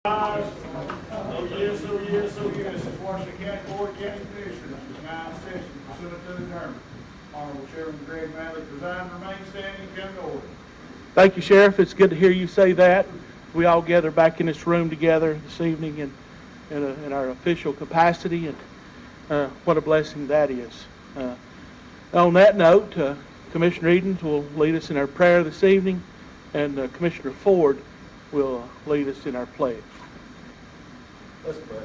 Ayes. Oh yes, oh yes, oh yes. It's Washington County Board of County Commissioners, ninth session, pursuant to the adjournment. Honorable Chairman Greg Malley preside, remain standing, come to order. Thank you, Sheriff. It's good to hear you say that. We all gather back in this room together this evening in our official capacity, and what a blessing that is. On that note, Commissioner Edens will lead us in our prayer this evening, and Commissioner Ford will lead us in our pledge. Let's pray.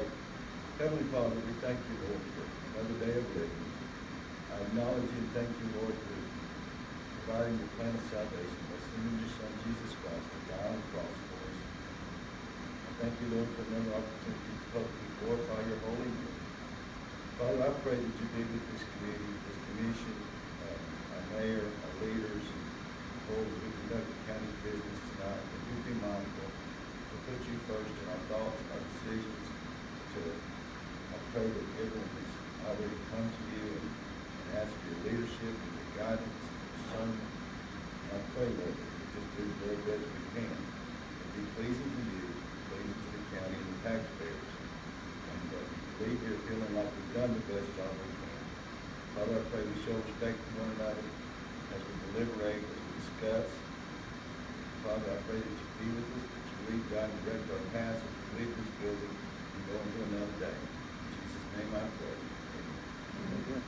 Heavenly Father, we thank you, Lord, for another day of living. I acknowledge you and thank you, Lord, for providing your plan of salvation by sending your Son, Jesus Christ, to die on the cross for us. I thank you, Lord, for another opportunity to publicly glorify your holy name. Father, I pray that you be with this committee, this commission, our mayor, our leaders, and Lord, as we conduct the county business tonight, that we be mindful to put you first in our thoughts, our decisions. I pray that everyone has already come to you and asked for your leadership and your guidance, your discernment. And I pray, Lord, that we just do the very best we can and be pleasing to you, pleasing to the county and the taxpayers. And leave here feeling like we've done the best job we can. Father, I pray we show respect to one another as we deliberate, as we discuss. Father, I pray that you be with us, that you lead, guide, and direct our paths as we leave this building and go into another day. In Jesus' name I pray. Amen.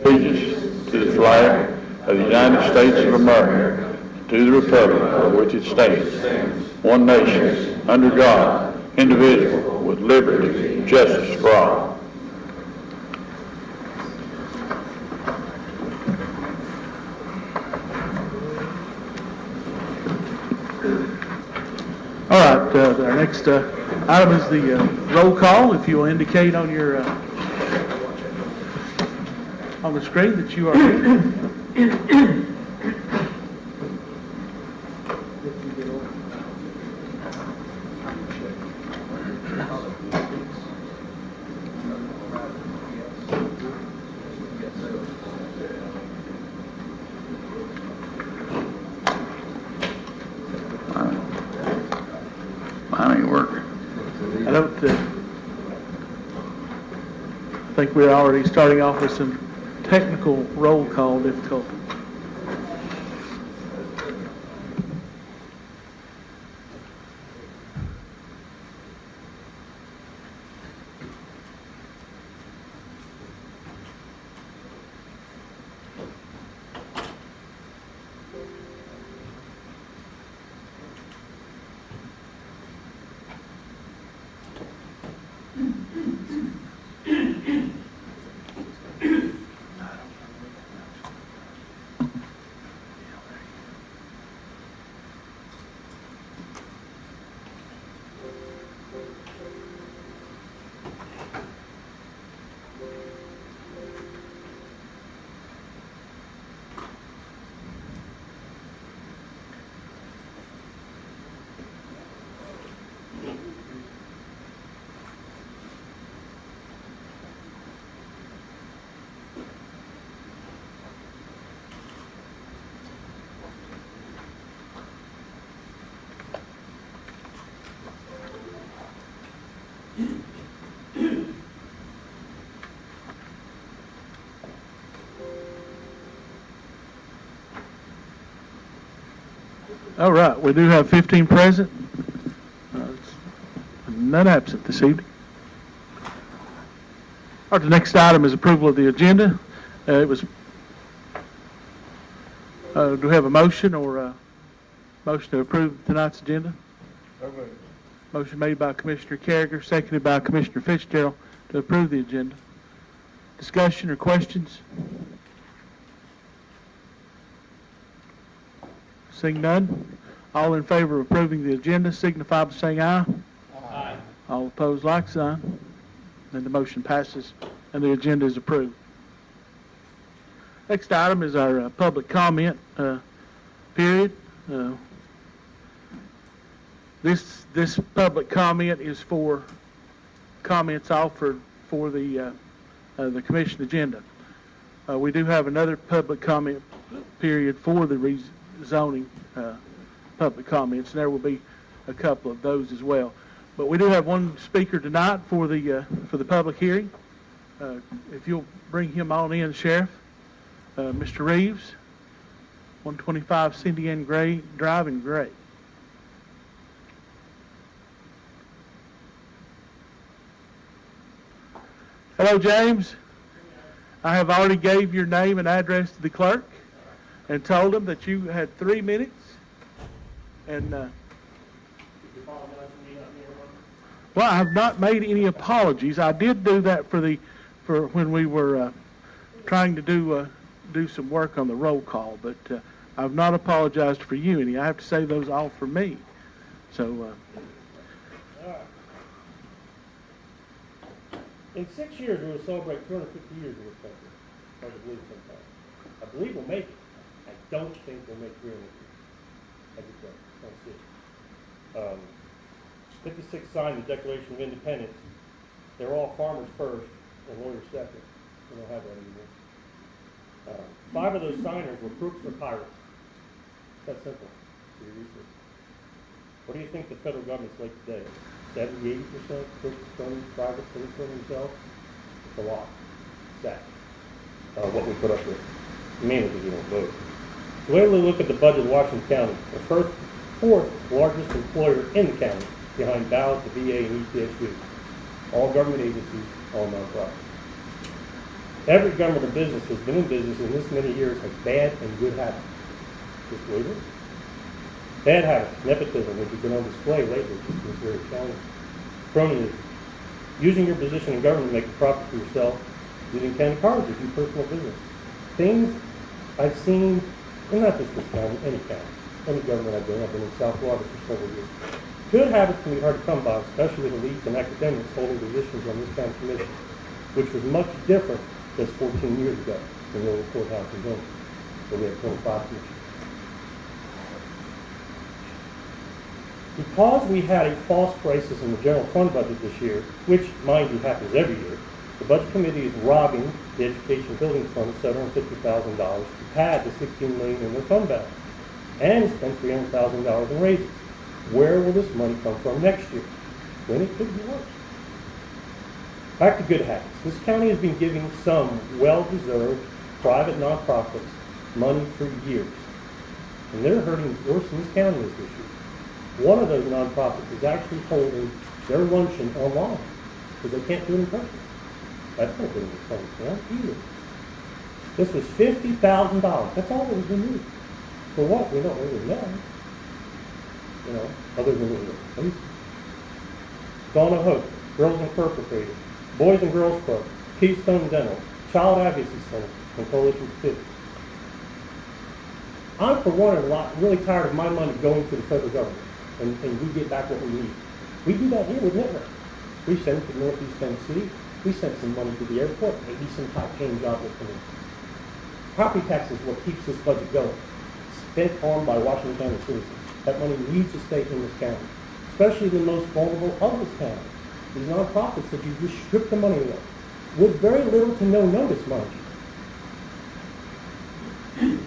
Allegiance to the flag of the United States of America, to the republic for which it stands, one nation, under God, indivisible, with liberty and justice for all. All right, our next item is the roll call. If you will indicate on your on the screen that you are here. Mine ain't working. I don't I think we're already starting off with some technical roll call difficulty. All right, we do have 15 present, none absent this evening. All right, the next item is approval of the agenda. Do we have a motion or a motion to approve tonight's agenda? Motion made by Commissioner Carragher, seconded by Commissioner Fitzgerald to approve the agenda. Discussion or questions? Seeing none, all in favor of approving the agenda signify by saying aye. Aye. All opposed, like sign. Then the motion passes and the agenda is approved. Next item is our public comment period. This public comment is for comments offered for the commission agenda. We do have another public comment period for the rezoning public comments, and there will be a couple of those as well. But we do have one speaker tonight for the public hearing. If you'll bring him on in, Sheriff. Mr. Reeves, 125 Cindy Ann Gray Drive in Gray. Hello, James. I have already gave your name and address to the clerk and told him that you had 3 minutes. And well, I have not made any apologies. I did do that for when we were trying to do some work on the roll call, but I've not apologized for you any. I have to say those all for me. So. In 6 years, we will celebrate 250 years of this country. Hard to believe sometimes. I believe we'll make it. I don't think we'll make 300 years. I just don't see it. 56 signed the Declaration of Independence. They're all farmers first and lawyers second. We don't have that anymore. 5 of those signers were crooks or pirates. It's that simple. Do your research. What do you think the federal government's like today? 70, 80% crooks, cronies, private policemen themselves? It's a lot. Sad. What we put up with. Mainly because we don't vote. The way we look at the budget of Washington County, the fourth largest employer in the county, behind Ballot, the VA, and ETSU. All government agencies, all nonprofits. Every government or business has been in business in this many years has bad and good habits. Just believe it. Bad habits, nepotism, which has been on display lately, is very challenging. Cronyism, using your position in government to make a profit for yourself, using county cards to do personal business. Things I've seen, and not just this county, any government I've been in South Florida for several years. Good habits can be hard to come by, especially with elites and academics holding positions on this county commission, which was much different just 14 years ago in the old courthouse in Denver, where we had 25 commissioners. Because we had a false crisis in the general fund budget this year, which, mind you, happens every year, the Budget Committee is robbing the Education Building Fund of $750,000 to pad the $16 million in their fund balance, and spend $300,000 in raises. Where will this money come from next year? When it could be worse. Back to good habits. This county has been giving some well-deserved private nonprofits money for years, and they're hurting worse than this county is this year. One of those nonprofits is actually holding their luncheon online because they can't do it in person. That's not doing this fund either. This was $50,000. That's all that was being used. For what? We don't really know. You know, other than the Donna Hope, Girls Incorporated, Boys and Girls Club, Keystone Dental, Child Advocacy Center, and Coalition for Kids. I'm, for one, really tired of my money going to the federal government, and we get back what we need. We do that here with NITRA. We send it to Northeast Tennessee. We sent some money to the airport. Maybe some high-paying job will come in. Property tax is what keeps this budget going. Spent on by Washington County citizens. That money needs to stay in this county, especially the most vulnerable of this county. These nonprofits that you just strip the money away with very little to no notice, mind you.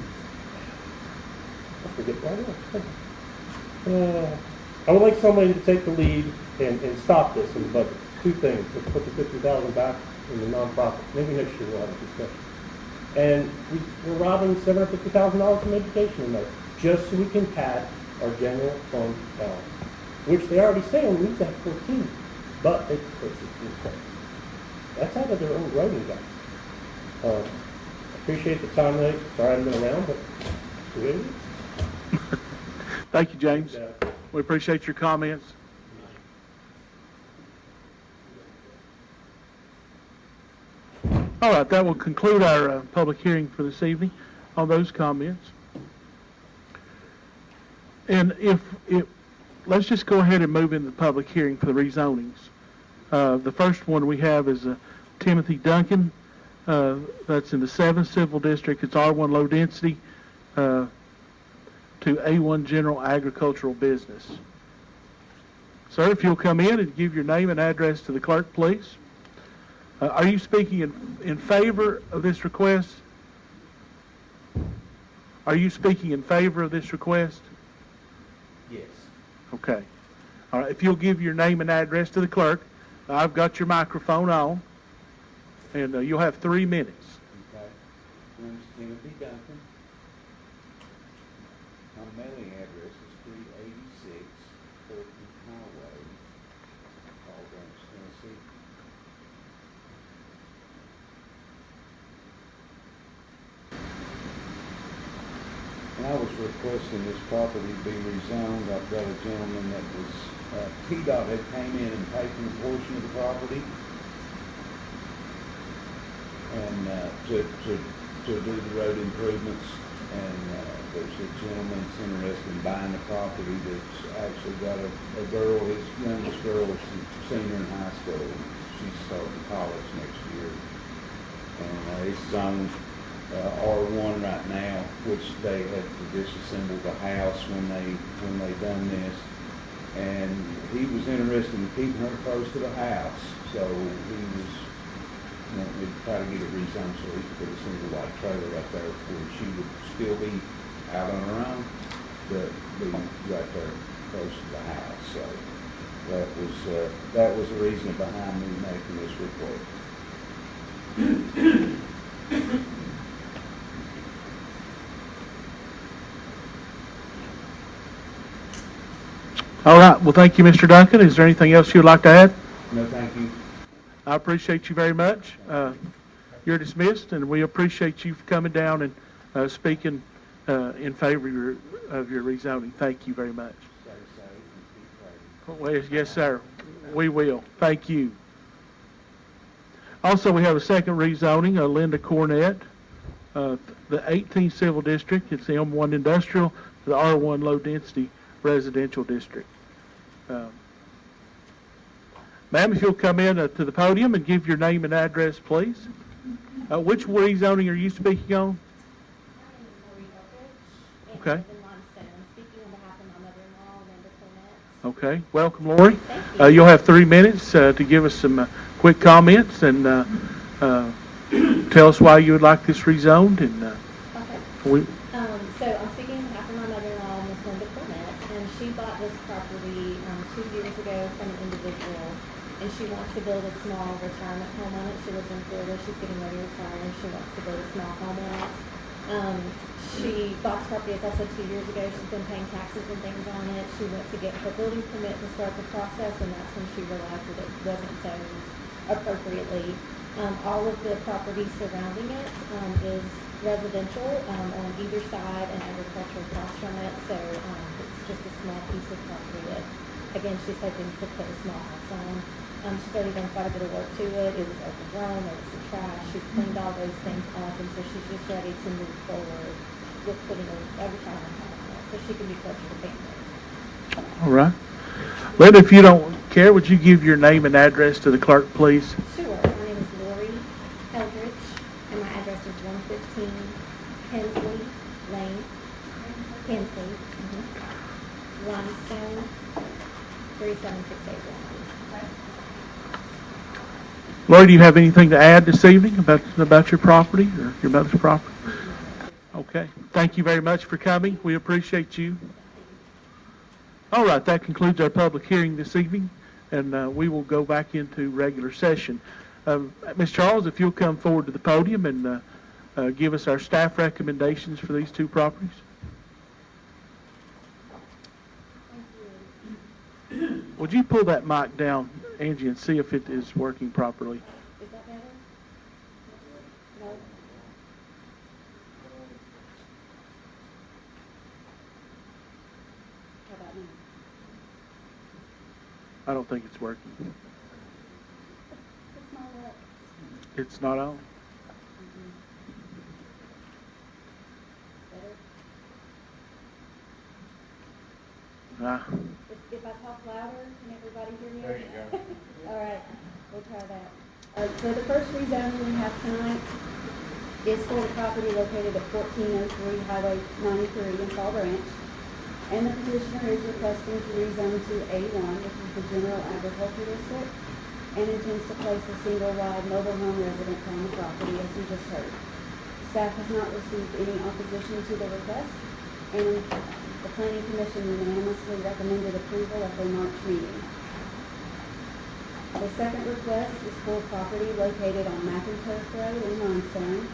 I forget right now. I would like somebody to take the lead and stop this in the budget. 2 things. Let's put the $50,000 back in the nonprofit. Maybe next year we'll have a discussion. And we're robbing $750,000 from education in there, just so we can pad our general fund balance, which they already say we need to have 14, but they put 16. That's out of their own writing, guys. Appreciate the time today. Sorry I haven't been around, but it is. Thank you, James. We appreciate your comments. All right, that will conclude our public hearing for this evening on those comments. And let's just go ahead and move into the public hearing for the rezonings. The first one we have is Timothy Duncan. That's in the 7th Civil District. It's R1 low density to A1 general agricultural business. Sir, if you'll come in and give your name and address to the clerk, please. Are you speaking in favor of this request? Are you speaking in favor of this request? Okay. All right, if you'll give your name and address to the clerk, I've got your microphone on, and you'll have 3 minutes. Okay. My name is Timothy Duncan. My mailing address is 386 Fulton Highway, Fall Branch, Tennessee. And I was requesting this property be rezoned. I've got a gentleman that was, TDOT had came in and paid for a portion of the property. And, to do the road improvements. And, there's a gentleman that's interested in buying the property that's actually got a girl, his youngest girl is a senior in high school. She's starting college next year. And, it's zoned R1 right now, which they had disassembled the house when they done this. And he was interested in keeping her close to the house, so he was wanting me to try to get it rezoned so he could put a single wide trailer right there where she would still be out on her own, but be right there close to the house. So that was the reason behind me making this request. All right, well, thank you, Mr. Duncan. Is there anything else you'd like to add? No, thank you. I appreciate you very much. You're dismissed, and we appreciate you for coming down and speaking in favor of your rezoning. Thank you very much. Stay safe and keep praying. Well, yes, sir. We will. Thank you. Also, we have a second rezoning, Linda Cornett, the 18th Civil District. It's the M1 Industrial, the R1 Low Density Residential District. Ma'am, if you'll come in to the podium and give your name and address, please. Which rezoning are you speaking on? Okay. Speaking on behalf of my mother-in-law, Linda Cornett. Okay. Welcome, Lori. Thank you. You'll have 3 minutes to give us some quick comments and tell us why you would like this rezoned. And Okay. So I'm speaking on behalf of my mother-in-law, Miss Linda Cornett, and she bought this property 2 years ago from an individual, and she wants to build a small retirement home on it. She lives in Florida. She's getting ready to retire, and she wants to build a small home on it. She bought the property, as I said, 2 years ago. She's been paying taxes and things on it. She went to get her building permit to start the process, and that's when she realized that it wasn't zoned appropriately. All of the property surrounding it is residential on either side and agricultural across from it. So it's just a small piece of property that, again, she's hoping to put a small house on. She's already done quite a bit of work to it. It was overgrown, there was some trash. She's cleaned all those things up, and so she's just ready to move forward with putting a retirement home on it, so she can be closer to family. all right. Linda, if you don't care, would you give your name and address to the clerk, please? Sure. My name is Lori Eldridge, and my address is 115 Hensley Lane, Hensley, Limestone, 37681. Lori, do you have anything to add this evening about your property or your mother's property? Okay. Thank you very much for coming. We appreciate you. All right, that concludes our public hearing this evening, and we will go back into regular session. Ms. Charles, if you'll come forward to the podium and give us our staff recommendations for these two properties. Would you pull that mic down, Angie, and see if it is working properly? Is that better? No? How about now? I don't think it's working. It's not work. It's not on. Better? Ah. If I talk louder, can everybody hear me? There you go. All right, we'll try that. So the first rezoning we have tonight is for the property located at 1403 Highway 93 in Fall Branch. And the petitioner is requesting to rezone to A1, which is the general agriculture district, and intends to place a single-wide mobile home residence on the property, as you just heard. Staff has not received any opposition to the request, and The Planning Commission unanimously recommended approval at their March meeting. The second request is for property located on McIntosh Road in Limestone,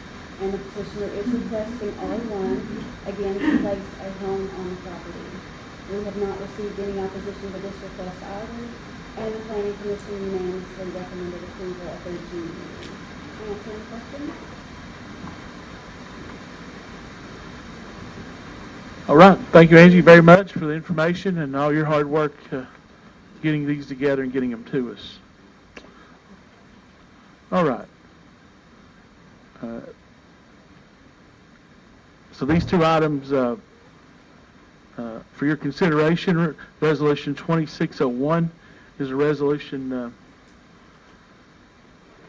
and the petitioner is requesting R1, again to place a home on the property. We have not received any opposition to this request either, and the Planning Commission unanimously recommended approval at their June meeting. Answer any questions? All right, thank you, Angie, very much for the information and all your hard work getting these together and getting them to us. All right. So these two items for your consideration, Resolution 2601 is a resolution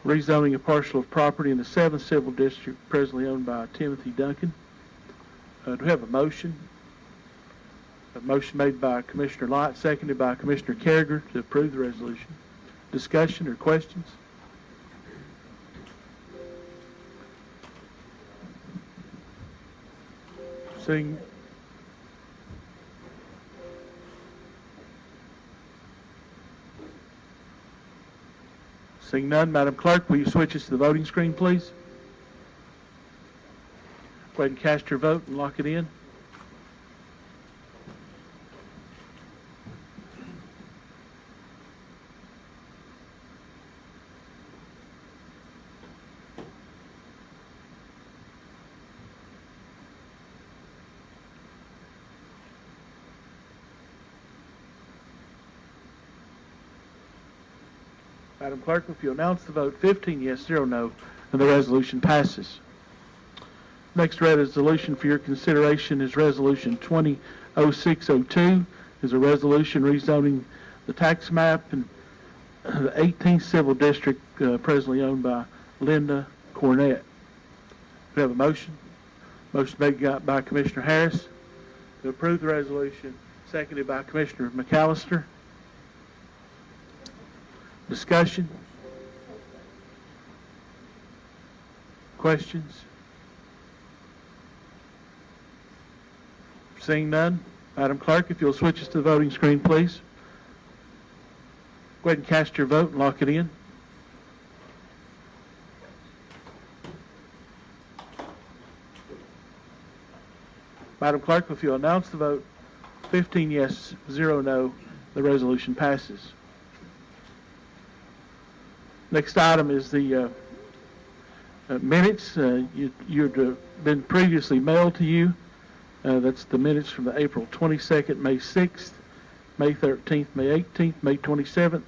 rezoning a parcel of property in the 7th Civil District presently owned by Timothy Duncan. Do we have a motion? A motion made by Commissioner Light, seconded by Commissioner Carragher to approve the resolution. Discussion or questions? Seeing none, Madam Clerk, will you switch us to the voting screen, please? Go ahead and cast your vote and lock it in. Madam Clerk, if you announce the vote, 15 yes, 0 no, and the resolution passes. Next resolution for your consideration is Resolution 200602. Is a resolution rezoning the tax map in the 18th Civil District presently owned by Linda Cornett. We have a motion. Motion made by Commissioner Harris to approve the resolution, seconded by Commissioner McAllister. Discussion? Questions? Seeing none, Madam Clerk, if you'll switch us to the voting screen, please. Go ahead and cast your vote and lock it in. Madam Clerk, if you'll announce the vote, 15 yes, 0 no, the resolution passes. Next item is the minutes. You've been previously mailed to you. That's the minutes from the April 22nd, May 6th, May 13th, May 18th, May 27th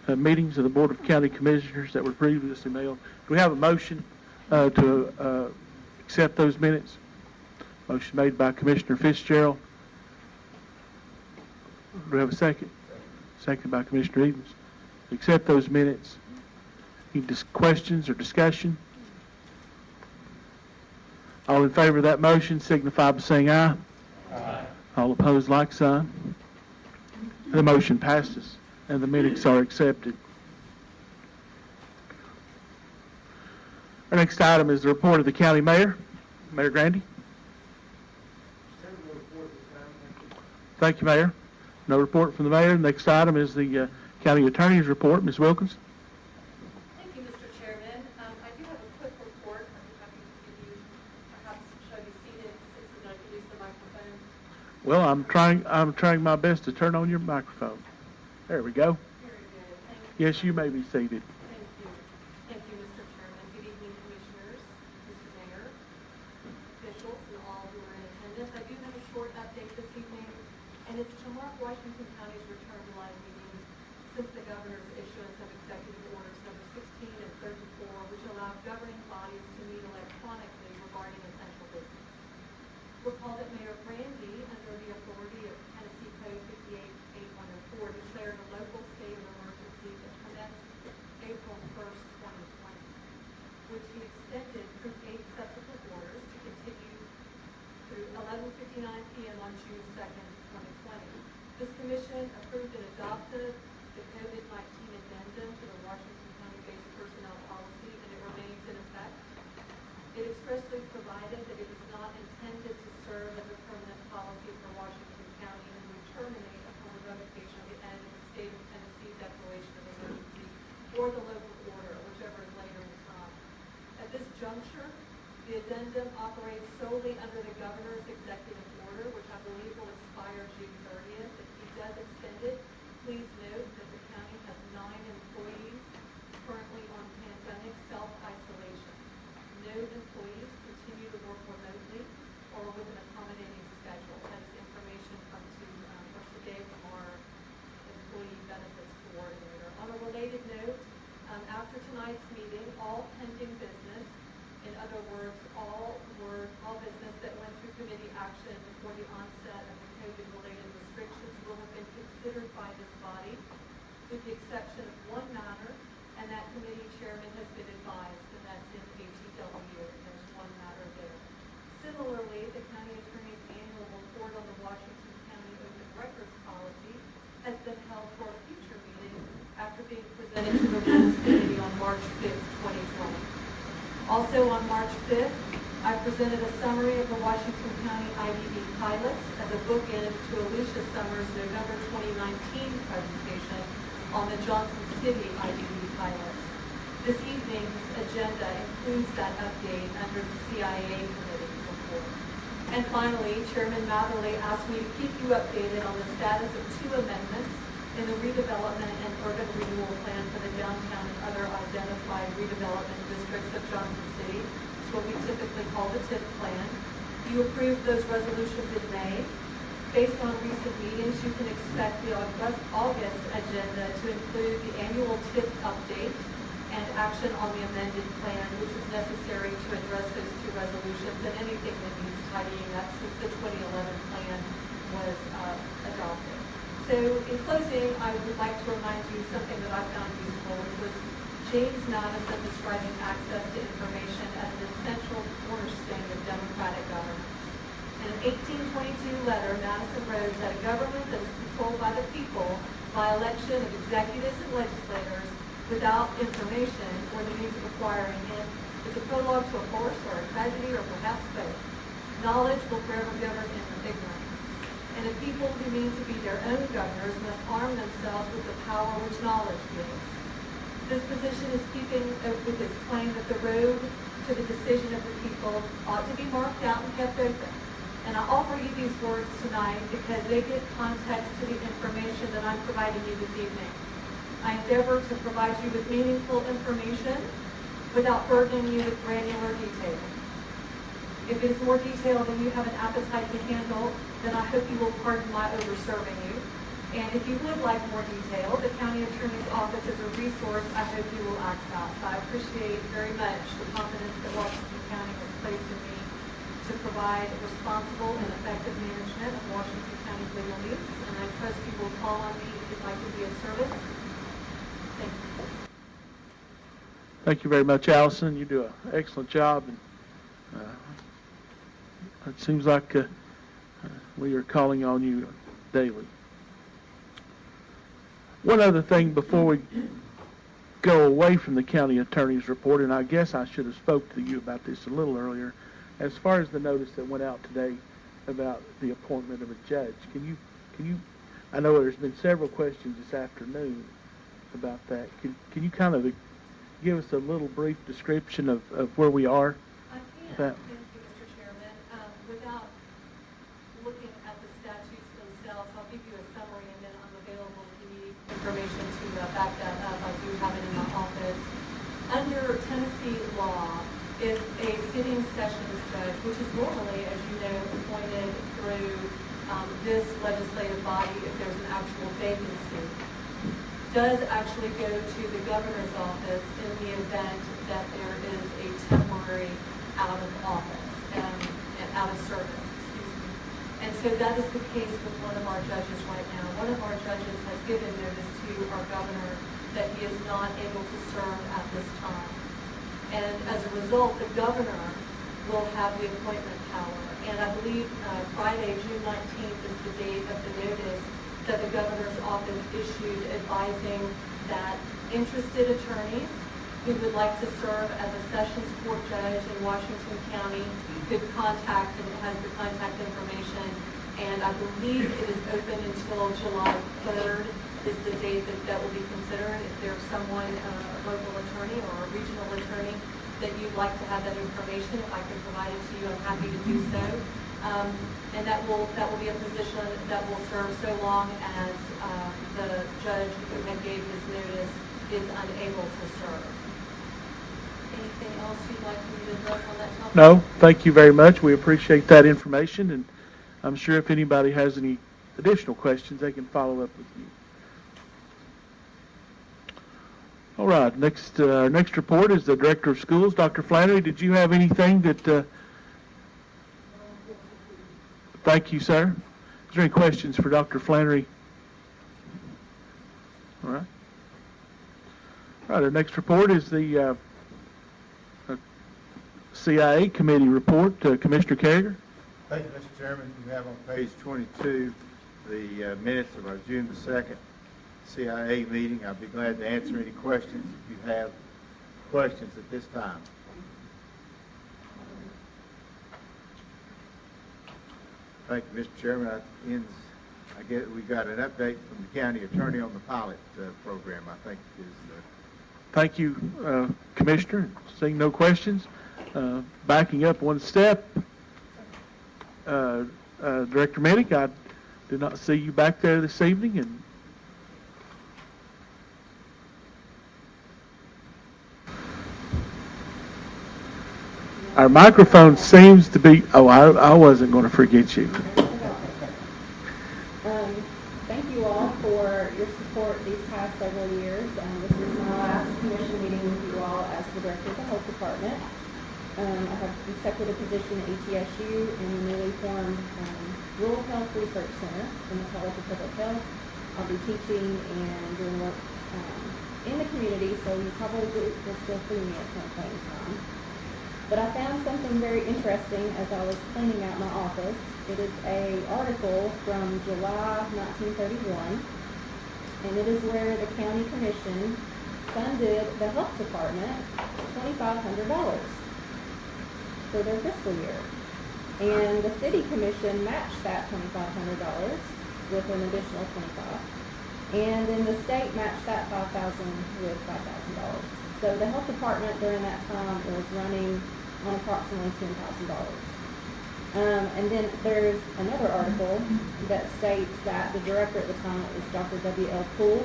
meetings of the Board of County Commissioners that were previously mailed. Do we have a motion to accept those minutes? Motion made by Commissioner Fitzgerald. Do we have a second? Second by Commissioner Edens. Accept those minutes. Any questions or discussion? All in favor of that motion signify by saying aye. Aye. All opposed, like sign. The motion passes and the minutes are accepted. Our next item is the report of the county mayor. Mayor Grandy. Thank you, Mayor. No report from the mayor. Next item is the county attorney's report. Ms. Wilkins. Thank you, Mr. Chairman. I do have a quick report. I'm happy to give you, perhaps show you seated since I can use the microphone. Well, I'm trying my best to turn on your microphone. There we go. Very good. Thank you. Yes, you may be seated. Thank you. Thank you, Mr. Chairman. Good evening, Commissioners, Mr. Mayor, officials, and all who are in attendance. I do have a short update this evening, and it's to mark Washington County's return to live meetings since the governor's issuance of Executive Orders number 16 and 34, which allow governing bodies to meet electronically regarding essential business. Recall that Mayor Brandy, under the authority of Tennessee Code 58-8104, declared a local state of emergency that commenced April 1st, 2020, which he extended through 8 subsequent orders to continue through 11:59 p.m. on June 2nd, 2020. This commission approved and adopted the COVID-19 addendum to the Washington juncture, the addendum operates solely under the governor's executive order, which I believe will expire June 30th. If he does extend it, please note that the county has 9 employees currently on pandemic self-isolation. No employees continue to work remotely or with an accommodating schedule. That is information from today from our employee benefits coordinator. On a related note, after tonight's meeting, all pending business, in other words, all business that went through committee action before the onset of the COVID-related restrictions will have been considered by this body, with the exception of one matter, and that committee chairman has been advised, and that's in ATW. There's one matter there. Similarly, the county attorney's annual report on the Washington County Open Records Policy has been held for a future meeting after being presented to the Rules Committee on March 5th, 2020. Also on March 5th, I presented a summary of the Washington County IDB pilots as a bookend to Alicia Summers' November 2019 presentation on the Johnson City IDB pilots. This evening's agenda includes that update under the CIA committee report. And finally, Chairman Matherly asked me to keep you updated on the status of 2 amendments in the redevelopment and urban renewal plan for the downtown and other identified redevelopment districts of Johnson City. It's what we typically call the TIF plan. You approved those resolutions in May. Based on recent meetings, you can expect the August agenda to include the annual TIF update and action on the amended plan, which is necessary to address those 2 resolutions and anything that needs tidying up since the 2011 plan was adopted. So in closing, I would like to remind you something that I found useful, which was James Madison describing access to information as an essential cornerstone of democratic governance. In an 1822 letter, Madison wrote that a government that is controlled by the people by election of executives and legislators without information or the means of acquiring it is a prologue to a farce or a tragedy or perhaps both. Knowledge will forever govern ignorance. And a people who mean to be their own governors must arm themselves with the power which knowledge gives. This position is keeping with his claim that the road to the decision of the people ought to be marked out and kept open. And I offer you these words tonight because they give context to the information that I'm providing you this evening. I endeavor to provide you with meaningful information without burdening you with granular detail. If it is more detailed than you have an appetite to handle, then I hope you will pardon my over-serving you. And if you would like more detail, the County Attorney's Office is a resource I hope you will access. I appreciate very much the confidence that Washington County has placed in me to provide responsible and effective management of Washington County's legal needs, and I trust you will call on me if I can be of service. Thank you. Thank you very much, Allison. You do an excellent job, and it seems like we are calling on you daily. One other thing before we go away from the county attorney's report, and I guess I should have spoke to you about this a little earlier, as far as the notice that went out today about the appointment of a judge. Can you, I know there's been several questions this afternoon about that. Can you kind of give us a little brief description of where we are? I can. That. Thank you, Mr. Chairman. Without looking at the statutes themselves, I'll give you a summary and then I'm available if you need information to back that up. I do have it in my office. Under Tennessee law, if a sitting sessions judge, which is normally, as you know, appointed through this legislative body, if there's an actual vacancy, does actually go to the governor's office in the event that there is a temporary out of office and out of service, excuse me. And so that is the case with one of our judges right now. One of our judges has given notice to our governor that he is not able to serve at this time. And as a result, the governor will have the appointment power. And I believe Friday, June 19th is the date of the notice that the governor's office issued advising that interested attorneys who would like to serve as a sessions court judge in Washington County could contact, and it has the contact information. And I believe it is open until July 3rd is the date that will be considered. If there's someone, a local attorney or a regional attorney that you'd like to have that information, if I can provide it to you, I'm happy to do so. And that will be a position that will serve so long as the judge who had gave his notice is unable to serve. Anything else you'd like me to address on that topic? No, thank you very much. We appreciate that information, and I'm sure if anybody has any additional questions, they can follow up with you. All right, next report is the Director of Schools, Dr. Flannery. Did you have anything that... Thank you, sir. Is there any questions for Dr. Flannery? All right. All right, our next report is the CIA Committee report. Commissioner Carriger. Thank you, Mr. Chairman. You have on page 22 the minutes of our June the 2nd CIA meeting. I'll be glad to answer any questions if you have questions at this time. Thank you, Mr. Chairman. I guess we got an update from the county attorney on the pilot program, I think is Thank you, Commissioner. Seeing no questions. Backing up one step, Director Minnick, I did not see you back there this evening, and our microphone seems to be, I wasn't going to forget you. Thank you all for your support these past several years. This is my last commission meeting with you all as the Director of the Health Department. I have accepted a position at ETSU in the newly formed Rural Health Research Center in the College of Public Health. I'll be teaching and doing work in the community, so you probably will still see me at some point in time. But I found something very interesting as I was cleaning out my office. It is an article from July 1931, and it is where the county commission funded the health department $2,500 for their fiscal year. And the city commission matched that $2,500 with an additional $25,000. And then the state matched that $5,000 with $5,000. So the health department during that time was running on approximately $10,000. And then there's another article that states that the director at the time was Dr. W.L. Poole.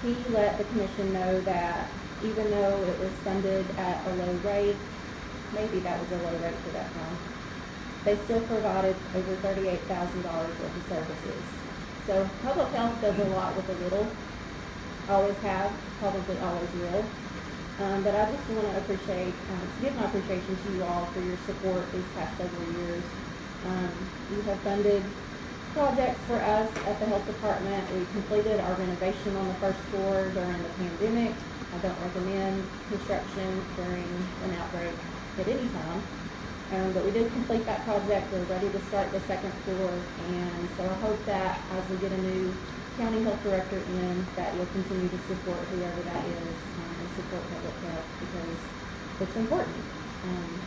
He let the commission know that even though it was funded at a low rate, maybe that was a low rate for that time, they still provided over $38,000 worth of services. So public health does a lot with a little, always have, probably always will. But I just want to give my appreciation to you all for your support these past several years. You have funded projects for us at the health department. We completed our renovation on the first floor during the pandemic. I don't recommend construction during an outbreak at any time. But we did complete that project. We're ready to start the second floor. And so I hope that as we get a new county health director in, that you'll continue to support whoever that is, and support public health, because it's important.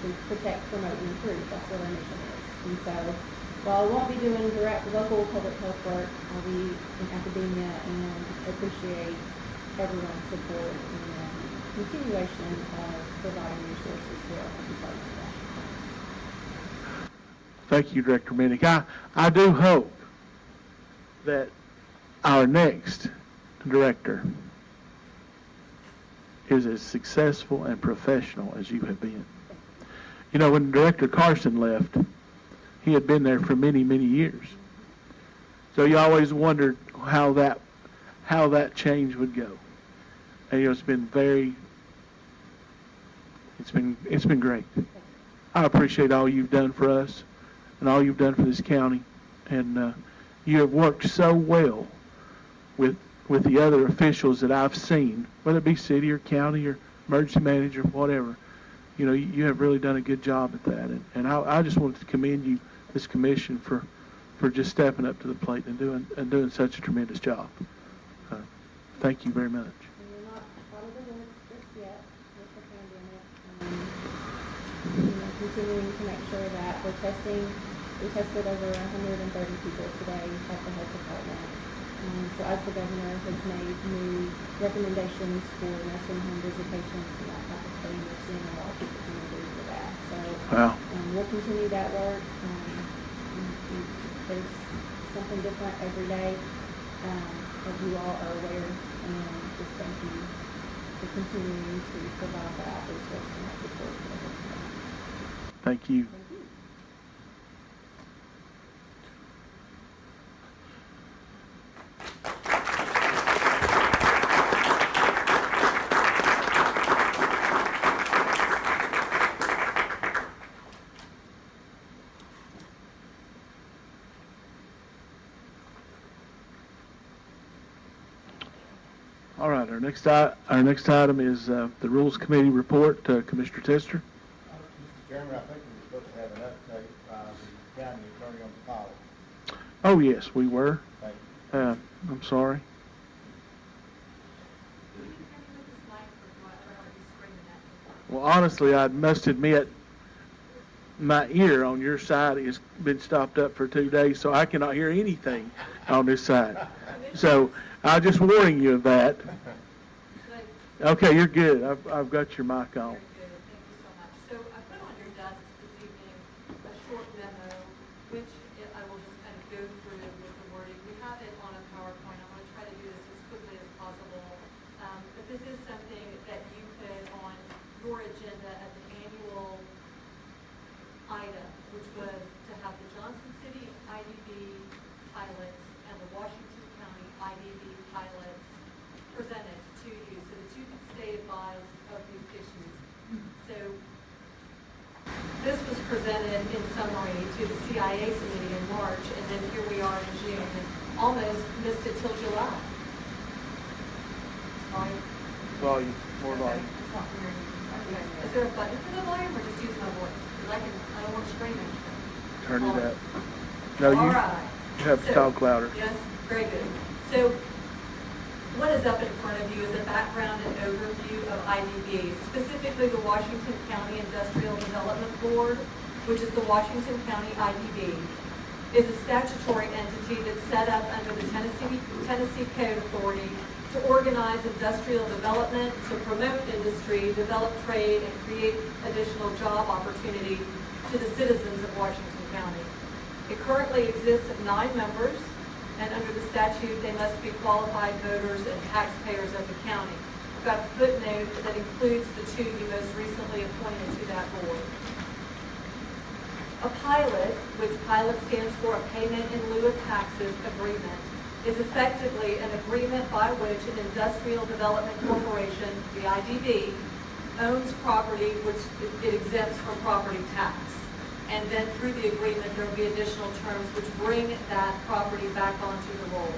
To protect, promote, and improve. That's what our mission is. And so while I won't be doing direct local public health work, I'll be in academia and appreciate everyone's support and continuation of providing resources for our health department. Thank you, Director Minnick. I do hope that our next director is as successful and professional as you have been. You know, when Director Carson left, he had been there for many, many years. So you always wondered how that change would go. And you know, it's been great. I appreciate all you've done for us and all you've done for this county. And you have worked so well with the other officials that I've seen, whether it be city or county or emergency manager, whatever. You know, you have really done a good job at that. And I just wanted to commend you, this commission, for just stepping up to the plate and doing such a tremendous job. Thank you very much. And we're not out of the woods just yet with the pandemic. Continuing to make sure that we tested over 130 people today at the health department. So as the governor has made new recommendations for nursing home visitations and that type of thing, we're seeing a lot of continue that work. There's something different every day, as you all are aware, and just thank you for continuing to provide that resource and that support for the community. Thank you. Thank you. All right, our next item is the Rules Committee report. Commissioner Tester. Mr. Chairman, I think we were supposed to have an update by the county attorney on the pilot. Oh, yes, we were. Thank you. I'm sorry. Well, honestly, I must admit, my ear on your side has been stopped up for 2 days, so I cannot hear anything on this side. So I'm just warning you of that. Okay, you're good. I've got your mic on. Very good, thank you so much. So I put on your desks this evening a short memo, which I will just kind of go through with the wording. We have it on a PowerPoint. I'm going to try to do this as quickly as possible. But this is something that you put on your agenda as an annual item, which was to have the Johnson City IDB pilots and the Washington County IDB pilots presented to you so that you can stay advised of these issues. So this was presented in summary to the CIA committee in March, and then here we are in June, and almost missed it till July. Volume? Volume, more volume. It's not hearing. Okay. Is there a button for the volume, or just use my voice? Because I don't want to scream anything. Turn it up. No, All you right. have to talk louder. Yes, very good. So what is up in front of you is a background and overview of IDB, specifically the Washington County Industrial Development Board, which is the Washington County IDB, is a statutory entity that's set up under the Tennessee Code Authority to organize industrial development, to promote industry, develop trade, and create additional job opportunity to the citizens of Washington County. It currently exists of 9 members, and under the statute, they must be qualified voters and taxpayers of the county. I've got a footnote that includes the 2 you most recently appointed to that board. A pilot, which pilot stands for a payment in lieu of taxes agreement, is effectively an agreement by which an industrial development corporation, the IDB, owns property which it exempts from property tax. And then through the agreement, there will be additional terms which bring that property back onto the roll.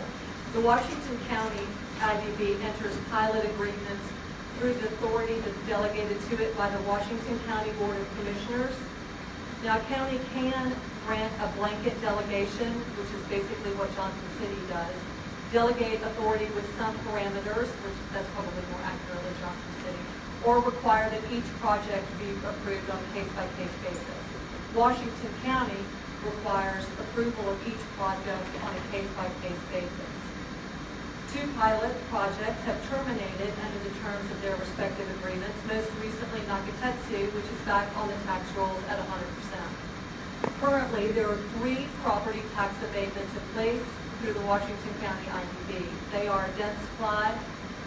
The Washington County IDB enters pilot agreements through the authority that's delegated to it by the Washington County Board of Commissioners. Now, a county can grant a blanket delegation, which is basically what Johnson City does, delegate authority with some parameters, which that's probably more accurate than Johnson City, or require that each project be approved on a case-by-case basis. Washington County requires approval of each project on a case-by-case basis. 2 pilot projects have terminated under the terms of their respective agreements, most recently Nakatetsu, which is back on the tax rolls at 100%. Currently, there are 3 property tax abatements in place through the Washington County IDB. They are Dentsply,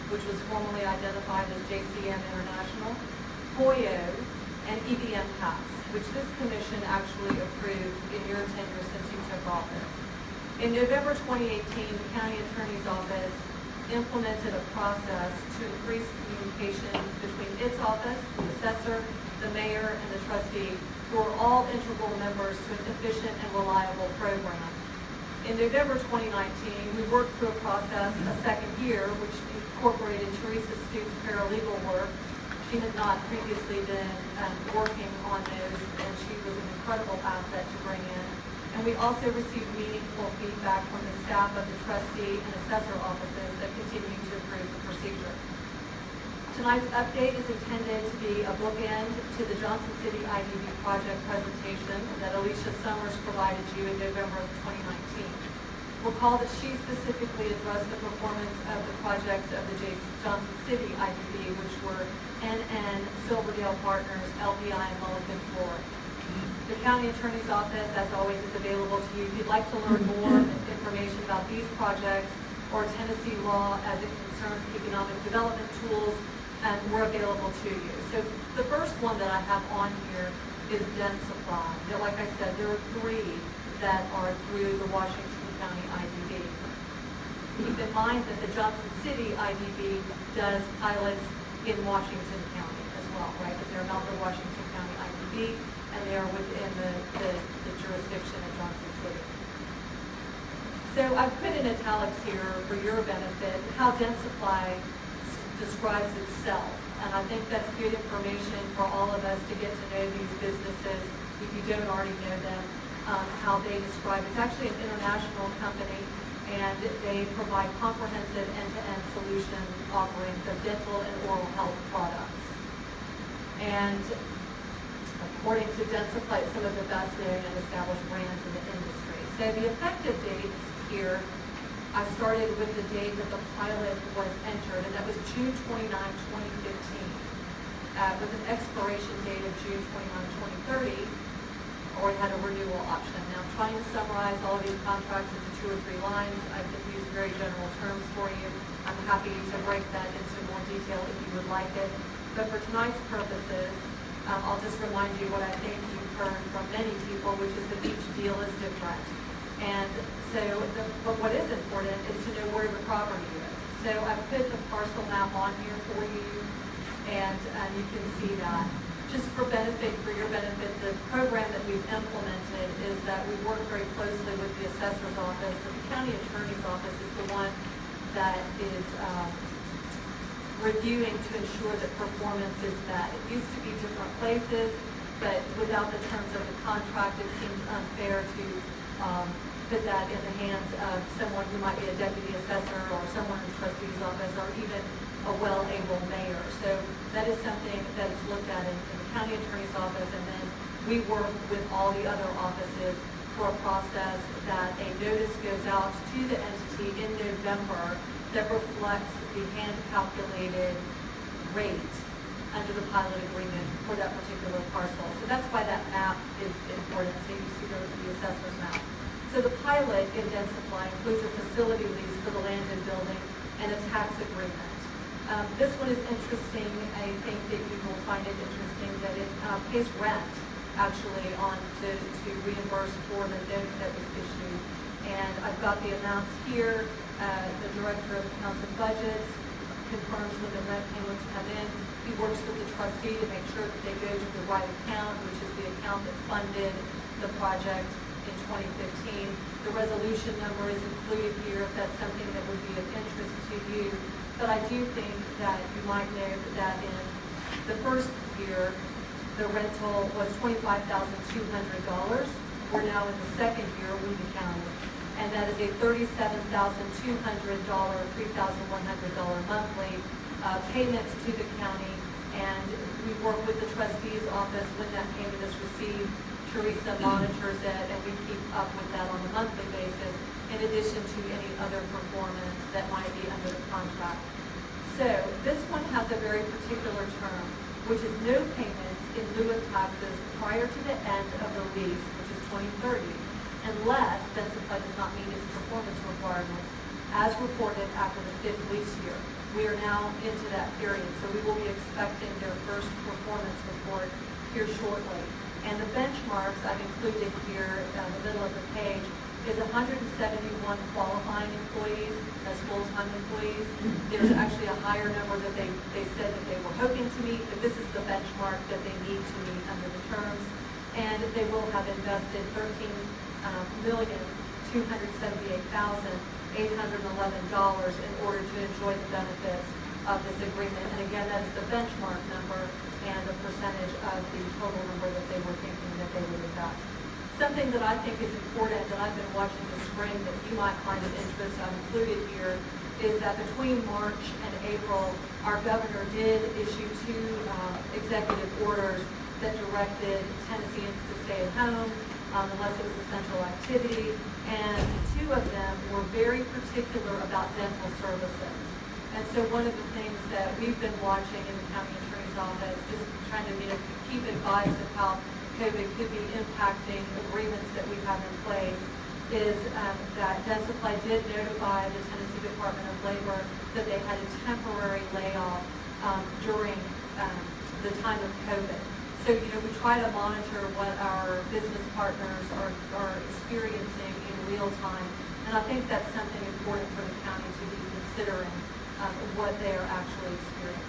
which was formerly identified as JCM International, Hoyo, and EBM Tax, which this commission actually approved in your tenure since you took office. In November 2018, the county attorney's office implemented a process to increase communication between its office, the assessor, the mayor, and the trustee, who are all integral members to an efficient and reliable program. In November 2019, we worked through a process a second year, which incorporated Teresa Stoops' paralegal work. She had not previously been working on those, and she was an incredible asset to bring in. And we also received meaningful feedback from the staff of the trustee and assessor offices that continue to improve the procedure. Tonight's update is intended to be a bookend to the Johnson City IDB project presentation that Alicia Summers provided you in November of 2019. Recall that she specifically addressed the performance of the projects of the Johnson City IDB, which were NN, Silverdale Partners, LPI, and Mulligan Ford. The county attorney's office, as always, is available to you. If you'd like to learn more information about these projects or Tennessee law as it concerns economic development tools, we're available to you. So the first one that I have on here is Densify. Now, like I said, there are 3 that are through the Washington County IDB. Keep in mind that the Johnson City IDB does pilots in Washington County as well, right? But they're not the Washington County IDB, and they are within the jurisdiction of Johnson City. So I've put in italics here for your benefit how Densify describes itself. And I think that's good information for all of us to get to know these businesses, if you don't already know them, how they describe. It's actually an international company, and they provide comprehensive end-to-end solution offerings of dental and oral health products. And according to Densify, some of the best known and established brands in the industry. So the effective dates here, I started with the date that the pilot was entered, and that was June 29, 2015, with an expiration date of June 29, 2030, or it had a renewal option. Now, I'm trying to summarize all of these contracts into 2 or 3 lines. I've used very general terms for you. I'm happy to break that into more detail if you would like it. But for tonight's purposes, I'll just remind you what I think you've heard from many people, which is that each deal is different. And so, but what is important is to know where the property is. So I've put the parcel map on here for you, and you can see that. Just for your benefit, the program that we've implemented is that we work very closely with the assessor's office. So the county attorney's office is the one that is reviewing to ensure that performance is met. It used to be different places, but without the terms of the contract, it seems unfair to put that in the hands of someone who might be a deputy assessor or someone in the trustee's office or even a well-able mayor. So that is something that is looked at in the county attorney's office, and then we work with all the other offices for a process that a notice goes out to the entity in November that reflects the hand-calculated rate under the pilot agreement for that particular parcel. So that's why that map is important. So you see the assessor's map. So the pilot in Densify includes a facility lease for the land and building and a tax agreement. This one is interesting. I think that you will find it interesting that it pays rent actually to reimburse for the note that was issued. And I've got the amounts here. The director of accounts and budgets confirms when the rent payments come in. He works with the trustee to make sure that they go to the right account, which is the account that funded the project in 2015. The resolution number is included here if that's something that would be of interest to you. But I do think that you might know that in the first year, the rental was $25,200. We're now in the second year, Wheaton County, and that is a $37,200, $3,100 monthly payment to the county. And we work with the trustee's office when that payment is received. Teresa monitors it, and we keep up with that on a monthly basis, in addition to any other performance that might be under the contract. So this one has a very particular term, which is no payments in lieu of taxes prior to the end of the lease, which is 2030, unless Densify does not meet its performance requirements as reported after the 5th lease year. We are now into that period, so we will be expecting their first performance report here shortly. And the benchmarks I've included here in the middle of the page is 171 qualifying employees as full-time employees. There's actually a higher number that they said that they were hoping to meet, but this is the benchmark that they need to meet under the terms. And they will have invested $13,278,811 in order to enjoy the benefits of this agreement. And again, that is the benchmark number and the percentage of the total number that they were thinking that they would invest. Something that I think is important that I've been watching this spring that you might find of interest, I've included here, is that between March and April, our governor did issue 2 executive orders that directed Tennesseans to stay at home unless it was essential activity, and 2 of them were very particular about dental services. And so one of the things that we've been watching in the county attorney's office, just trying to keep advised of how COVID could be impacting agreements that we have in place is that Dentsply did notify the Tennessee Department of Labor that they had a temporary layoff during the time of COVID. So, we try to monitor what our business partners are experiencing in real time. And I think that's something important for the county to be considering what they are actually experiencing.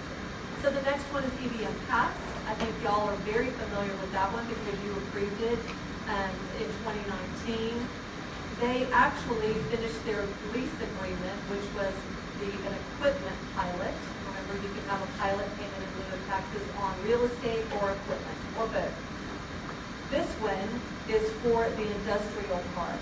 So the next one is EVM Pass. I think y'all are very familiar with that one because you approved it in 2019. They actually finished their lease agreement, which was an equipment pilot. Remember, you can have a pilot payment in lieu of taxes on real estate or equipment, or both. This one is for the industrial park.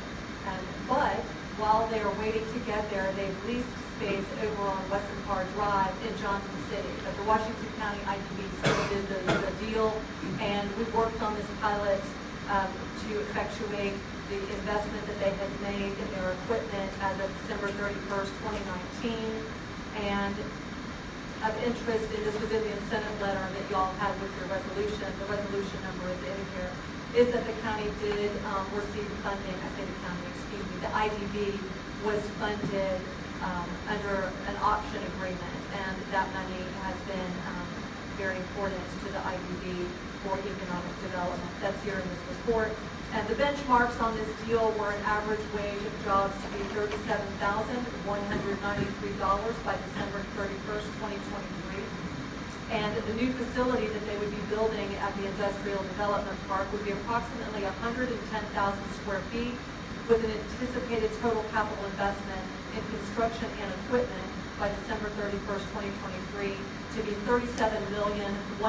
But while they are waiting to get there, they've leased space over on Western Park Drive in Johnson City. But the Washington County IDB still did the deal, and we worked on this pilot to effectuate the investment that they had made in their equipment as of December 31st, 2019. And of interest, and this was in the incentive letter that y'all had with your resolution, the resolution number is in here, is that the county did receive funding. I say the county, excuse me, the IDB was funded under an option agreement, and that money has been very important to the IDB for economic development. That's here in this report. And the benchmarks on this deal were an average wage of jobs to be $37,193 by December 31st, 2023. And the new facility that they would be building at the Industrial Development Park would be approximately 110,000 square feet with an anticipated total capital investment in construction and equipment by December 31st, 2023 to be $37,193.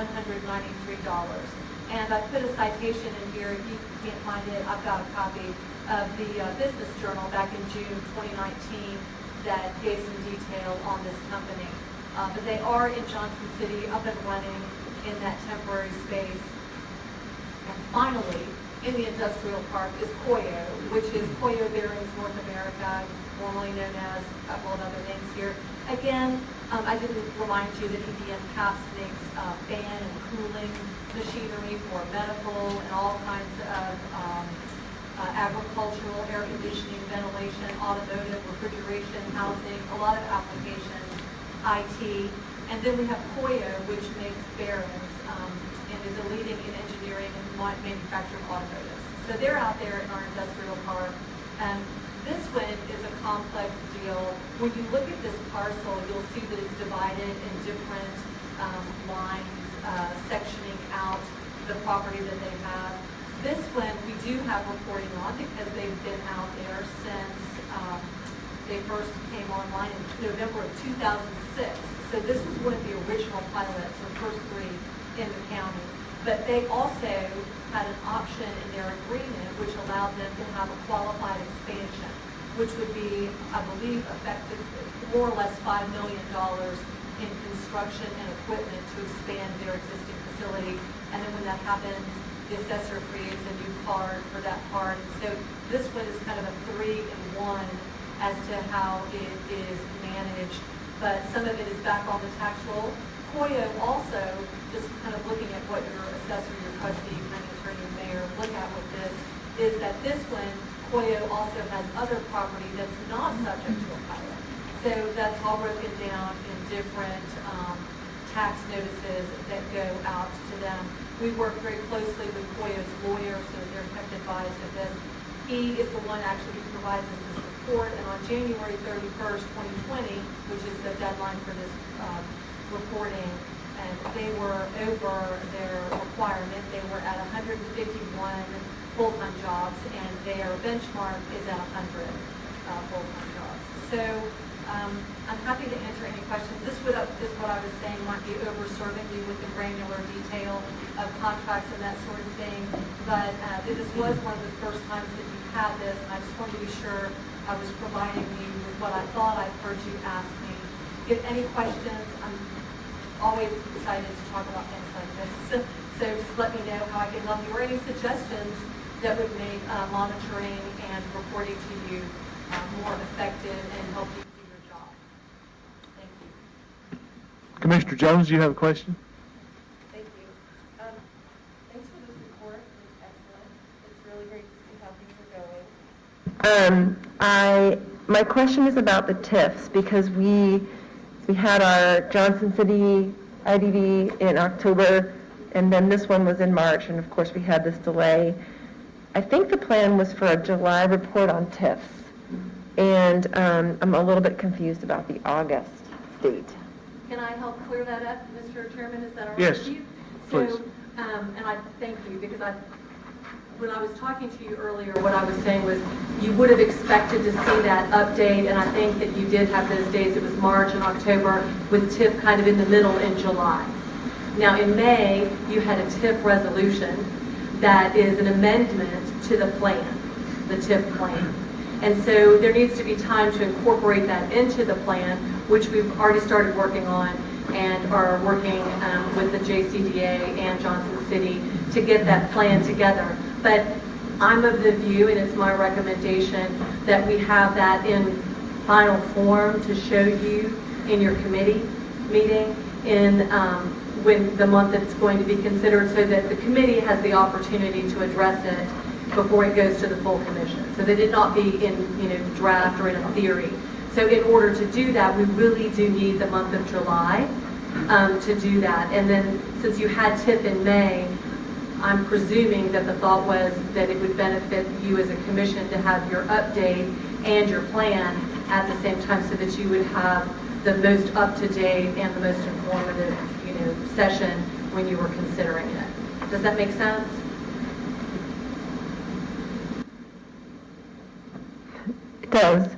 And I put a citation in here. If you can't find it, I've got a copy of the Business Journal back in June 2019 that gave some detail on this company. But they are in Johnson City, up and running in that temporary space. And finally, in the industrial park is Koyo, which is Koyo Bearings North America, formerly known as a couple of other names here. Again, I didn't remind you that EVM Caps makes fan and cooling machinery for medical and all kinds of agricultural, air conditioning, ventilation, automotive, refrigeration, housing, a lot of applications, IT. And then we have Koyo, which makes bearings and is a leading in engineering and manufacturing automotive. So they're out there in our industrial park. This one is a complex deal. When you look at this parcel, you'll see that it's divided in different lines, sectioning out the property that they have. This one we do have reporting on because they've been out there since they first came online in November of 2006. So this was one of the original pilots, the first three in the county. But they also had an option in their agreement which allowed them to have a qualified expansion, which would be, I believe, effective more or less $5 million in construction and equipment to expand their existing facility. And then when that happens, the assessor creates a new card for that part. And so this one is kind of a 3-in-1 as to how it is managed. But some of it is back on the tax roll. Koyo also, just kind of looking at what your assessor, your trustee, county attorney, and mayor look at with this, is that this one, Koyo also has other property that's not subject to a pilot. So that's all broken down in different tax notices that go out to them. We work very closely with Koyo's lawyer, so they're kept advised of this. He is the one actually who provides us this report, and on January 31st, 2020, which is the deadline for this reporting, and they were over their requirement. They were at 151 full-time jobs, and their benchmark is at 100 full-time jobs. So I'm happy to answer any questions. This is what I was saying might be over-serving you with the granular detail of contracts and that sort of thing, but this was one of the first times that you had this, and I just wanted to be sure I was providing you with what I thought I'd heard you ask me. If any questions, I'm always excited to talk about things like this. So just let me know how I can help you, or any suggestions that would make monitoring and reporting to you more effective and help you do your job. Thank you. Commissioner Jones, do you have a question? Thank you. Thanks for this report. It's really great to see how things are going. My question is about the TIFs, because we had our Johnson City IDD in October, and then this one was in March, and of course we had this delay. I think the plan was for a July report on TIFs, and I'm a little bit confused about the August date. Can I help clear that up, Mr. Chairman? Is that all right Yes, with you? please. So, and I thank you, because when I was talking to you earlier, what I was saying was you would have expected to see that update, and I think that you did have those days. It was March and October, with TIF kind of in the middle in July. Now, in May, you had a TIF resolution that is an amendment to the plan, the TIF plan. And so there needs to be time to incorporate that into the plan, which we've already started working on and are working with the JCDA and Johnson City to get that plan together. But I'm of the view, and it's my recommendation, that we have that in final form to show you in your committee meeting in when the month that it's going to be considered, so that the committee has the opportunity to address it before it goes to the full commission. So that it not be in draft or in a theory. So in order to do that, we really do need the month of July to do that. And then since you had TIF in May, I'm presuming that the thought was that it would benefit you as a commission to have your update and your plan at the same time, so that you would have the most up-to-date and the most informative, session when you were considering it. Does that make sense? It does.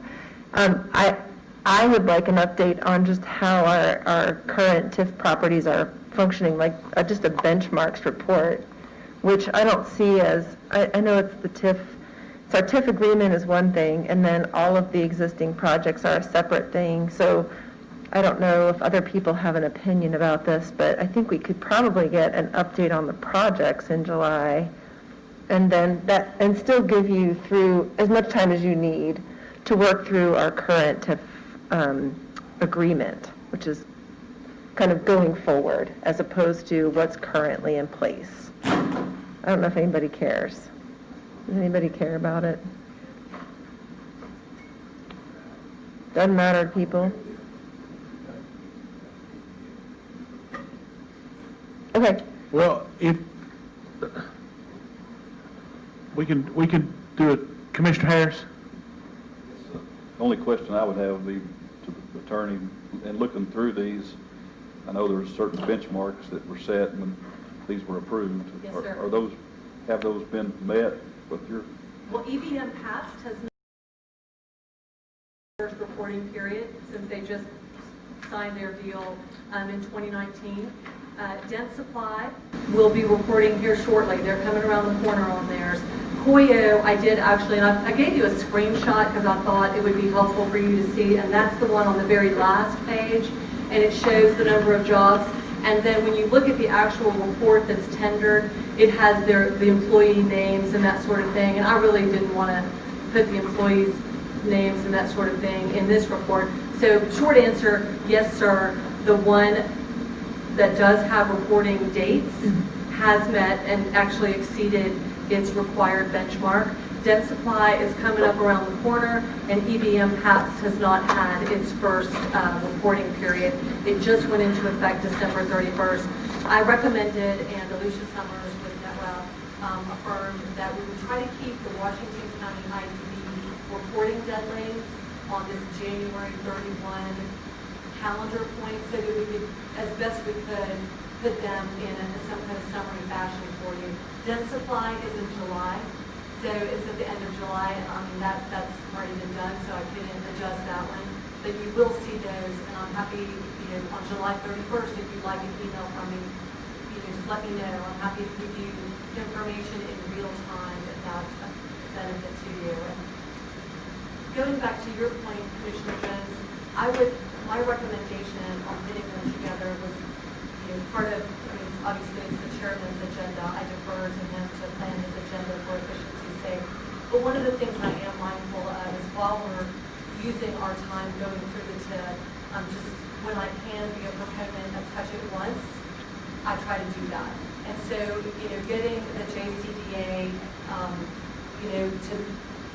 I would like an update on just how our current TIF properties are functioning, like just a benchmarks report, which I don't see as, I know it's the TIF, so our TIF agreement is one thing, and then all of the existing projects are a separate thing. So I don't know if other people have an opinion about this, but I think we could probably get an update on the projects in July, and then and still give you through as much time as you need to work through our current TIF agreement, which is kind of going forward as opposed to what's currently in place. I don't know if anybody cares. Does anybody care about it? Doesn't matter to people. Okay. Well, if we can do it, Commissioner Harris. The only question I would have would be to the attorney, and looking through these, I know there's certain benchmarks that were set when these were approved. Yes, sir. Have those been met with your? Well, EBM Past has not first reporting period since they just signed their deal in 2019. Dent Supply will be reporting here shortly. They're coming around the corner on theirs. Coyo, I did actually, and I gave you a screenshot because I thought it would be helpful for you to see, and that's the one on the very last page, and it shows the number of jobs. And then when you look at the actual report that's tendered, it has the employee names and that sort of thing, and I really didn't want to put the employees' names and that sort of thing in this report. So short answer, yes, sir. The one that does have reporting dates has met and actually exceeded its required benchmark. Dent Supply is coming up around the corner, and EBM Past has not had its first reporting period. It just went into effect December 31st. I recommended, and Alicia Summers with NetWell affirmed, that we would try to keep the Washington County IDB reporting deadlines on this January 31 calendar point, so that we could, as best we could, put them in some kind of summary fashion for you. Dent Supply is in July, so it's at the end of July. That's already been done, so I couldn't adjust that one. But you will see those, and I'm happy, on July 31st, if you'd like an email from me, just let me know. I'm happy to give you information in real time if that's a benefit to you. And going back to your point, Commissioner Jones, my recommendation on putting them together was, part of, obviously it's the chairman's agenda. I defer to him to plan his agenda for efficiency's sake. But one of the things I am mindful of is while we're using our time going through the TIF, just when I can be a proponent of touch it once, I try to do that. And so, getting the JCDA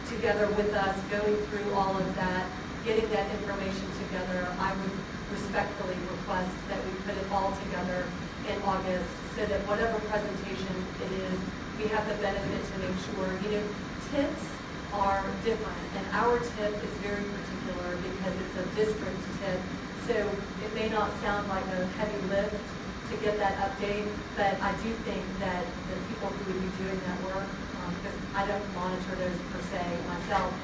together with us, going through all of that, getting that information together. I would respectfully request that we put it all together in August so that whatever presentation it is, we have the benefit to make sure, TIFs are different, and our TIF is very particular because it's a district TIF. So it may not sound like a heavy lift to get that update, but I do think that the people who would be doing that work, because I don't monitor those per se myself,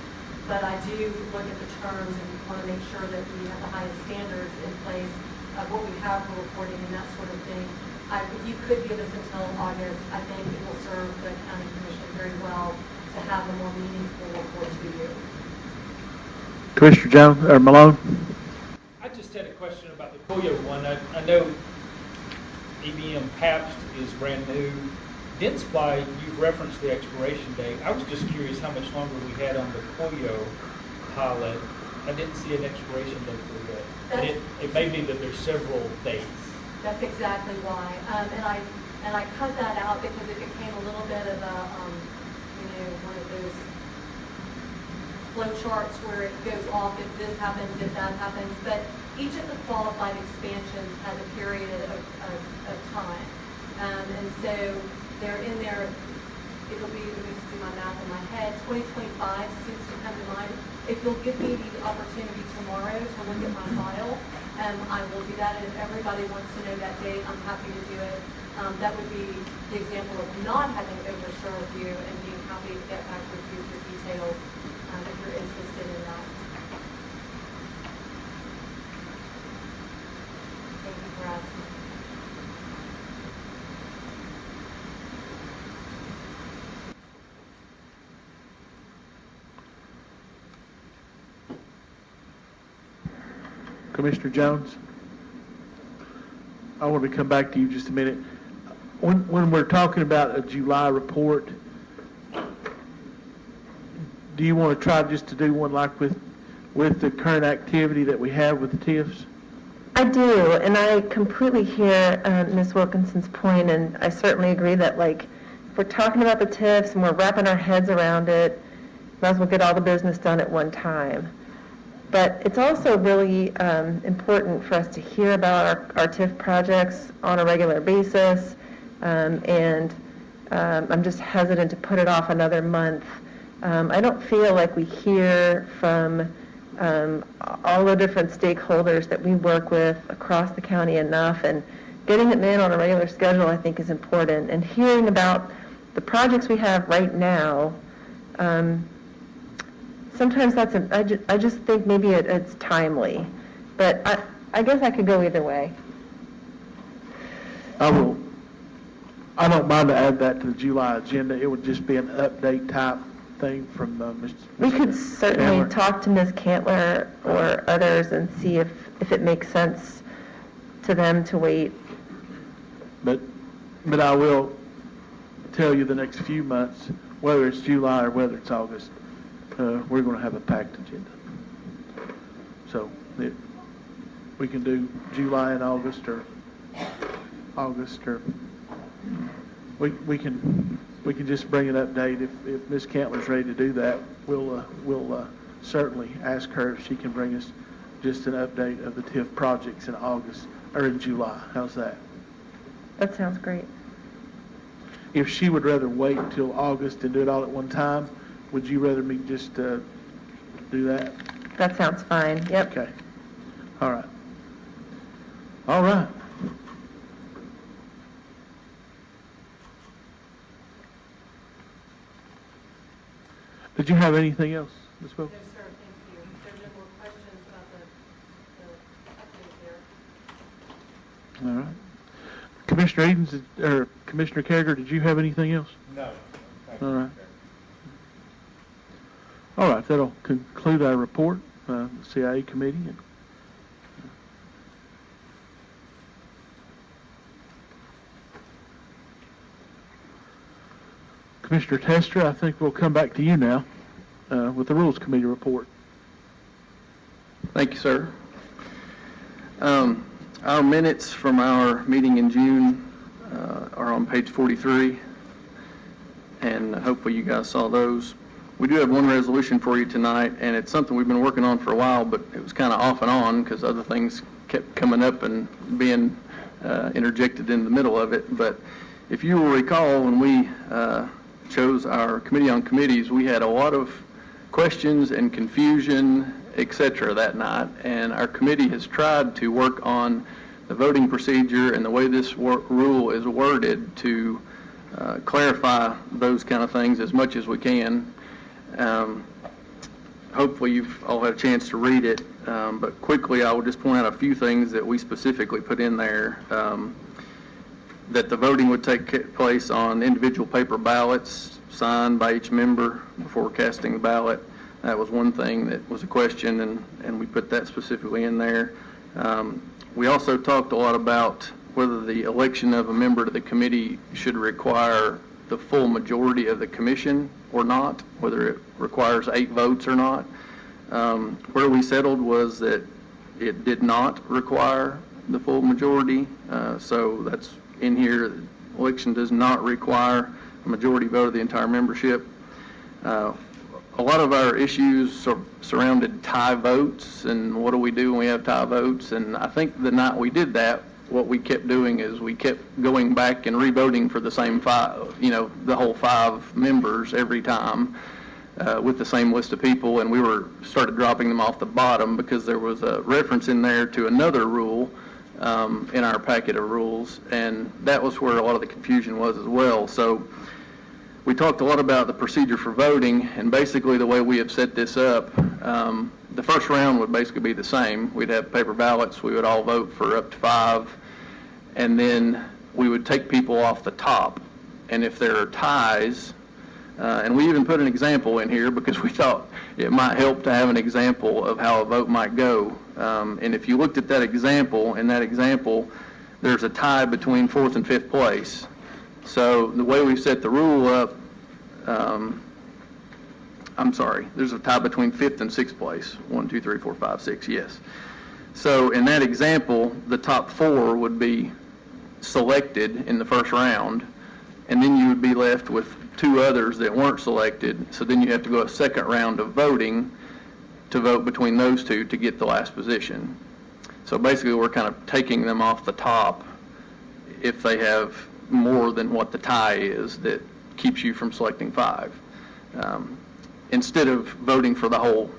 but I do look at the terms and want to make sure that we have the highest standards in place of what we have for reporting and that sort of thing. If you could give us until August, I think it will serve the county commission very well to have a more meaningful report to you. Commissioner Jones, or Malone? I just had a question about the Coyo one. I know EBM Pabst is brand new. Densply, you've referenced the expiration date. I was just curious how much longer we had on the Coyo pilot. I didn't see an expiration date for that. And it may be that there's several dates. That's exactly why. And I cut that out because it became a little bit of a, one of those flow charts where it goes off if this happens, if that happens. But each of the qualified expansions has a period of time. And so they're in there, it'll be, let me just do my math in my head, 2025 seems to come to mind. If you'll give me the opportunity tomorrow to look at my file, I will do that. And if everybody wants to know that date, I'm happy to do it. That would be the example of not having overserved you and being happy to get back with you for details if you're interested in that. Thank you for asking. Commissioner Jones? I want to come back to you just a minute. When we're talking about a July report, do you want to try just to do one like with the current activity that we have with the TIFs? I do, and I completely hear Ms. Wilkinson's point, and I certainly agree that, like, if we're talking about the TIFs and we're wrapping our heads around it, might as well get all the business done at one time. But it's also really important for us to hear about our TIF projects on a regular basis, and I'm just hesitant to put it off another month. I don't feel like we hear from all the different stakeholders that we work with across the county enough, and getting them in on a regular schedule I think is important. And hearing about the projects we have right now, sometimes that's, I just think maybe it's timely, but I guess I could go either way. I don't mind to add that to the July agenda. It would just be an update type thing from Mr. We could certainly Cantler. talk to Ms. Cantler or others and see if it makes sense to them to wait. But I will tell you the next few months, whether it's July or whether it's August, we're going to have a packed agenda. So we can do July and August, or we can just bring an update. If Ms. Cantler's ready to do that, we'll certainly ask her if she can bring us just an update of the TIF projects in August or in July. How's that? That sounds great. If she would rather wait until August and do it all at one time, would you rather me just do that? That sounds fine, yep. Okay. All right. All right. Did you have anything else, Ms. Wilkins? No, sir, thank you. If there's no more questions about the update there. All right. Commissioner Edens, or Commissioner Carriger, did you have anything else? No. All right. All right, that'll conclude our report, the CIA committee. Commissioner Tester, I think we'll come back to you now with the Rules Committee report. Thank you, sir. Our minutes from our meeting in June are on page 43. and hopefully you guys saw those. We do have one resolution for you tonight, and it's something we've been working on for a while, but it was kind of off and on because other things kept coming up and being interjected in the middle of it. But if you will recall, when we chose our Committee on Committees, we had a lot of questions and confusion, etc. that night, and our committee has tried to work on the voting procedure and the way this rule is worded to clarify those kind of things as much as we can. Hopefully you've all had a chance to read it, but quickly I will just point out a few things that we specifically put in there. That the voting would take place on individual paper ballots signed by each member before casting the ballot. That was one thing that was a question, and we put that specifically in there. We also talked a lot about whether the election of a member to the committee should require the full majority of the commission or not, whether it requires 8 votes or not. Where we settled was that it did not require the full majority, so that's in here. The election does not require a majority vote of the entire membership. A lot of our issues surrounded tie votes and what do we do when we have tie votes, and I think the night we did that, what we kept doing is we kept going back and re-voting for the same 5, the whole 5 members every time with the same list of people, and we started dropping them off the bottom because there was a reference in there to another rule in our packet of rules, and that was where a lot of the confusion was as well. So we talked a lot about the procedure for voting, and basically the way we have set this up, the first round would basically be the same. We'd have paper ballots. We would all vote for up to 5, and then we would take people off the top. And if there are ties, and we even put an example in here because we thought it might help to have an example of how a vote might go. And if you looked at that example, in that example, there's a tie between 4th and 5th place. So the way we set the rule up, there's a tie between 5th and 6th place. 1, 2, 3, 4, 5, 6, yes. So in that example, the top 4 would be selected in the first round, and then you would be left with 2 others that weren't selected. So then you have to go a second round of voting to vote between those 2 to get the last position. So basically we're kind of taking them off the top if they have more than what the tie is that keeps you from selecting 5. Instead of voting for the whole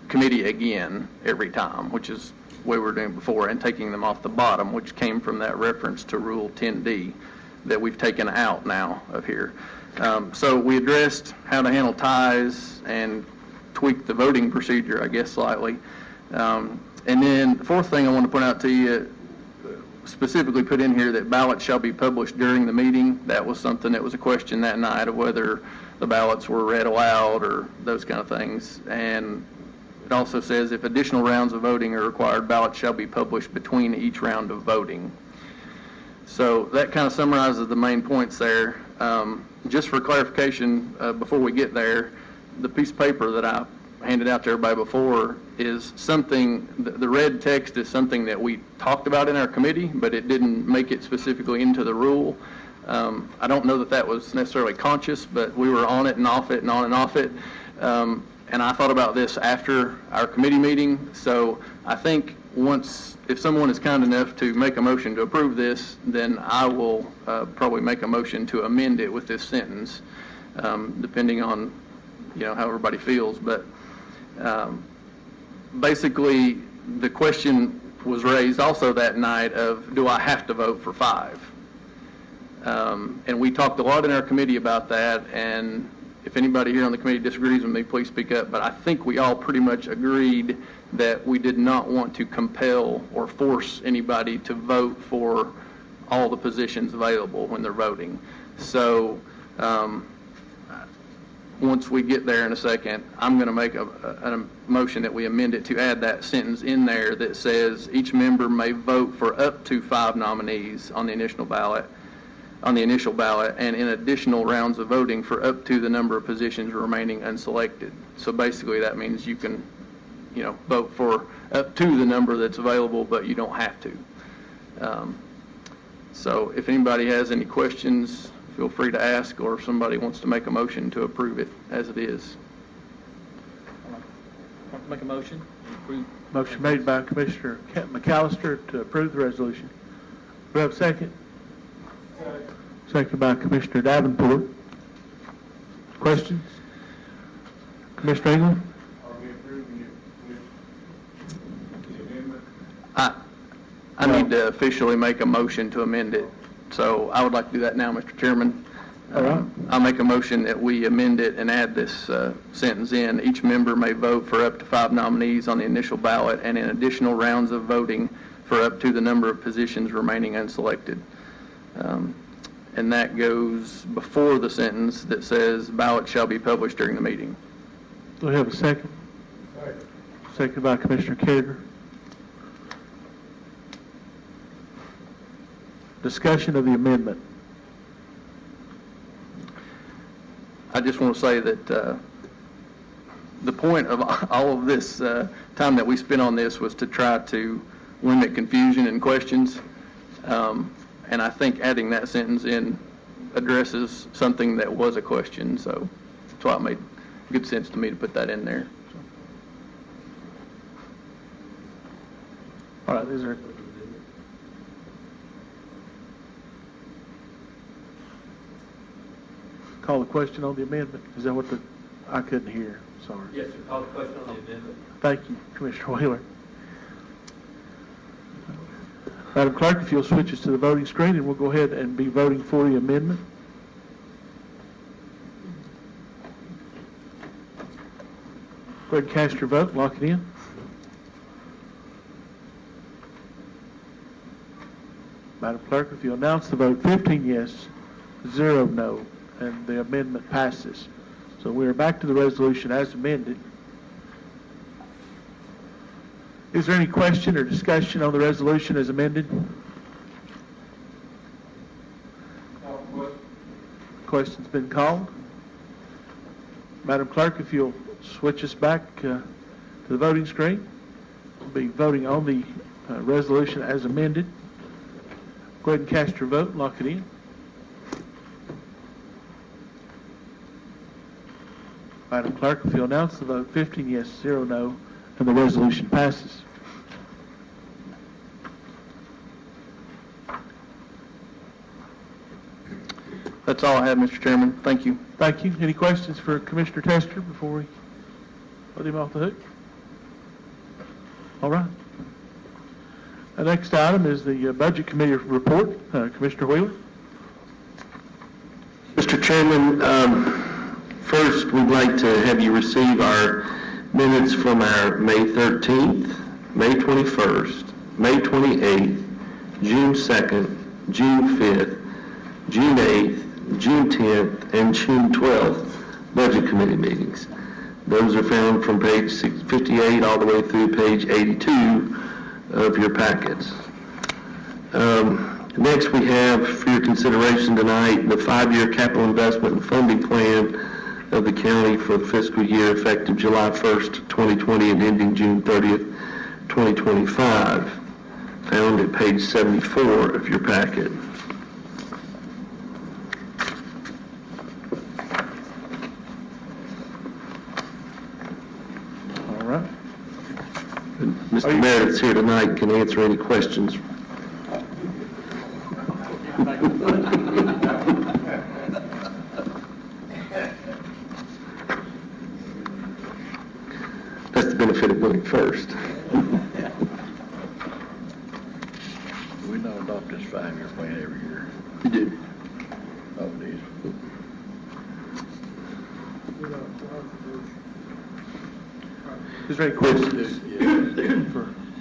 committee again every time, which is the way we were doing before, and taking them off the bottom, which came from that reference to Rule 10D that we've taken out now of here. So we addressed how to handle ties and tweaked the voting procedure, I guess, slightly. And then the fourth thing I want to point out to you, specifically put in here that ballots shall be published during the meeting. That was something that was a question that night of whether the ballots were read aloud or those kind of things. And it also says if additional rounds of voting are required, ballots shall be published between each round of voting. So that kind of summarizes the main points there. Just for clarification, before we get there, the piece of paper that I handed out to everybody before is something, the red text is something that we talked about in our committee, but it didn't make it specifically into the rule. I don't know that that was necessarily conscious, but we were on it and off it and on and off it. And I thought about this after our committee meeting, so I think if someone is kind enough to make a motion to approve this, then I will probably make a motion to amend it with this sentence, depending on how everybody feels. But basically, the question was raised also that night of, do I have to vote for 5? And we talked a lot in our committee about that, and if anybody here on the committee disagrees with me, please speak up. But I think we all pretty much agreed that we did not want to compel or force anybody to vote for all the positions available when they're voting. So once we get there in a second, I'm going to make a motion that we amend it to add that sentence in there that says each member may vote for up to 5 nominees on the initial ballot, and in additional rounds of voting for up to the number of positions remaining unselected. So basically that means you can, vote for up to the number that's available, but you don't have to. So if anybody has any questions feel free to ask, or if somebody wants to make a motion to approve it as it is. Make a motion? Motion made by Commissioner McAllister to approve the resolution. Do we have a second? Second by Commissioner Davenport. Questions? Commissioner England? Are we approving it with the amendment? I need to officially make a motion to amend it, so I would like to do that now, Mr. Chairman. All right. I'll make a motion that we amend it and add this sentence in. Each member may vote for up to 5 nominees on the initial ballot and in additional rounds of voting for up to the number of positions remaining unselected. And that goes before the sentence that says ballot shall be published during the meeting. Do we have a second? Second by Commissioner Carter. Discussion of the amendment. I just want to say that the point of all of this time that we spent on this was to try to limit confusion and questions. And I think adding that sentence in addresses something that was a question, so that's why it made good sense to me to put that in there. All right, is there? Call the question on the amendment. Is that what I couldn't hear, sorry. Yes, sir, call the question on the amendment. Thank you, Commissioner Wheeler. Madam Clerk, if you'll switch us to the voting screen, and we'll go ahead and be voting for the amendment. Go ahead and cast your vote, lock it in. Madam Clerk, if you announce the vote, 15 yes, 0 no, and the amendment passes. So we are back to the resolution as amended. Is there any question or discussion on the resolution as amended? Question's been called. Madam Clerk, if you'll switch us back to the voting screen, we'll be voting on the resolution as amended. Go ahead and cast your vote and lock it in. Madam Clerk, if you'll announce the vote, 15 yes, 0 no, and the resolution passes. That's all I have, Mr. Chairman. Thank you. Thank you. Any questions for Commissioner Tester before we let him off the hook? All right. The next item is the Budget Committee report. Commissioner Wheeler. Mr. Chairman, first we'd like to have you receive our minutes from our May 13th, May 21st, May 28th, June 2nd, June 5th, June 8th, June 10th, and June 12th Budget Committee meetings. Those are found from page 58 all the way through page 82 of your packets. Next, we have for your consideration tonight the 5-year capital investment and funding plan of the county for the fiscal year effective July 1st, 2020 and ending June 30th, 2025, found at page 74 of your packet. All right. Mr. Meredith's here tonight, can answer any questions. That's the benefit of going first. We don't adopt this 5-year plan every year. You do. Oh, these. Is there any questions?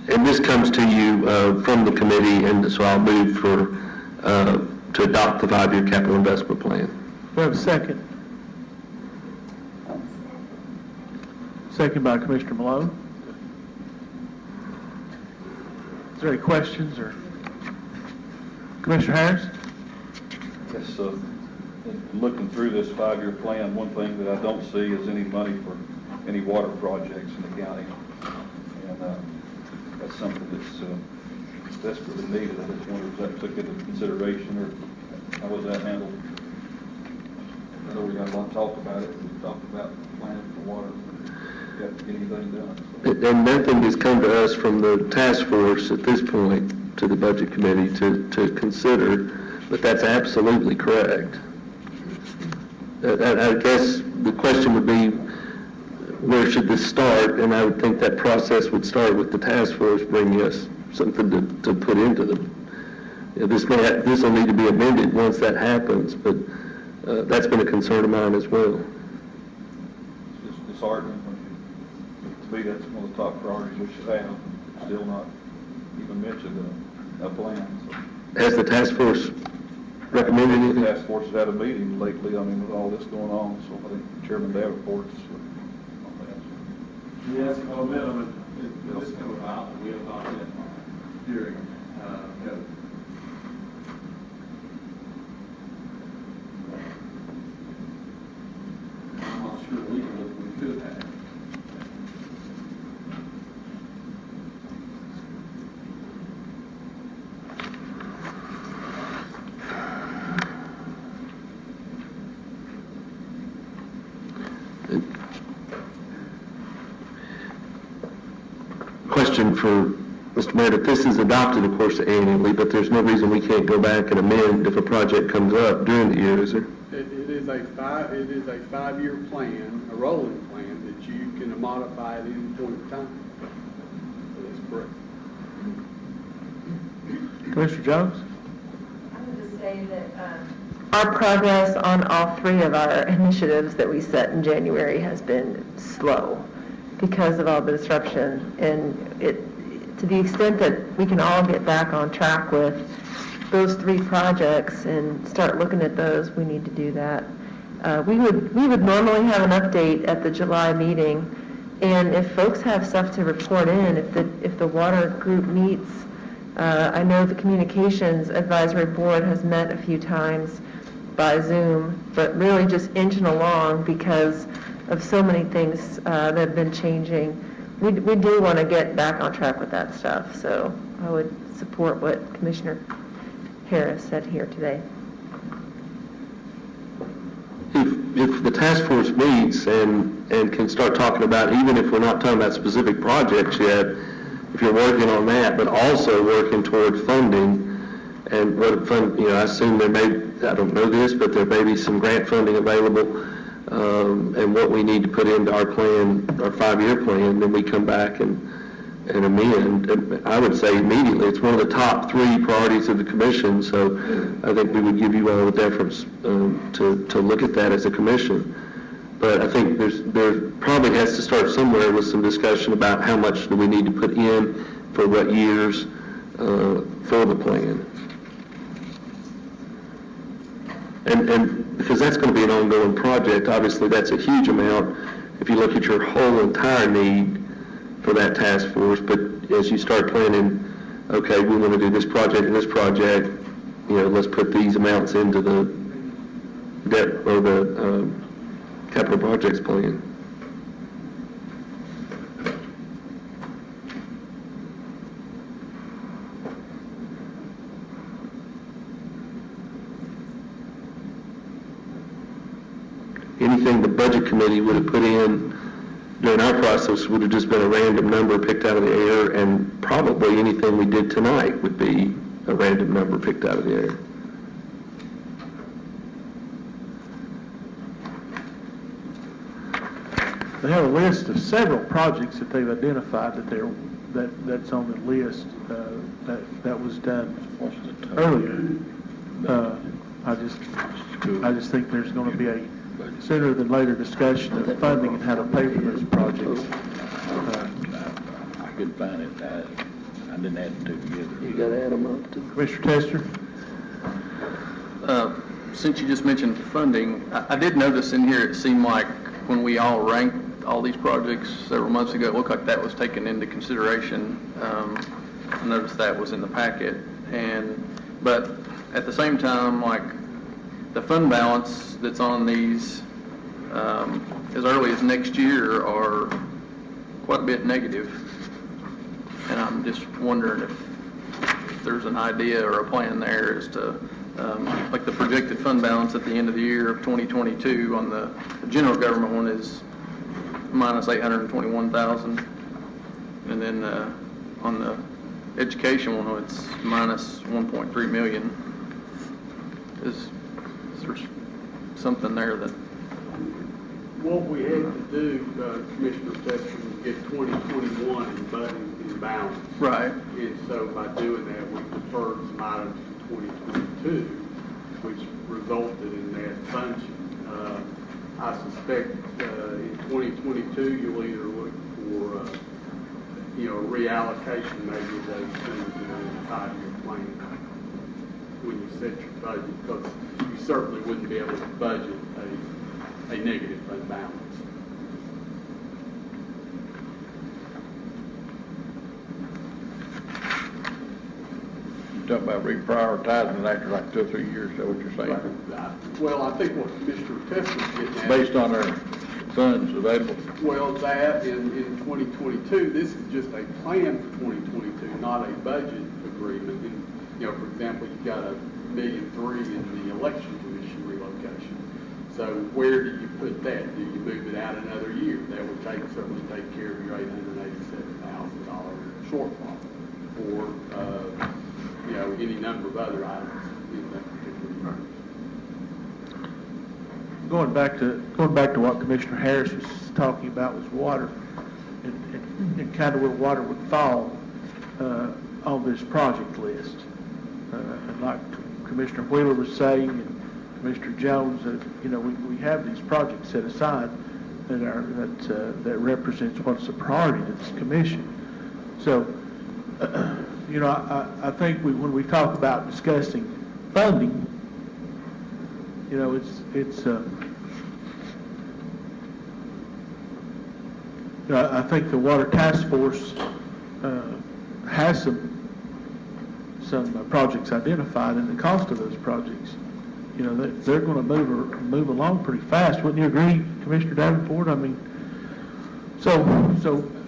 And this comes to you from the committee, and so I'll move for, to adopt the 5-year capital investment plan. We have a second. Second by Commissioner Malone. Is there any questions or? Commissioner Harris? Yes, in looking through this 5-year plan, one thing that I don't see is any money for any water projects in the county. And that's something that's desperately needed. I just wonder if that took into consideration, or how was that handled? we got a lot of talk about it, we talked about planning for water, got to get anything done. So. And nothing has come to us from the task force at this point to the budget committee to consider, but that's absolutely correct. I guess the question would be, where should this start? And I would think that process would start with the task force bringing us something to put into them. This will need to be amended once that happens, but that's been a concern of mine as well. It's just disheartening when you, to me, that's one of the top priorities we should have, still not even mentioned a plan. So. Has the task force recommended anything? The task force has had a meeting lately, I mean, with all this going on, so I think Chairman Davenport is on that. Yes, well, minimum, this come about, and we have not been hearing, I'm not sure legally we could have. Question for Mr. Meredith. This is adopted, of course, annually, but there's no reason we can't go back and amend if a project comes up during the year, is there? It is a five-year plan, a rolling plan, that you can modify at any point in time. So that's correct. Commissioner Jones? I would just say that our progress on all three of our initiatives that we set in January has been slow because of all the disruption. And to the extent that we can all get back on track with those three projects and start looking at those, we need to do that. We would normally have an update at the July meeting, and if folks have stuff to report in, if the water group meets, I know the Communications Advisory Board has met a few times by Zoom, but really just inching along because of so many things that have been changing. We do want to get back on track with that stuff, so I would support what Commissioner Harris said here today. If the task force meets and can start talking about, even if we're not talking about specific projects yet, if you're working on that, but also working toward funding, and what fund, I assume there may, I don't know this, but there may be some grant funding available, and what we need to put into our plan, our 5-year plan, then we come back and amend. And I would say immediately, it's one of the top 3 priorities of the commission, so I think we would give you all the deference to look at that as a commission. But I think there probably has to start somewhere with some discussion about how much do we need to put in for what years for the plan. And because that's going to be an ongoing project, obviously that's a huge amount if you look at your whole entire need for that task force. But as you start planning, okay, we want to do this project and this project, let's put these amounts into the debt or the capital projects plan. Anything the budget committee would have put in during our process would have just been a random number picked out of the air, and probably anything we did tonight would be a random number picked out of the air. They have a list of several projects that they've identified that's on the list that was done earlier. I just think there's going to be a sooner than later discussion of funding and how to pay for those projects. I couldn't find it. I didn't add the two together. You got to add them up. Commissioner Tester? Since you just mentioned funding, I did notice in here, it seemed like when we all ranked all these projects several months ago, it looked like that was taken into consideration. I noticed that was in the packet. But at the same time, like the fund balance that's on these as early as next year are quite a bit negative. And I'm just wondering if there's an idea or a plan there as to like the projected fund balance at the end of the year of 2022 on the general government one is minus 821,000. And then on the education one, it's minus 1.3 million. Is there something there that? What we had to do, Commissioner Tester, was get 2021 in budget in balance. Right. And so by doing that, we deferred some items to 2022, which resulted in that function. I suspect in 2022, you'll either look for, a reallocation maybe of those things in a 5-year plan when you set your budget, because you certainly wouldn't be able to budget a negative fund balance. You talk about reprioritizing it after like 2 or 3 years, is that what you're saying? Well, I think what Commissioner Tester's getting at. Based on our funds available? Well, that in 2022, this is just a plan for 2022, not a budget agreement. And, for example, you've got $1.3 million in the election commission relocation. So where do you put that? Do you move it out another year? That would certainly take care of your $887,000 shortfall, or any number of other items in that particular year. Going back to what Commissioner Harris was talking about was water, and kind of where water would fall on this project list. And like Commissioner Wheeler was saying, and Commissioner Jones, we have these projects set aside that represents what's a priority to this commission. So, I think when we talk about discussing funding, I think the Water Task Force has some projects identified, and the cost of those projects, they're going to move along pretty fast. Wouldn't you agree, Commissioner Davenport? I mean, so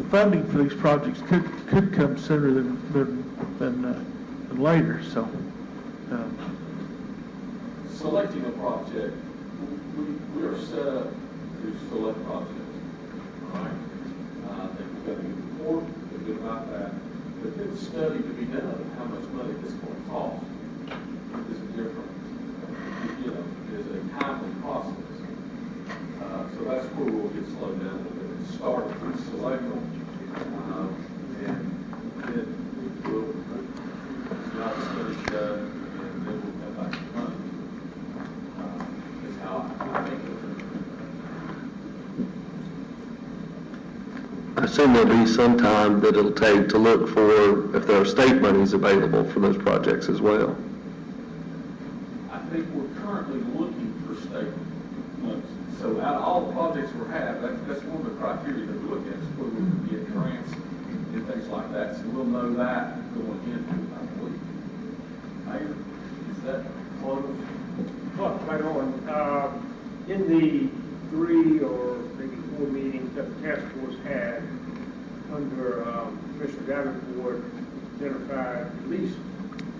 funding for these projects could come sooner than later. So. Selecting a project, we are set up to select projects, all right? I think we've got to be important, we're good about that. But there's a study to be done of how much money this is going to cost. This is different, is a timely process. So that's where we'll get slowed down a little bit. It starts with selection, and then we'll not study done, and then we'll come back to money. Is how I think of it. I assume there'll be some time that it'll take to look for if there are state monies available for those projects as well. I think we're currently looking for state monies. So out of all the projects we have, that's one of the criteria that we look at, is where we can get grants and things like that. So we'll know that going into it, I believe. Mayor, is that close? Oh, right on. In the 3 or maybe 4 meetings that the task force had under Commissioner Davenport, identified at least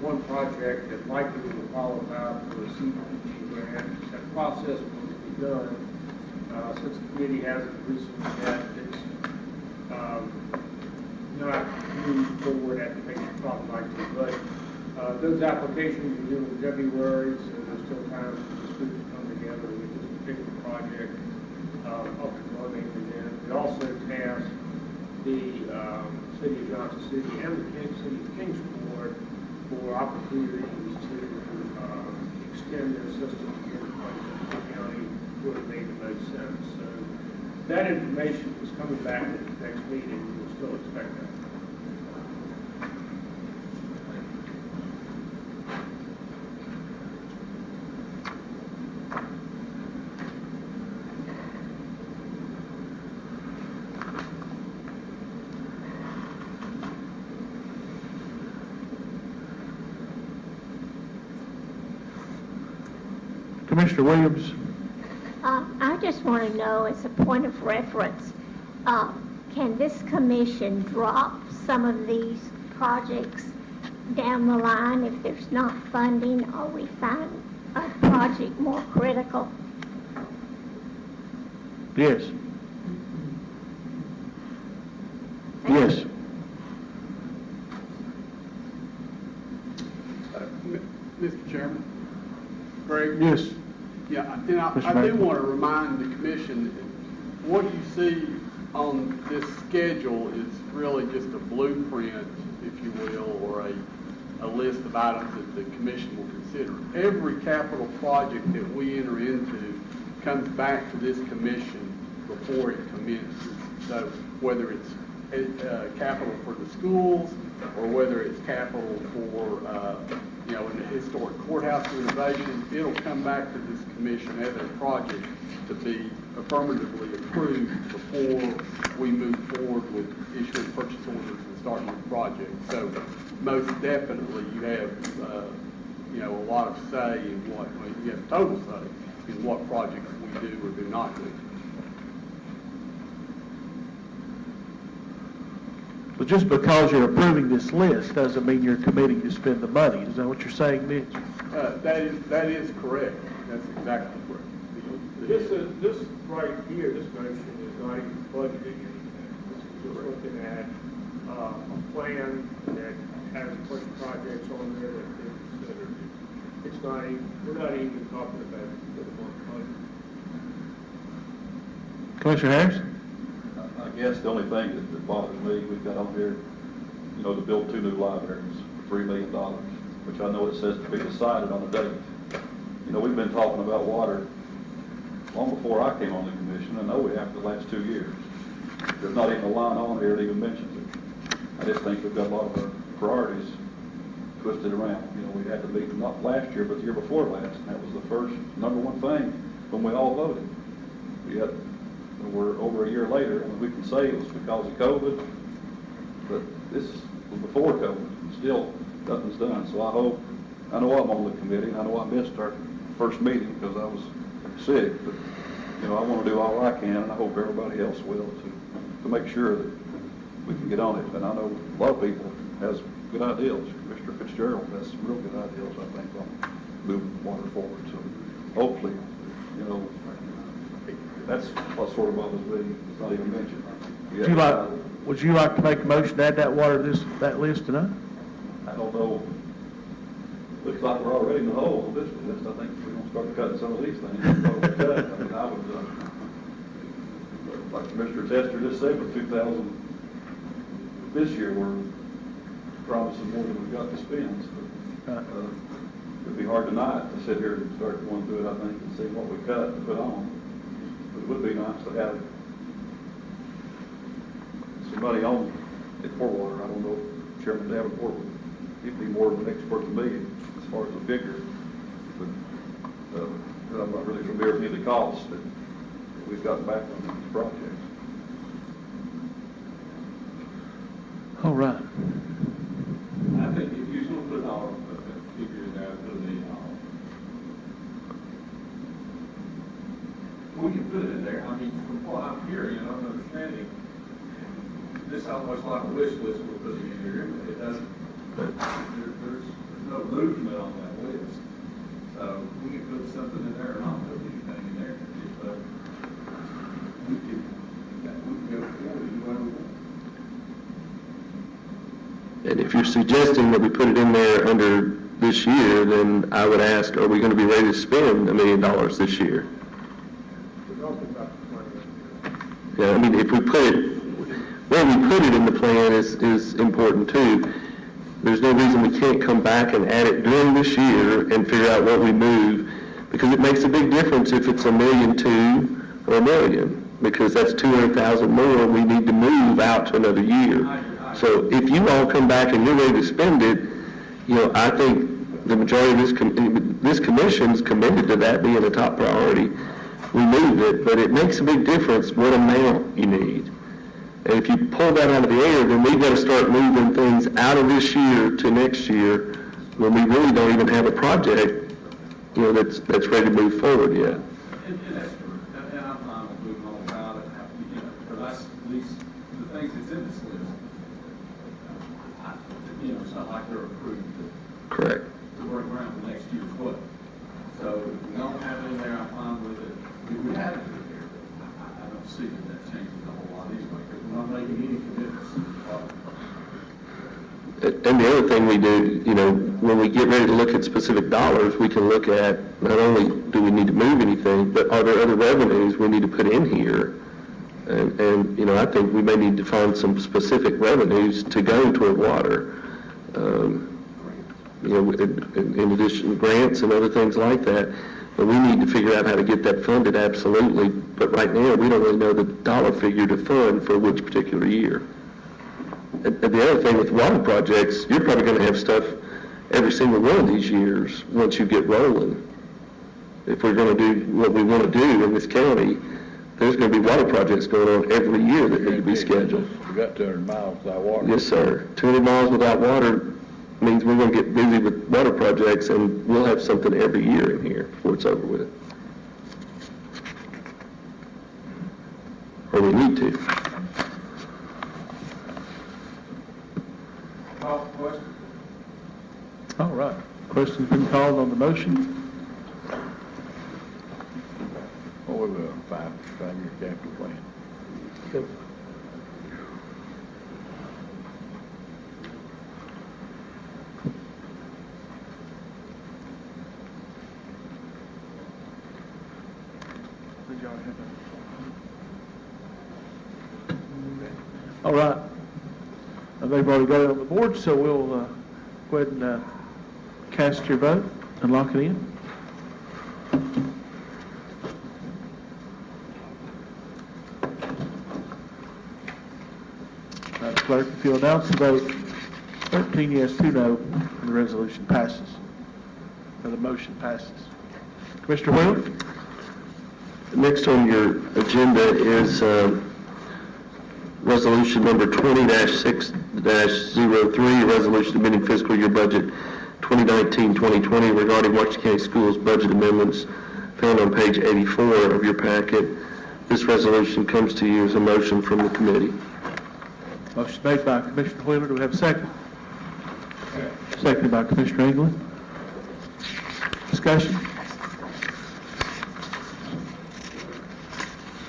one project that likely will qualify for a CDBG grant. That process will be done. Since the committee hasn't recently met, it's not moved forward at the pace we probably like to, but those applications are due in February, so there's still time for this group to come together with this particular project up and running. And then it also tasked the City of Johnson City and the City of Kingsport for opportunities to extend their system here in the county where it made the most sense. So that information is coming back at the next meeting. We'll still expect that. Commissioner Williams. I just want to know, as a point of reference, can this commission drop some of these projects down the line, if there's not funding or we find a project more critical? Yes. Yes. Mr. Chairman? Greg? Yes. Yeah, and I Mr. do Mayor. want to remind the commission, what you see on this schedule is really just a blueprint, if you will, or a list of items that the commission will consider. Every capital project that we enter into comes back to this commission before it commences. So whether it's capital for the schools, or whether it's capital for, in the historic courthouse renovation, it'll come back to this commission as a project to be affirmatively approved before we move forward with issuing purchase orders and starting the project. So most definitely you have, a lot of say in what, you have total say in what projects we do or do not do. But just because you're approving this list doesn't mean you're committing to spend the money. Is that what you're saying, Mitch? That is correct. That's exactly correct. This right here, this motion is not even budgeting anything. This is just looking at a plan that has a bunch of projects on there that they considered. It's not even, we're not even talking about the one budget. Commissioner Harris? I guess the only thing that bothers me, we've got on here, to build 2 new libraries for $3 million, which I know it says to be decided on a date. We've been talking about water long before I came on the commission. I know we have for the last 2 years. There's not even a line on here that even mentions it. I just think we've got a lot of our priorities twisted around. We had the meeting not last year, but the year before last, and that was the first number one thing when we all voted. Yet, we're over a year later, and we can say it was because of COVID, but this was before COVID, and still nothing's done. So I know I'm on the committee, and I know I missed our first meeting because I was sick, but, I want to do all I can, and I hope everybody else will, to make sure that we can get on it. And I know a lot of people has good ideas. Mr. Fitzgerald has some real good ideas, I think, on moving water forward. So hopefully, that's what sort of bothers me. It's not even mentioned. Would you like to make a motion to add that water to that list tonight? I don't know. Looks like we're already in the hole on this list. I think we're going to start cutting some of these things. I would, like Mr. Tester just said, with 2,000 this year, we're promising more than we've got to spend. So, it'd be hard tonight to sit here and start going through it, I think, and see what we cut and put on. But it would be nice to have somebody on at Water. I don't know if Chairman Davenport would give me more of an expert than me as far as the figure. But I'm not really familiar with any of the costs that we've gotten back on these projects. All right. I think if you're going to put all figures out, put $1 million. We can put it in there. I mean, from what I'm hearing and I'm understanding, this is almost like a wish list we're putting in here. It doesn't, there's no movement on that list. So we can put something in there or not put anything in there. But we can go forward and whatever we want. And if you're suggesting that we put it in there under this year, then I would ask, are we going to be ready to spend $1 million this year? Yeah, I mean, if we put it, where we put it in the plan is important too. There's no reason we can't come back and add it during this year and figure out what we move, because it makes a big difference if it's $1.2 million or $1 million, because that's 200,000 more we need to move out to another year. So if you all come back and you're ready to spend it, I think the majority of this commission's committed to that being a top priority. We moved it, but it makes a big difference what amount you need. And if you pull that out of the air, then we've got to start moving things out of this year to next year when we really don't even have a project, that's ready to move forward yet. And that's true. And I'm fine with moving on about it, because that's at least the things that's in this list. you know, it's not like they're approved Correct. to work around the next year's budget. So if we don't have it in there, I'm fine with it. If we have it in there, I don't see that changes a whole lot anyway, because we're not making any commitments to the project. And the other thing we do, you know, when we get ready to look at specific dollars, we can look at not only do we need to move anything, but are there other revenues we need to put in here? And you know, I think we may need to find some specific revenues to go toward water. You know, in addition to grants and other things like that. But we need to figure out how to get that funded, absolutely. But right now, we don't really know the dollar figure to fund for which particular year. And the other thing with water projects, you're probably going to have stuff every single one of these years once you get rolling. If we're going to do what we want to do in this county, there's going to be water projects going on every year that need to be scheduled. We got 200 miles without water. Yes, sir. 200 miles without water means we're going to get busy with water projects, and we'll have something every year in here before it's over with. Or we need to. Call for question? All right. Question's been called on the motion. What was a five-year capital plan? All right. They've already got it on the board, so we'll go ahead and cast your vote and lock it in. Madam Clerk, if you'll announce the vote, 13 yes, 2 no, and the resolution passes, or the motion passes. Commissioner Wheeler? Next on your agenda is resolution number 20-6-03, resolution amending fiscal year budget 2019-2020 regarding Washington County Schools budget amendments found on page 84 of your packet. This resolution comes to you as a motion from the committee. Motion made by Commissioner Wheeler. Do we have a second? Seconded by Commissioner England. Discussion?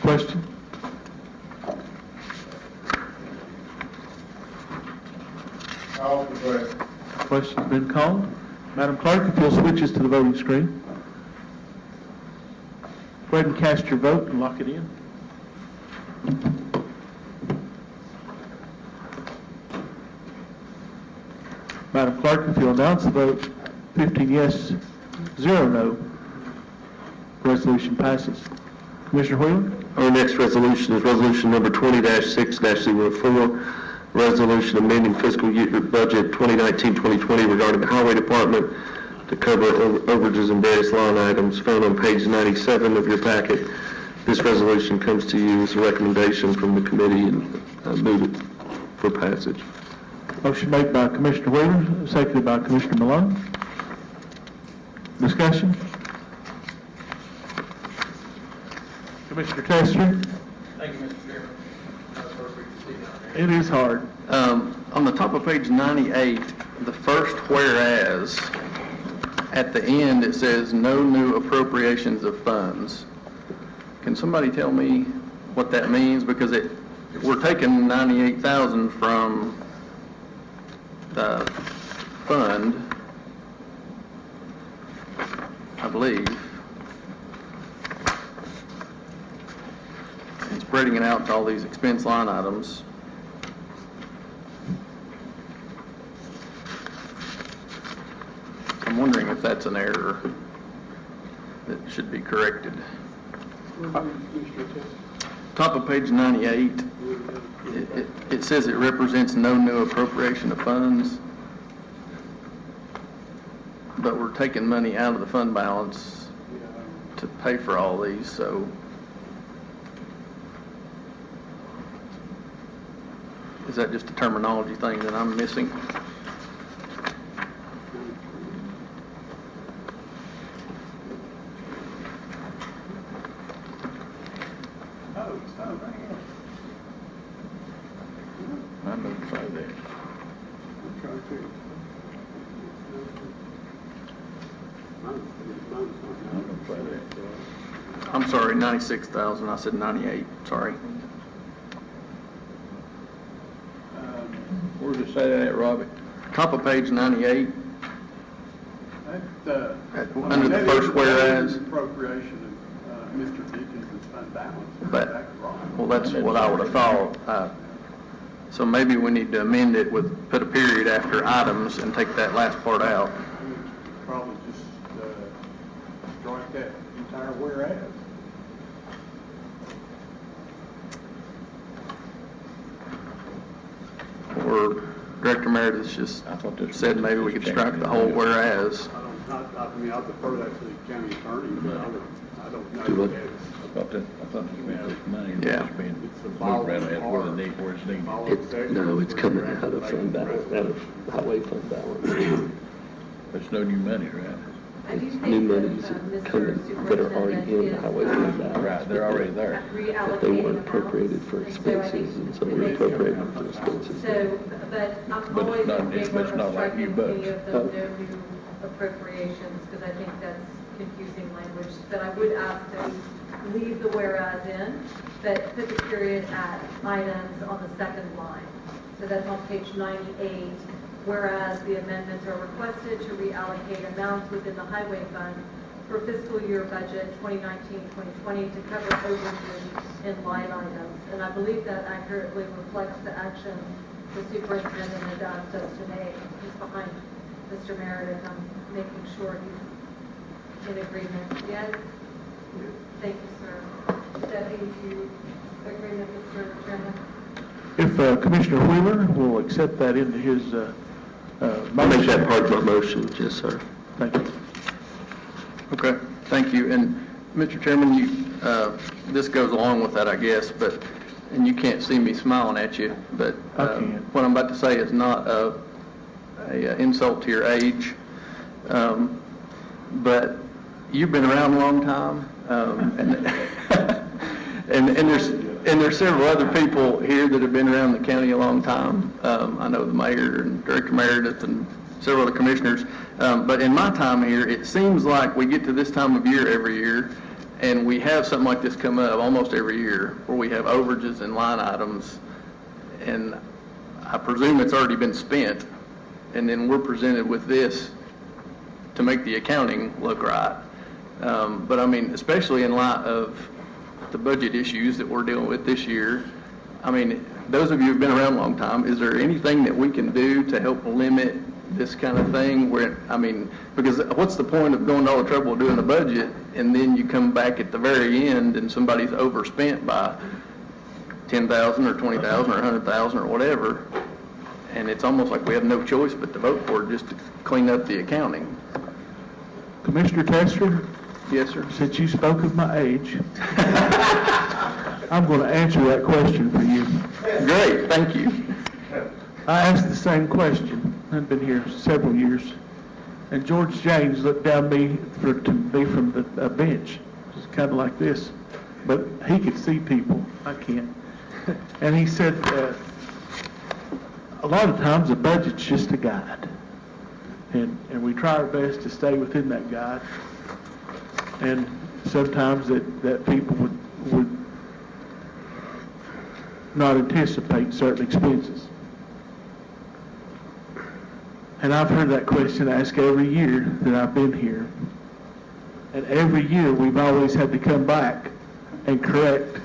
Question? Call for the question. Question's been called. Madam Clerk, if you'll switch us to the voting screen. Go ahead and cast your vote and lock it in. Madam Clerk, if you'll announce the vote, 15 yes, 0 no. Resolution passes. Commissioner Wheeler? Our next resolution is resolution number 20-6-04, resolution amending fiscal year budget 2019-2020 regarding the Highway Department to cover overages in various line items found on page 97 of your packet. This resolution comes to you as a recommendation from the committee and move it for passage. Motion made by Commissioner Wheeler, seconded by Commissioner Malone. Discussion? Commissioner Tester? Thank you, Mr. Chairman. It is hard. On the top of page 98, the first whereas, at the end it says no new appropriations of funds. Can somebody tell me what that means? Because we're taking 98,000 from the fund, I believe, and spreading it out to all these expense line items. I'm wondering if that's an error that should be corrected. Top of page 98, it says it represents no new appropriation of funds, but we're taking money out of the fund balance to pay for all these, so is that just a terminology thing that I'm missing? I don't say that. I'm sorry, 96,000, I said 98, sorry. Where does it say that at, Robbie? Top of page 98, That, under the first whereas. Appropriation of Mr. Dickens' fund balance. But, That's right. well, that's what I would have thought. So maybe we need to amend it with, put a period after items and take that last part out. Probably just strike that entire whereas. Or Director Meredith just said maybe we could strike the whole whereas. I mean, I prefer that to the county attorney, but I don't know. Good. I thought this money was Yeah. being moved around at where it's needed. No, it's coming out of fund balance, out of highway fund balance. There's no new money, right? It's new monies coming that are already in the highway fund balance. Right, they're already there. But they weren't appropriated for expenses, and so we're appropriating for expenses. So, but I'm But always it's not- in it's favor of not like new striking any bucks. of the no new appropriations, because I think that's confusing language. But I would ask that we leave the whereas in, but put the period at items on the second line. So that's on page 98, whereas the amendments are requested to reallocate amounts within the highway fund for fiscal year budget 2019-2020 to cover overages in line items. And I believe that accurately reflects the action the superintendent has asked us to make. He's behind Mr. Meredith. I'm making sure he's in agreement. Yes? Thank you, sir. Deputy, do you agree with Mr. Chairman? If Commissioner Wheeler will accept that into his I'll make that part of my motion, yes, sir. Thank you. Okay, thank you. And Mr. Chairman, this goes along with that, I guess, but, and you can't see me smiling at you, but what I'm about to say is not a insult to your age. But you've been around a long time, and there's several other people here that have been around the county a long time. I know the mayor and Director Meredith and several other commissioners. But in my time here, it seems like we get to this time of year every year, and we have something like this come up almost every year, where we have overages and line items, and I presume it's already been spent, and then we're presented with this to make the accounting look right. But I mean, especially in light of the budget issues that we're dealing with this year, I mean, those of you who've been around a long time, is there anything that we can do to help limit this kind of thing where, I mean, because what's the point of going to all the trouble of doing a budget and then you come back at the very end and somebody's overspent by $10,000 or $20,000 or $100,000 or whatever, and it's almost like we have no choice but to vote for it just to clean up the accounting. Commissioner Tester? Yes, sir. Since you spoke of my age, I'm going to answer that question for you. Great, thank you. I asked the same question. I've been here several years. And George James looked down to me from the bench, just kind of like this. But he could see people. I can't. And he said, a lot of times a budget's just a guide. And we try our best to stay within that guide. And sometimes that people would not anticipate certain expenses. And I've heard that question asked every year that I've been here. And every year we've always had to come back and correct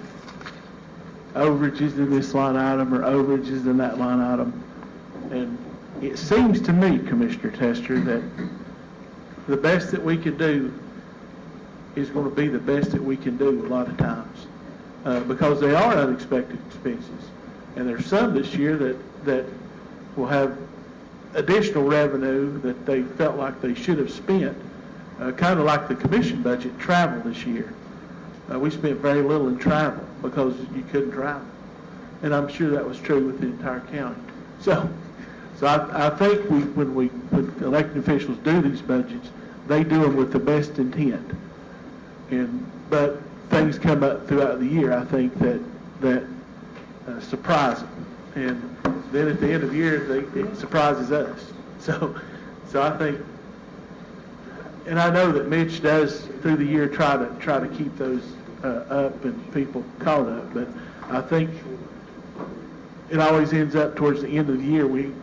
overages in this line item or overages in that line item. And it seems to me, Commissioner Tester, that the best that we can do is going to be the best that we can do a lot of times. Because they are unexpected expenses. And there's some this year that will have additional revenue that they felt like they should have spent, kind of like the commission budget travel this year. We spent very little in travel because you couldn't travel. And I'm sure that was true with the entire county. So I think when elected officials do these budgets, they do them with the best intent. But things come up throughout the year, I think, that surprise them. And then at the end of the year, it surprises us. So I think, and I know that Mitch does through the year try to keep those up and people caught up, but I think it always ends up towards the end of the year, we,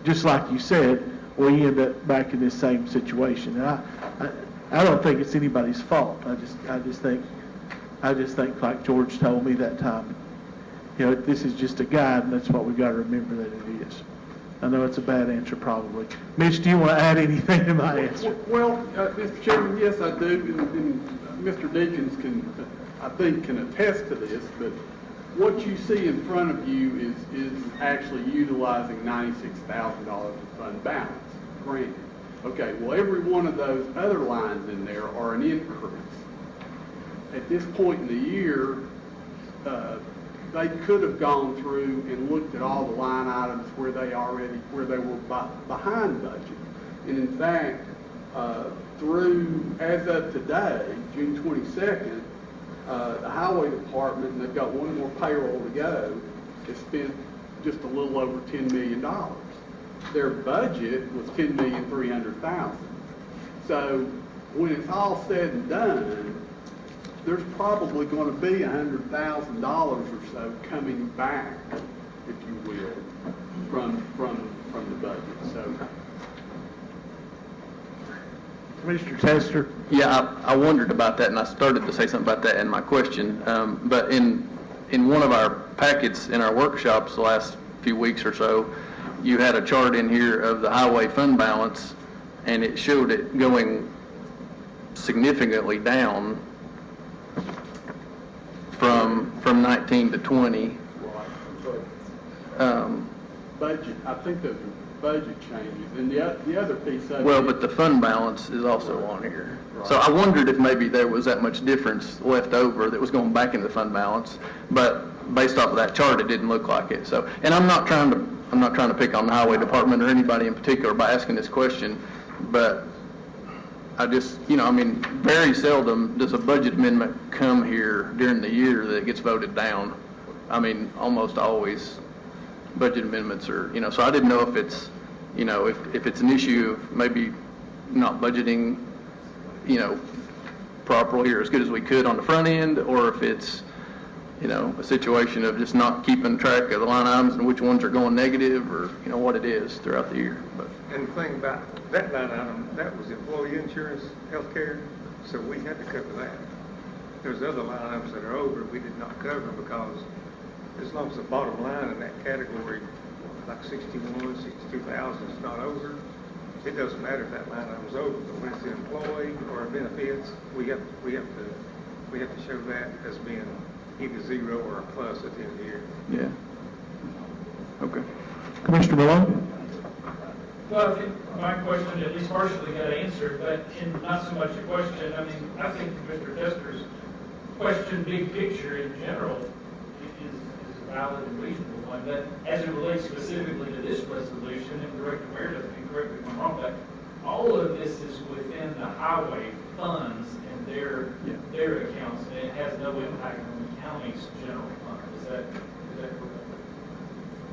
just like you said, we end up back in this same situation. And I don't think it's anybody's fault. I just think like George told me that time, you know, this is just a guide, and that's what we've got to remember that it is. I know it's a bad answer probably. Mitch, do you want to add anything to my answer? Well, Mr. Chairman, yes, I do, and Mr. Deakins I think can attest to this, but what you see in front of you is actually utilizing $96,000 of fund balance, granted. Okay, well, every one of those other lines in there are an increase. At this point in the year, they could have gone through and looked at all the line items where they were behind budget. And in fact, as of today, June 22nd, the highway department, and they've got one more payroll to go, has spent just a little over $10 million. Their budget was $10,300,000. So when it's all said and done, there's probably going to be $100,000 or so coming back, if you will, from the budget. So, Mr. Tester? Yeah, I wondered about that, and I started to say something about that in my question. But in one of our packets in our workshops the last few weeks or so, you had a chart in here of the highway fund balance, and it showed it going significantly down from 19 to 20. budget, I think those are budget changes. And the other piece of Well, but the fund balance is also on here. So I wondered if maybe there was that much difference left over that was going back into the fund balance, but based off of that chart, it didn't look like it. So, and I'm not trying to pick on the highway department or anybody in particular by asking this question, but I just, I mean, very seldom does a budget amendment come here during the year that it gets voted down. I mean, almost always budget amendments are, so I didn't know if it's, if it's an issue of maybe not budgeting, properly or as good as we could on the front end, or if it's, a situation of just not keeping track of the line items and which ones are going negative, or, what it is throughout the year. But And the thing about that line item, that was employee insurance, health care, so we had to cover that. There's other line items that are over, we did not cover them because as long as the bottom line in that category, like 62,000 is not over, it doesn't matter if that line item's over, but when it's the employee or benefits, we have to show that as being either zero or a plus at the end of the year. Yeah. Okay. Commissioner Malone? Well, I think my question at least partially got answered, but in not so much a question. I mean, I think Mr. Tester's question, big picture in general, is a valid and reasonable one. But as it relates specifically to this resolution, and Director Meredith can correct me if I'm wrong, but all of this is within the highway funds and their accounts, and it has no impact on the county's general fund. Is that correct?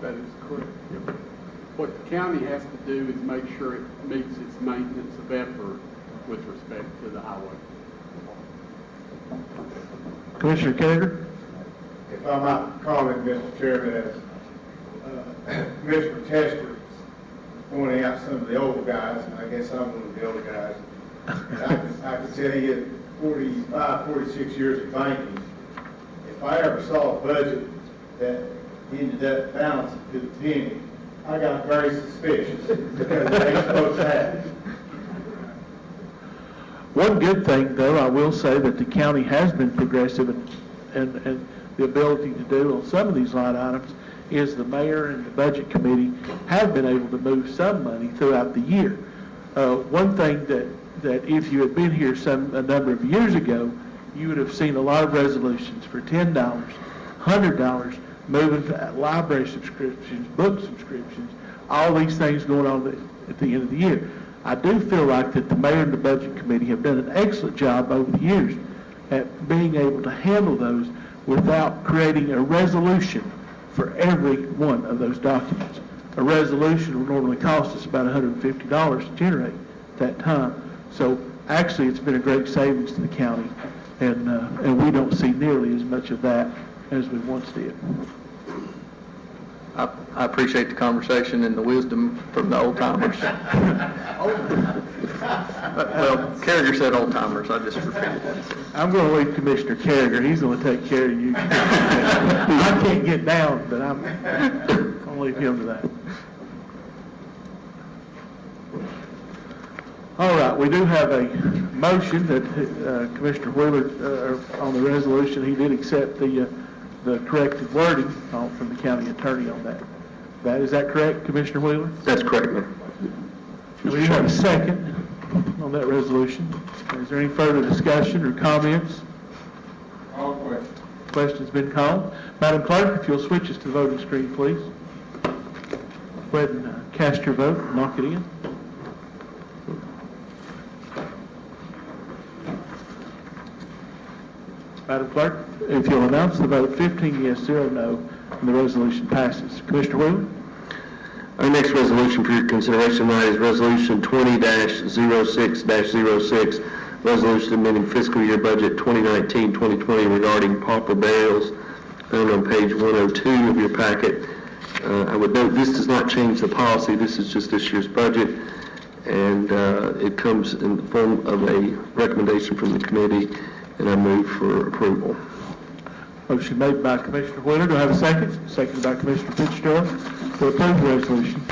That is correct. What the county has to do is make sure it meets its maintenance of effort with respect to the highway. Commissioner Carter? If I might comment, Mr. Chairman, as Mr. Tester pointing out some of the old guys, and I guess I'm one of the older guys, I can tell you 45, 46 years of banking, if I ever saw a budget that ended up balancing to the penny, I got very suspicious because it ain't supposed to happen. One good thing, though, I will say that the county has been progressive and the ability to do on some of these line items is the mayor and the budget committee have been able to move some money throughout the year. One thing that if you had been here a number of years ago, you would have seen a lot of resolutions for $10, $100, moving to library subscriptions, book subscriptions, all these things going on at the end of the year. I do feel like that the mayor and the budget committee have done an excellent job over the years at being able to handle those without creating a resolution for every one of those documents. A resolution will normally cost us about $150 to generate at that time. So actually, it's been a great savings to the county, and we don't see nearly as much of that as we once did. I appreciate the conversation and the wisdom from the old timers. Well, Carriger said old timers, I just repeated that. I'm going to leave Commissioner Carriger. He's going to take care of you. I can't get down, but I'm going to leave him to that. All right, we do have a motion that Commissioner Wheeler, on the resolution, he did accept the corrected wording from the county attorney on that. Is that correct, Commissioner Wheeler? That's correct, Mayor. We do have a second on that resolution. Is there any further discussion or comments? All questions. Question's been called. Madam Clerk, if you'll switch us to the voting screen, please. Go ahead and cast your vote and lock it in. Madam Clerk, if you'll announce the vote, 15 yes, 0 no, and the resolution passes. Commissioner Wheeler? Our next resolution for your consideration tonight is Resolution 20-06-06, resolution amending fiscal year budget 2019-2020 regarding pauper burials, found on page 102 of your packet. I would note this does not change the policy. This is just this year's budget, and it comes in the form of a recommendation from the committee, and I move for approval. Motion made by Commissioner Wheeler. Do I have a second? Seconded by Commissioner Fitzgerald. To approve the resolution.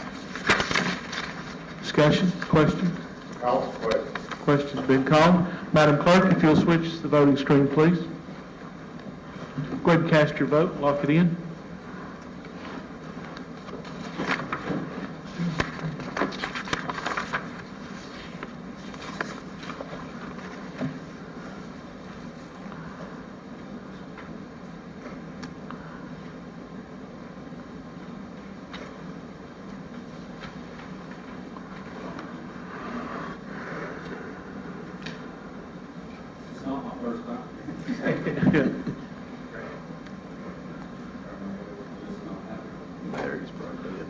Discussion? Questions? Call for question. Question's been called. Madam Clerk, if you'll switch to the voting screen, please. Go ahead and cast your vote. Lock it in. It's not my first time.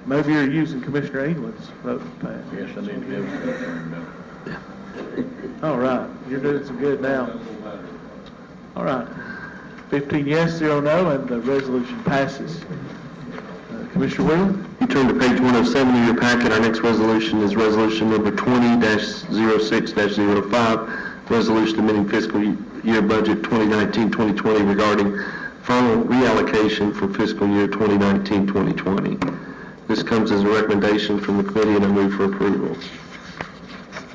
Maybe you're using Commissioner England's vote pad. Yes, I need to give it. All right, you're doing some good now. All right, 15 yes, 0 no, and the resolution passes. Commissioner Wheeler? You turn to page 107 of your packet. Our next resolution is resolution number 20-06-05, resolution amending fiscal year budget 2019-2020 regarding final reallocation for fiscal year 2019-2020. This comes as a recommendation from the committee, and I move for approval.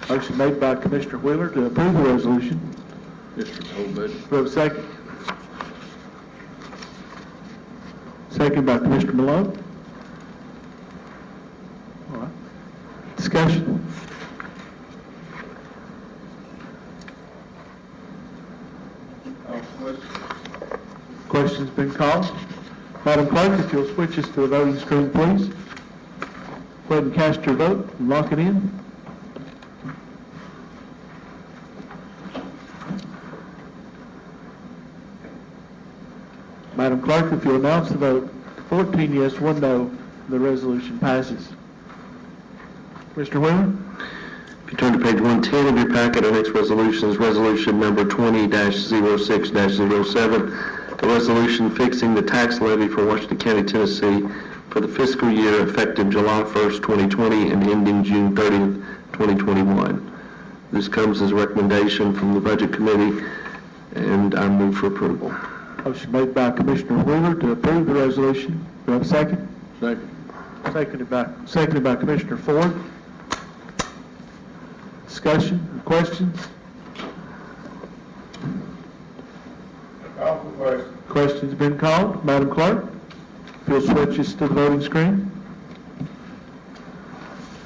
Motion made by Commissioner Wheeler to approve the resolution. Just for the whole budget. Do we have a second? Second by Commissioner Malone. All right. Discussion? Question's been called. Madam Clerk, if you'll switch us to the voting screen, please. Go ahead and cast your vote and lock it in. Madam Clerk, if you'll announce the vote, 14 yes, 1 no, the resolution passes. Mr. Wheeler? If you turn to page 110 of your packet, our next resolution is resolution number 20-06-07, a resolution fixing the tax levy for Washington County, Tennessee for the fiscal year effective July 1st, 2020 and ending June 30th, 2021. This comes as a recommendation from the Budget Committee, and I move for approval. Motion made by Commissioner Wheeler to approve the resolution. Do I have a second? Second. Seconded by Commissioner Ford. Discussion, questions? Call for question. Question's been called. Madam Clerk, if you'll switch us to the voting screen.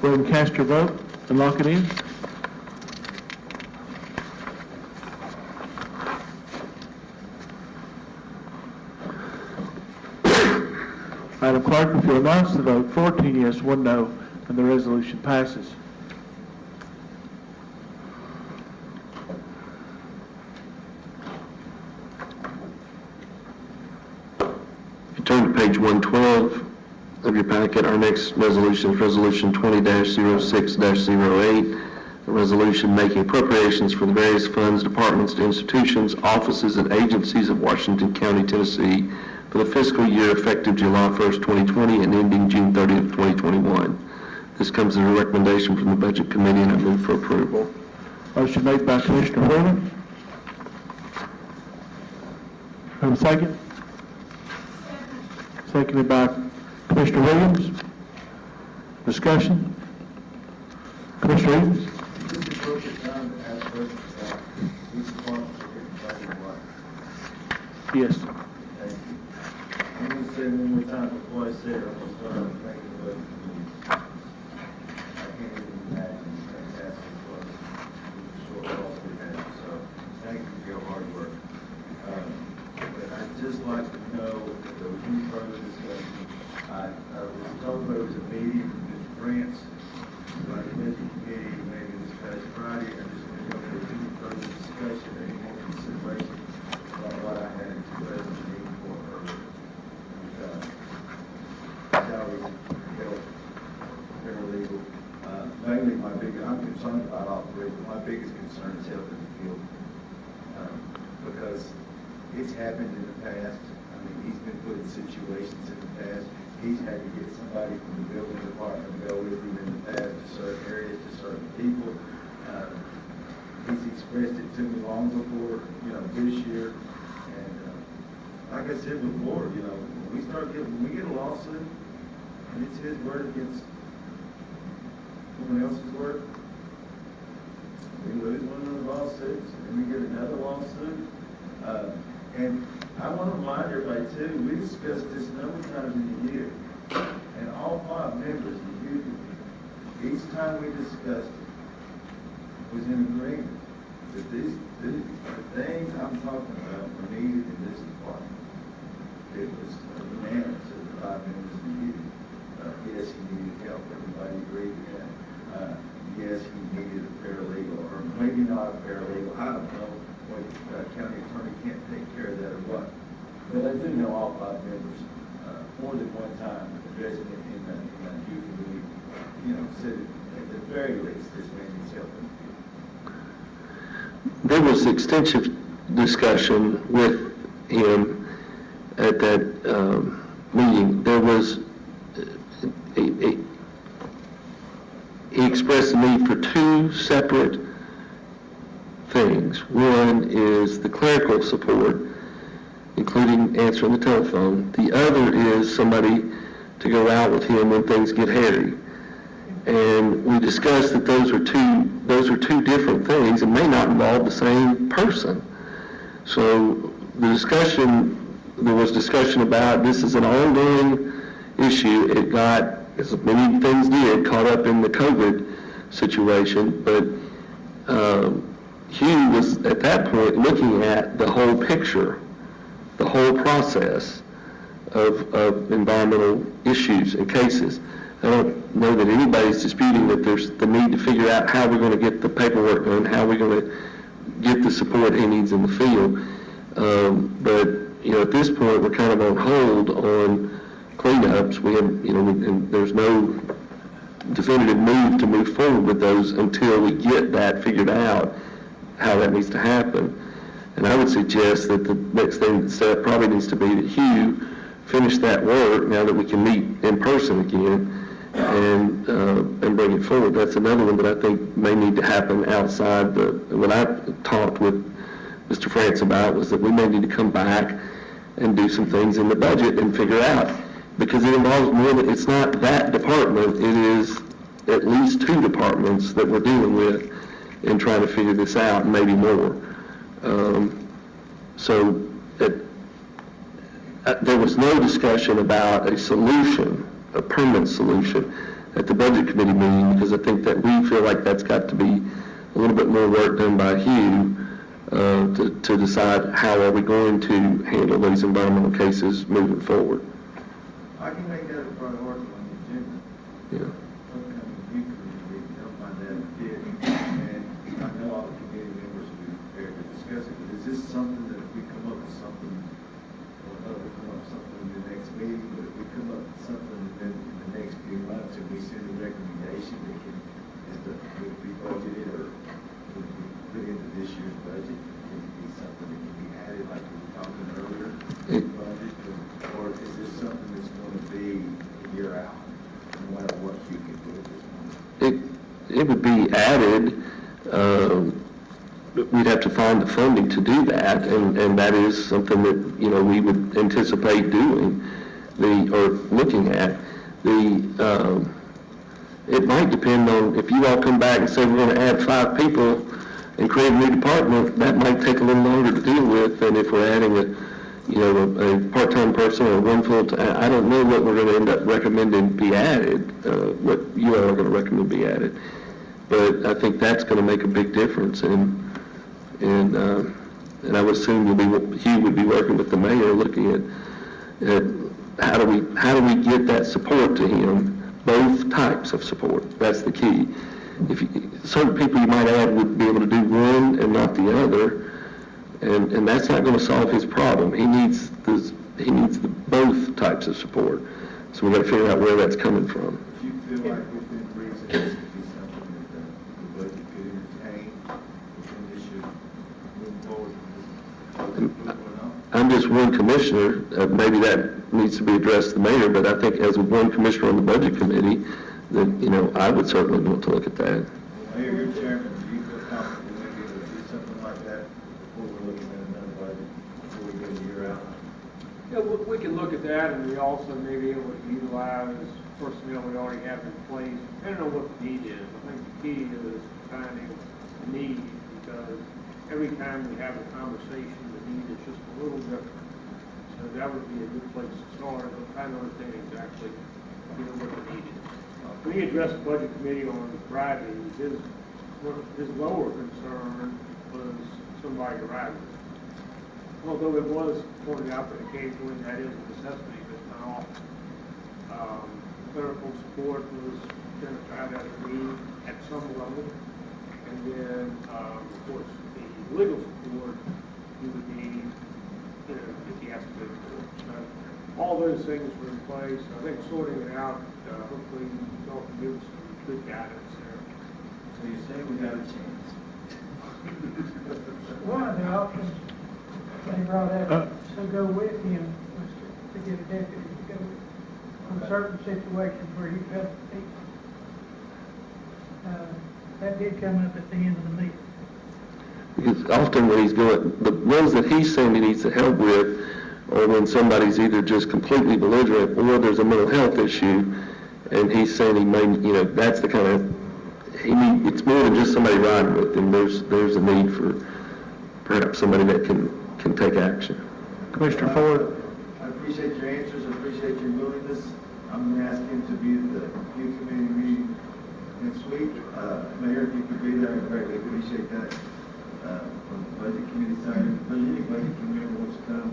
Go ahead and cast your vote and lock it in. Madam Clerk, if you'll announce the vote, 14 yes, 1 no, and the resolution passes. If you turn to page 112 of your packet. Our next resolution is Resolution 20-06-08, a resolution making appropriations for the various funds, departments, institutions, offices, and agencies of Washington County, Tennessee for the fiscal year effective July 1st, 2020 and ending June 30th, 2021. This comes as a recommendation from the Budget Committee, and I move for approval. Motion made by Commissioner Horner. Have a second? Seconded by Commissioner Williams. Discussion? Commissioner Evans? Is this the appropriate time to ask questions about each department or getting back in line? Yes. Thank you. I'm going to say one more time before I say it, I'm going to start out thanking the Budget Committee. I can't even imagine asking for the short calls we had, so thank you for your hard work. But I'd just like to know if there was any further discussion. I was told there was a meeting with Mr. France by the Budget Committee maybe this past Friday. I just want to know if there was any further discussion or any more consideration about what I had expressed in the meeting for earlier. Salaries, health, paralegal. Mainly I'm concerned about all three, but my biggest concern is health in the field. Because it's happened in the past. I mean, he's been put in situations in the past. He's had to get somebody from the building department to go with him in the past to certain areas, to certain people. He's expressed it to me long before, this year. And like I said before, when we get a lawsuit, and it's his word against someone else's word, we lose one of the lawsuits, and then we get another lawsuit. And I want to remind everybody too, we discussed this a number of times in the year, and all 5 members, each time we discussed it, was in agreement that the things I'm talking about were needed in this department. It was unanimous of the 5 members in the meeting. Yes, he needed help. Everybody agreed with that. Yes, he needed a paralegal, or maybe not a paralegal. I don't know what county attorney can't take care of that or what. But I do know all 5 members, more than one time, addressing it in that youth committee, said at the very least, this man needs help in the field. There was extensive discussion with him at that meeting. There was he expressed the need for 2 separate things. One is the clerical support, including answering the telephone. The other is somebody to go out with him when things get hairy. And we discussed that those are two different things and may not involve the same person. So there was discussion about this is an ongoing issue. It got, as many things did, caught up in the COVID situation, but Hugh was at that point looking at the whole picture, the whole process of environmental issues and cases. I don't know that anybody's disputing that there's the need to figure out how we're going to get the paperwork done, how we're going to get the support he needs in the field. But at this point, we're kind of on hold on cleanups. We have, and there's no definitive move to move forward with those until we get that figured out, how that needs to happen. And I would suggest that the next step probably needs to be that Hugh finish that work now that we can meet in person again and bring it forward. That's another one that I think may need to happen outside what I talked with Mr. France about was that we may need to come back and do some things in the budget and figure out, because it involves more than, it's not that department, it is at least 2 departments that we're dealing with in trying to figure this out, and maybe more. There was no discussion about a solution, a permanent solution at the Budget Committee meeting, because I think that we feel like that's got to be a little bit more work done by Hugh to decide how are we going to handle these environmental cases moving forward. I can make that a priority on the agenda. Yeah. And I know all the committee members will be prepared to discuss it, but is this something that if we come up with something, or we come up with something in the next meeting, would it would be added. We'd have to find the funding to do that, and that is something that, you know, we would anticipate doing, or looking at. It might depend on, if you all come back and say we're gonna add 5 people and create a new department, that might take a little longer to deal with than if we're adding a part-time person or one full-time. I don't know what we're gonna end up recommending be added, what you all are gonna recommend be added. But I think that's gonna make a big difference, and I would assume Hugh would be working with the mayor, looking at how do we get that support to him, both types of support. That's the key. Certain people you might add would be able to do one and not the other, and that's not going to solve his problem. He needs both types of support. So we've got to figure out where that's coming from. Do you feel like within reason this could be something that the budget could entertain, and this should move forward? I'm just one commissioner. Maybe that needs to be addressed to the mayor, but I think as one commissioner on the budget committee, that, you know, I would certainly want to look at that. Mayor, you're chairman, do you feel comfortable maybe to do something like that before we're looking at another budget, before we get a year out? Yeah, we can look at that, and we also may be able to utilize personnel we already have in place, depending on what the need is. I think the key is finding the need, because every time we have a conversation, the need is just a little different. So that would be a good place to start, and try to understand exactly, you know, what the need is. When he addressed the budget committee on Friday, his lower concern was somebody driving. Although it was pointed out that occasionally that is a necessity, but not often. Clerical support was identified as a need at some level. And then, of course, the legal support you would need, you know, if you have to go to court. So all those things were in place. I think sorting it out, hopefully y'all can give us some good guidance there. So you're saying we got a chance? One of the options they brought up to go with him was to get a deputy to go on certain situations where he felt that did come up at the end of the meeting. Because often when he's going, the ones that he's saying he needs the help with, or when somebody's either just completely belligerent or there's a mental health issue, and he's saying he may, you know, that's the kind of, it's more than just somebody riding with him. There's a need for perhaps somebody that can take action. Commissioner Ford. I appreciate your answers, I appreciate your willingness. I'm going to ask him to be at the youth committee meeting next week. Mayor, if you could be there, I'd greatly appreciate that. From the budget committee side, if there's any budget committee wants to come,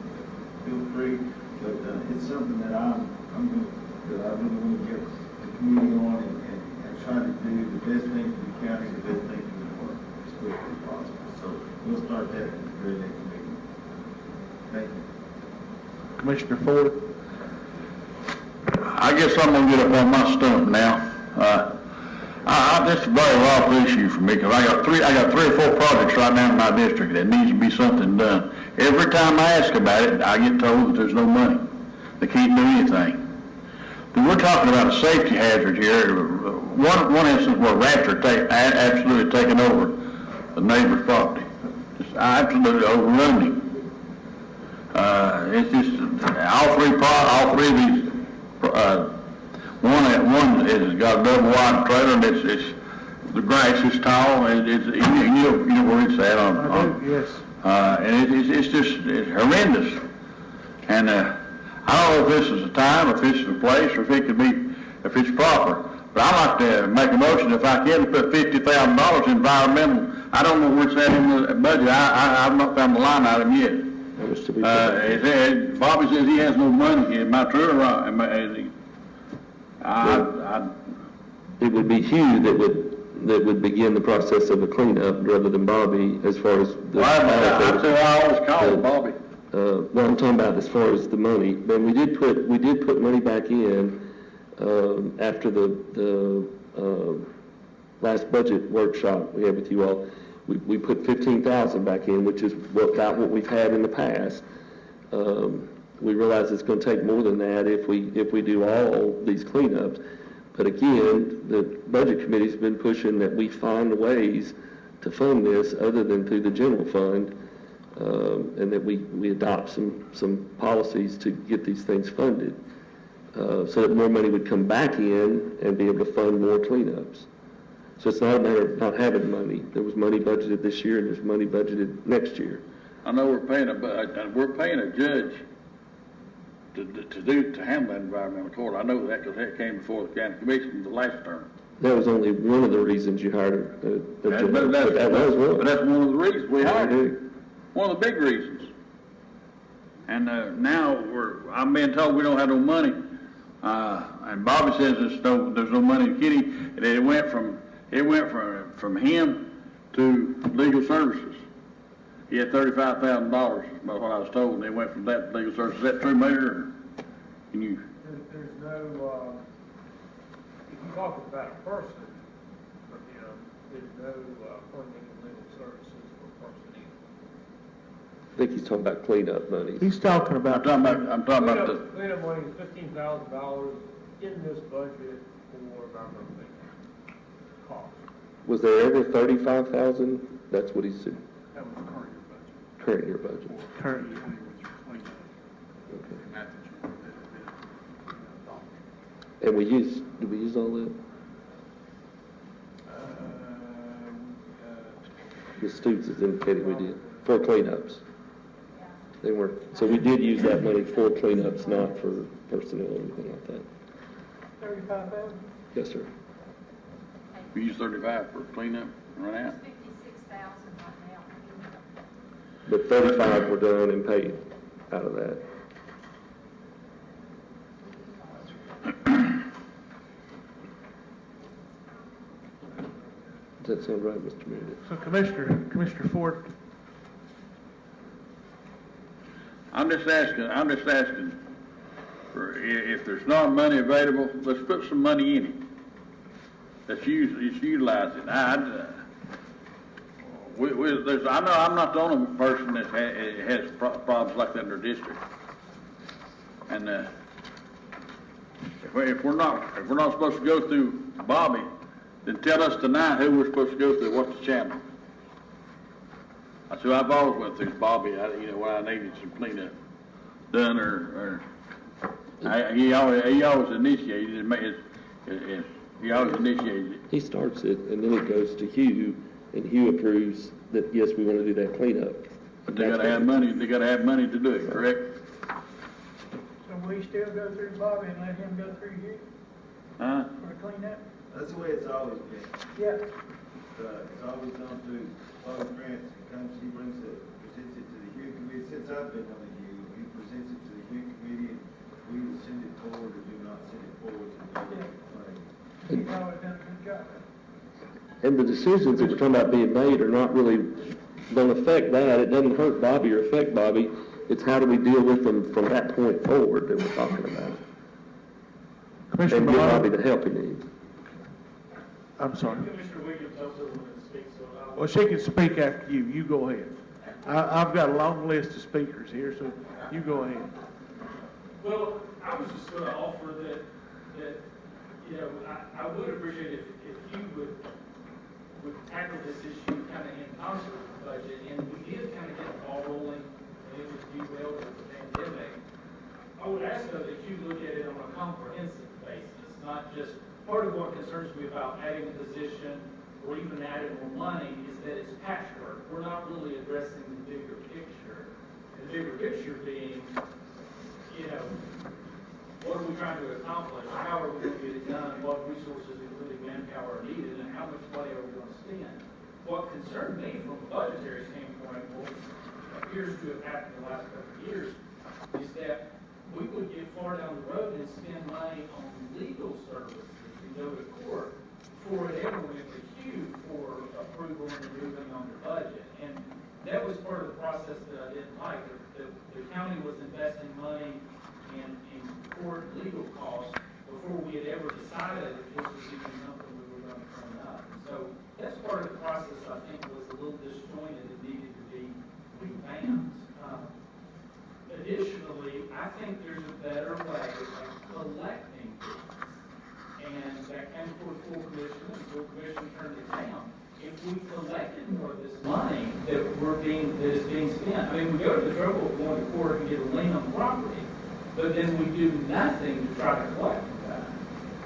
feel free. But it's something that I really want to get the committee on and try to do the best thing for the county, the best thing for the work as quickly as possible. So we'll start that at the very next meeting. Thank you. Commissioner Ford. I guess I'm gonna get up on my stump now. This is a very rough issue for me, because I got 3 or 4 projects right now in my district that needs to be something done. Every time I ask about it, I get told that there's no money. They can't do anything. But we're talking about a safety hazard here. One instance where rats are absolutely taking over the neighbor's property. Just absolutely overrunning. It's just all three of these. One has got a double wide trailer, and it's the grass is tall, and you know where it's at on Yes. and it's horrendous. And I don't know if this is the time, if this is the place, or if it's proper. But I'd like to make a motion, if I can, to put $50,000 environmental. I don't know where it's at in the budget. I've not found the line item yet. Bobby says he has no money. Am I true or wrong? It would be Hugh that would begin the process of a cleanup rather than Bobby, as far as the. I always call it Bobby. Well, I'm talking about as far as the money. But we did put money back in after the last budget workshop we had with you all. We put $15,000 back in, which is about what we've had in the past. We realize it's going to take more than that if we do all these cleanups. But again, the Budget Committee's been pushing that we find ways to fund this other than through the general fund, and that we adopt some policies to get these things funded, so that more money would come back in and be able to fund more cleanups. So it's not a matter of not having money. There was money budgeted this year, and there's money budgeted next year. I know we're paying a judge to handle that environmental court. I know that because that came before the county commission the last term. That was only one of the reasons you hired a judge. But that's one of the reasons we hired I him. do. One of the big reasons. And now I'm being told we don't have no money. And Bobby says there's no money in Kitty. And it went from him to legal services. He had $35,000, about what I was told, and it went from that to legal services. Is that true, Mayor? Or can you? There's no, if you talk about a person, there's no funding of legal services for personnel. I think he's talking about cleanup money. He's talking about. I'm talking about the. Cleanup money is $15,000 in this budget for environmental cleanup costs. Was there ever 35,000? That's what he said. That was Current year budget. Current year. Okay. And did we use all that? The students is indicating we did, for cleanups. They weren't, so we did use that money for cleanups, not for personnel or anything like that. 35,000? Yes, sir. We used 35 for cleanup, run out. 56,000 right now. But 35 were done and paid out of that. Does that sound right, Mr. Meredith? So Commissioner Ford, I'm just asking for if there's not money available, let's put some money in it. Let's utilize it. I know I'm not the only person that has problems like that in their district. And if we're not supposed to go through Bobby, then tell us tonight who we're supposed to go through. What's the channel? That's who I've always went through, Bobby. When I needed some cleanup done, he always initiated it. He always initiated it. He starts it, and then it goes to Hugh, and Hugh approves that, yes, we want to do that cleanup. But they gotta have money. They gotta have money to do it. Correct? So we still go through Bobby and let him go through you Huh? for the cleanup? That's the way it's always been. Yeah. It's always gone through Chloe Grants. He presents it to the Hugh Committee. Since I've been on the Hugh, he presents it to the Hugh Committee, and we will send it forward or do not send it forward to the money. He's always done a good job. And the decisions that we're talking about being made are not really, don't affect that. It doesn't hurt Bobby or affect Bobby. It's how do we deal with them from that point forward that we're talking about. Commissioner And give Malone. Bobby the help he needs. I'm sorry. Commissioner Williams also wanted to speak, so I'll... Well, she can speak after you. You go ahead. I've got a long list of speakers here, so you go ahead. Well, I was just going to offer that I would appreciate if you would tackle this issue kind of in concert with the budget, and we did kind of get the ball rolling, and it was due well to the pandemic. I would ask though that you look at it on a comprehensive basis, not just part of what concerns me about adding a position or even adding more money is that it's patchwork. We're not really addressing the bigger picture. The bigger picture being, what are we trying to accomplish? How are we going to get it done? What resources, including manpower, are needed, and how much money are we going to spend? What concerned me from a budgetary standpoint, what appears to have happened in the last couple of years, is that we would get far down the road and spend money on legal services and go to court before it ever went to Hugh for approval and moving on the budget. And that was part of the process that I didn't like. The county was investing money in court legal costs before we had ever decided if this was even something we were going to turn up. So that's part of the process I think was a little disjointed and needed to be revamped. Additionally, I think there's a better way of collecting these. and that came before the full commission, and the full commission turned it down. If we collected more of this money that is being spent, I mean, we go to the trouble of going to court and get a lien on the property, but then we do nothing to try to collect from that.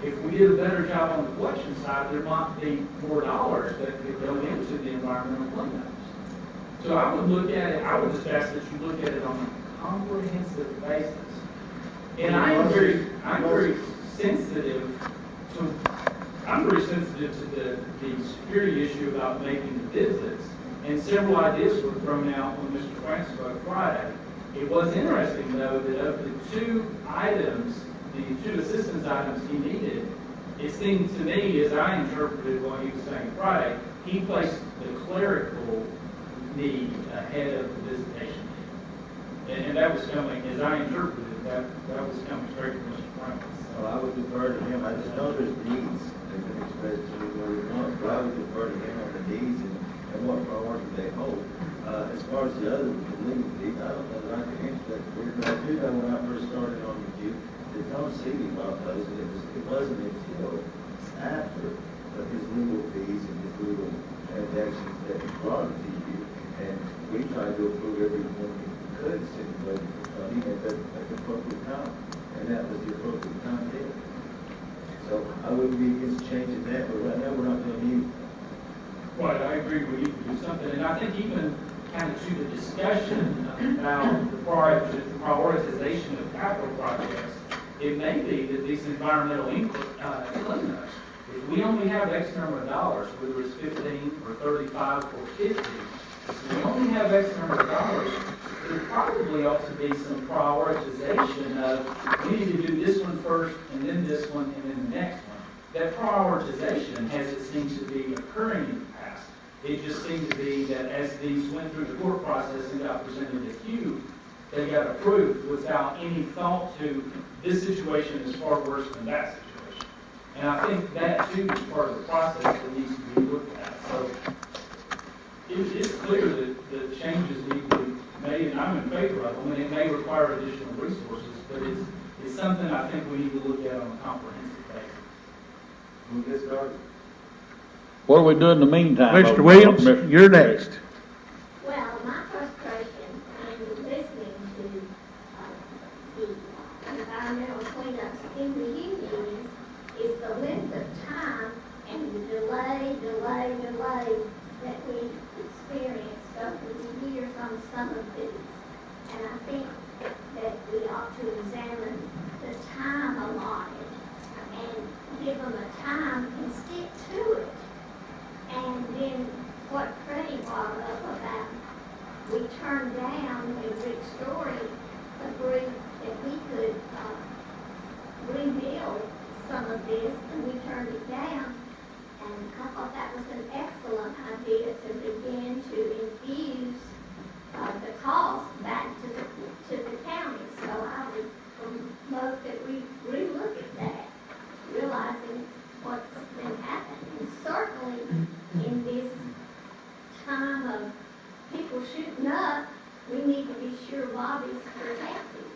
If we did a better job on the collection side, there might be more dollars that could go into the environmental cleanups. So I would look at it, I would just ask that you look at it on a comprehensive basis. And I'm very sensitive to the security issue about making the visits. And several ideas were thrown out when Mr. Frank spoke Friday. It was interesting, though, that of the two items, the two assistance items he needed, it seemed to me, as I interpreted what he was saying Friday, he placed the clerical need ahead of the visitation need. And that was coming, as I interpreted it, that was coming straight from Mr. Frank. Well, I would defer to him. I just know there's needs. They can express to me what he wants, but I would defer to him on the needs and what priority they hold. As far as the other legal needs, I don't know that I can answer that for you, but I do know when I first started on the queue, that Tom Seeley bought those, and it wasn't until after his legal fees and his legal transactions that he brought it to you, and we tried to approve everything we could stipulate for funding at the appropriate time, and that was the appropriate time there. So I wouldn't be against changing that, but right now we're not going to need. Right, I agree with you to do something, and I think even kind of to the discussion about the prioritization of capital projects, it may be that these environmental cleanups, if we only have X number of dollars, whether it's 15 or 35 or 50, if we only have X number of dollars, there probably ought to be some prioritization of, we need to do this one first, and then this one, and then the next one. That prioritization, as it seems to be occurring in the past, it just seemed to be that as these went through the court process and got presented to Q, they got approved without any thought to this situation is far worse than that situation. And I think that too is part of the process that needs to be looked at. So it is clear that the changes need to be made, and I'm in favor of them, and it may require additional resources, but it's something I think we need to look at on a comprehensive basis. Move this started. What are we doing in the meantime? Mr. Williams, you're next. Well, my frustration in listening to the environmental cleanups in the unions is the length of time and the delay that we experienced over the years on some of these. And I think that we ought to examine the time allotted and give them a time and stick to it. And then what Freddie brought up about, we turned down when Rick Story agreed that we could rebuild some of this, and we turned it down. And I thought that was an excellent idea to begin to infuse the cost back to the county. So I would promote that we relook at that, realizing what's been happening. And certainly in this time of people shooting up, we need to be sure Bobby's protected.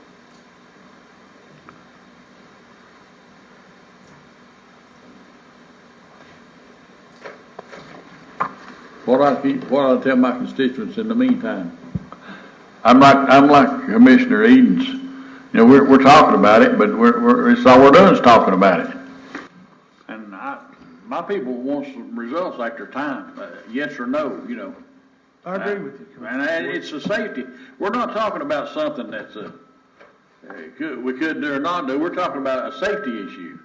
What I tell my constituents in the meantime, I'm like Commissioner Edens. You know, we're talking about it, but it's all we're doing is talking about it. And my people want some results after time, yes or no, you know. I agree with you. And it's a safety. We're not talking about something that's we could do or not do. We're talking about a safety issue.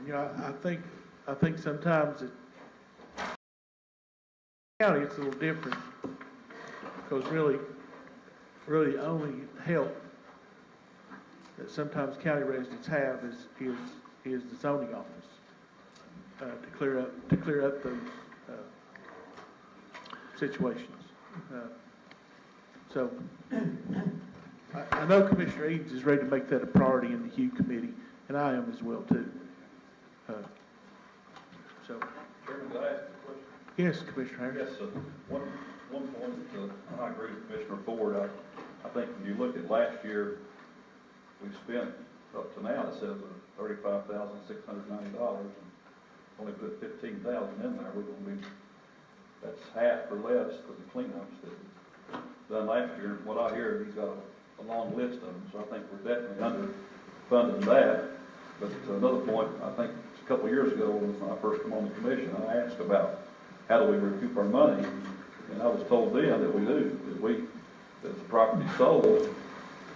You know, I think sometimes county it's a little different because really the only help that sometimes county residents have is the zoning office to clear up those situations. So I know Commissioner Edens is ready to make that a priority in the Hugh committee, and I am as well too. Chairman, could I ask a question? Yes, Commissioner Harris. Yes, one point, I agree with Commissioner Ford. I think when you look at last year, we spent up to now, it says $35,690, and only put 15,000 in there. We're gonna be, that's half or less of the cleanups that done last year. And what I hear, he's got a long list of them, so I think we're definitely underfunding that. But another point, I think a couple of years ago, when I first came on the commission, I asked about how do we recoup our money, and I was told then that we do, that the property sold,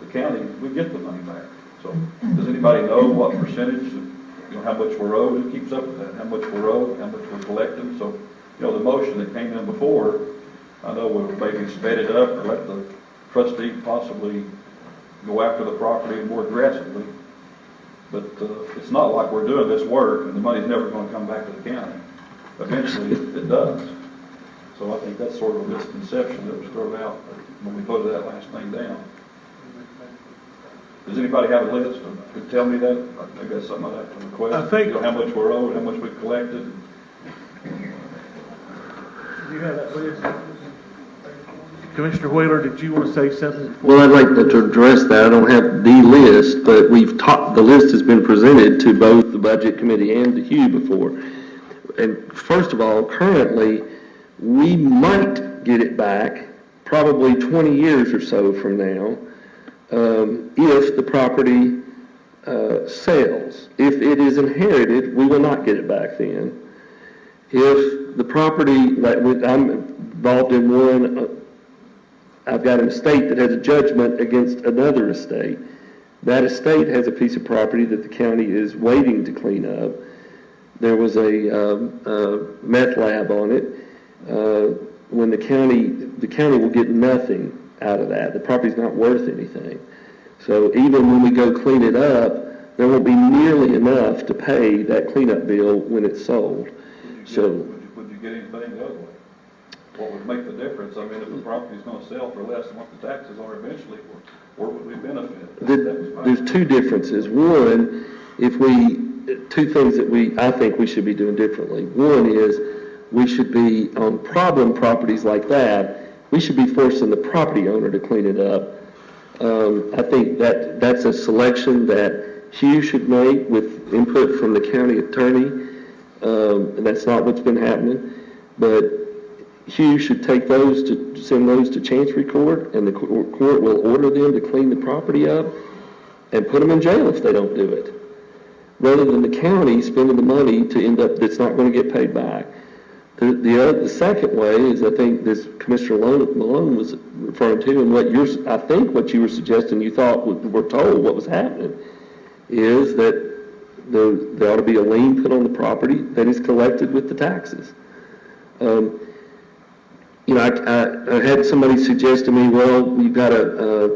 the county, we get the money back. So, does anybody know what percentage of, how much we're owed? Who keeps up with that? How much we're owed, how much we're collecting? So, the motion that came in before, I know we would maybe sped it up or let the trustee possibly go after the property more aggressively. But it's not like we're doing this work and the money's never going to come back to the county. Eventually, it does. So I think that's sort of a misconception that was thrown out when we put that last thing down. Does anybody have a list? Could tell me that? I guess something I'd have to request. I think how much we're owed, how much we collected. you have that list. Commissioner Wheeler, did you want to say something? Well, I'd like to address that. I don't have the list, but the list has been presented to both the Budget Committee and to Hugh before. And first of all, currently, we might get it back probably 20 years or so from now, if the property sells. If it is inherited, we will not get it back then. If the property, like I'm involved in one, I've got an estate that has a judgment against another estate. That estate has a piece of property that the county is waiting to clean up. There was a meth lab on it. When the county will get nothing out of that. The property's not worth anything. So even when we go clean it up, there won't be nearly enough to pay that cleanup bill when it's sold. Would you get anything the other way? What would make the difference? I mean, if the property's going to sell for less than what the taxes are eventually, where would we benefit? There's two differences. One, two things that I think we should be doing differently. One is we should be on problem properties like that. We should be forcing the property owner to clean it up. I think that's a selection that Hugh should make with input from the county attorney. And that's not what's been happening. But Hugh should take send those to Chancery Court, and the court will order them to clean the property up and put them in jail if they don't do it, rather than the county spending the money to end up that's not going to get paid back. The second way is, I think this Commissioner Malone was referring to, and what you were suggesting, you thought were told what was happening, is that there ought to be a lien put on the property that is collected with the taxes. I had somebody suggest to me, well, you've got a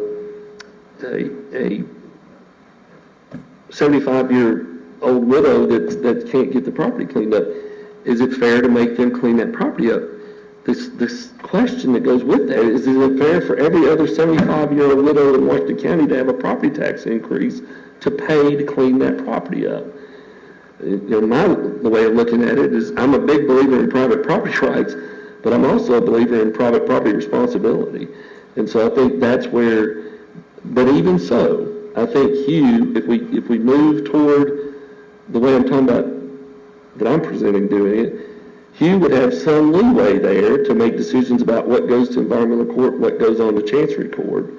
75-year-old widow that can't get the property cleaned up. Is it fair to make them clean that property up? This question that goes with that is it fair for every other 75-year-old widow in Washington County to have a property tax increase to pay to clean that property up? The way of looking at it is I'm a big believer in private property rights, but I'm also a believer in private property responsibility. And so I think that's where, but even so, I think Hugh, if we move toward the way I'm talking about, that I'm presenting doing it, Hugh would have some leeway there to make decisions about what goes to environmental court, what goes on to Chancery Court,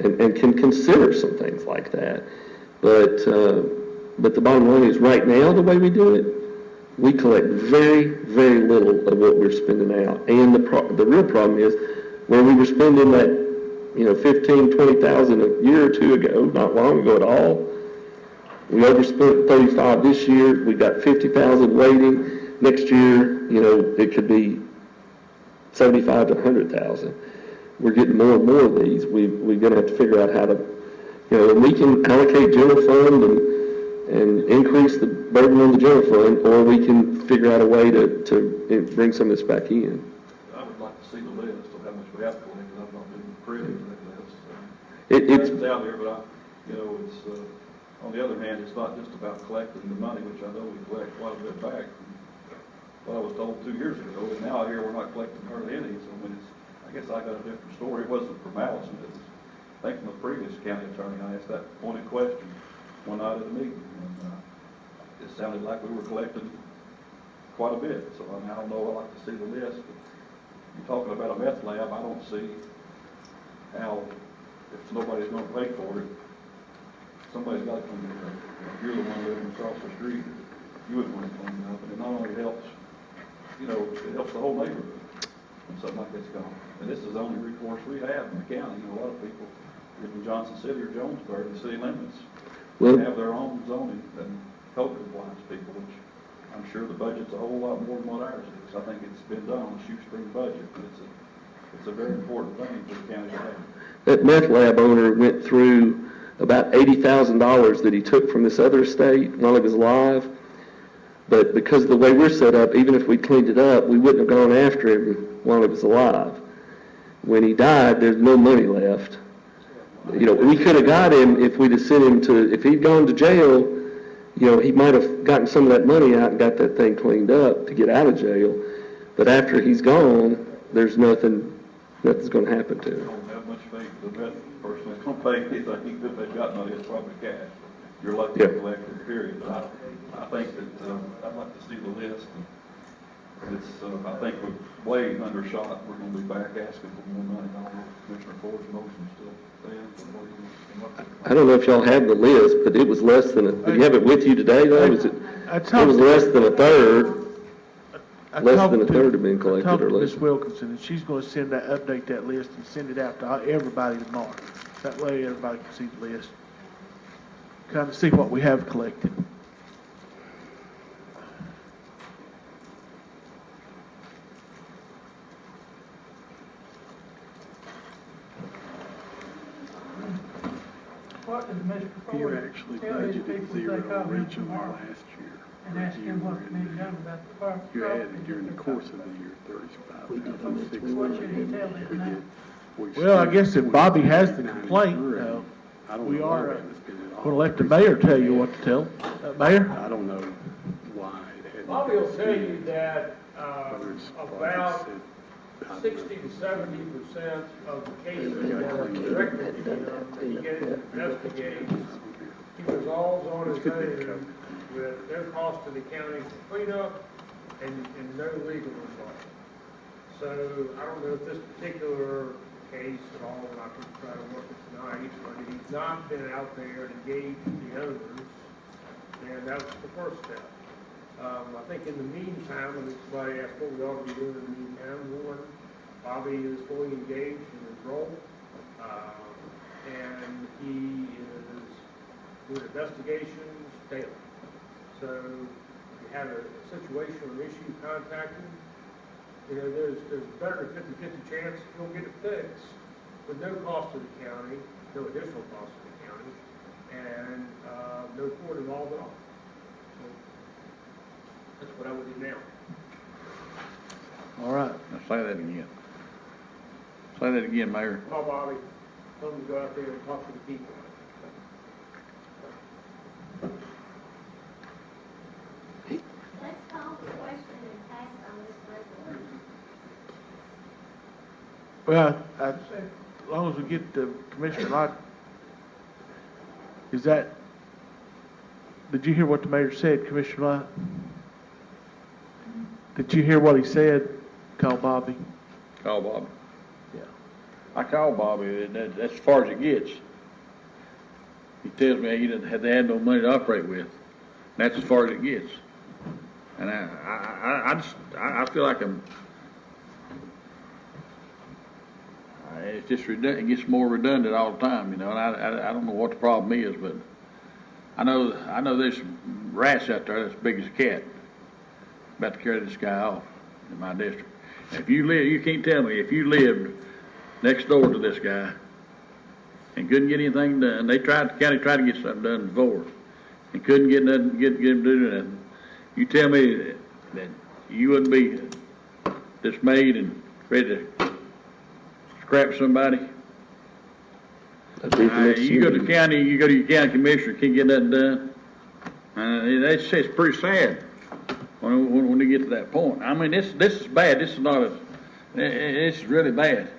and can consider some things like that. But the bottom line is, right now, the way we do it, we collect very, very little of what we're spending out. And the real problem is, where we were spending that, $15,000, $20,000 a year or two ago, not long ago at all, we overspent $35,000 this year. We got $50,000 waiting. Next year, it could be $75,000 to $100,000. We're getting more and more of these. We're going to have to figure out how to, we can allocate general fund and increase the burden on the general fund, or we can figure out a way to bring some of this back in. I would like to see the list of how much we have to collect, because I've not been privy to that list. It's out there, but it's on the other hand, it's not just about collecting the money, which I know we collect quite a bit back. What I was told 2 years ago, and now I hear we're not collecting hardly any. So I guess I got a different story. It wasn't for malice, I think from the previous county attorney, I asked that pointed question one night at the meeting, and it sounded like we were collecting quite a bit. So I mean, I don't know, I'd like to see the list, but you're talking about a meth lab, I don't see how, if nobody's gonna pay for it, somebody's gotta come in there. If you're the one living across the street, you wouldn't want to clean it up, and it not only helps, you know, it helps the whole neighborhood when something like that's gone. And this is the only recourse we have in the county. You know, a lot of people live in Johnson City or Jonesburg, the city limits, Well- have their own zoning and code compliance people, which I'm sure the budget's a whole lot more than what ours is. I think it's been done on a shoestring budget, but it's a very important thing for the county to have. That meth lab owner went through about $80,000 that he took from this other estate while he was alive. But because of the way we're set up, even if we cleaned it up, we wouldn't have gone after him while he was alive. When he died, there's no money left. You know, we could have got him if we'd have sent him to, if he'd gone to jail, you know, he might have gotten some of that money out and got that thing cleaned up to get out of jail. But after he's gone, there's nothing's going to happen to I him. don't have much faith that that person is going to pay anything that they've got money, it's probably cash. You're lucky to collect it, period. But I think that, I'd like to see the list. It's, I think with way undershot, we're going to be back asking for more money. I don't know if Commissioner Ford's motion still stands. Or what do you come up with? I don't know if y'all have the list, but it was less than do you have it with you today, though? It was less than a third. Less than a third have been collected I talked or to less. Ms. Wilkinson, and she's gonna update that list and send it out to everybody tomorrow. That way everybody can see the list. Kind of see what we have collected. What did Mr. Ford tell his people they called him tomorrow and asked him what's being done about the park? You added during the course of the year $35,600. What should he tell them now? Well, I guess if Bobby has the complaint, we are gonna let the mayor tell you what to tell. Mayor? I don't know why it had. Bobby will tell you that, about 60 to 70% of the cases that are directed to him, he gets investigated. He resolves on his own with no cost to the county for cleanup and no legal result. So I don't know if this particular case at all, and I can try to work it tonight, but if he's not been out there and engaged the owners, then that was the first step. I think in the meantime, when somebody asked what we ought to be doing in the meantime, one, Bobby is fully engaged in his role, and he is doing investigations daily. So if you have a situation or an issue, contact him. You know, there's better than 50-50 chance you'll get it fixed with no cost to the county, no additional cost to the county, and no court involved at all. So that's what I would do now. All right. Now say that again. Say that again, Mayor. Call Bobby, tell him to go out there and talk to the people. Let's call the question and pass on this resolution. Well, as long as we get the Commissioner Lott, did you hear what the mayor said, Commissioner Lott? Did you hear what he said? Call Bobby. Call Bobby. Yeah. I called Bobby, and that's as far as it gets. He tells me he doesn't have to have no money to operate with. That's as far as it gets. And I feel like it's just redundant. It gets more redundant all the time, you know. And I don't know what the problem is, but I know there's some rats out there that's as big as a cat about to carry this guy off in my district. If you can't tell me if you lived next door to this guy and couldn't get anything done. The county tried to get something done before and couldn't get him to do nothing. You tell me that you wouldn't be dismayed and ready to scrap somebody? You go to the county, you go to your county commissioner, can't get nothing done. It's pretty sad when you get to that point. I mean, this is bad. This is really bad.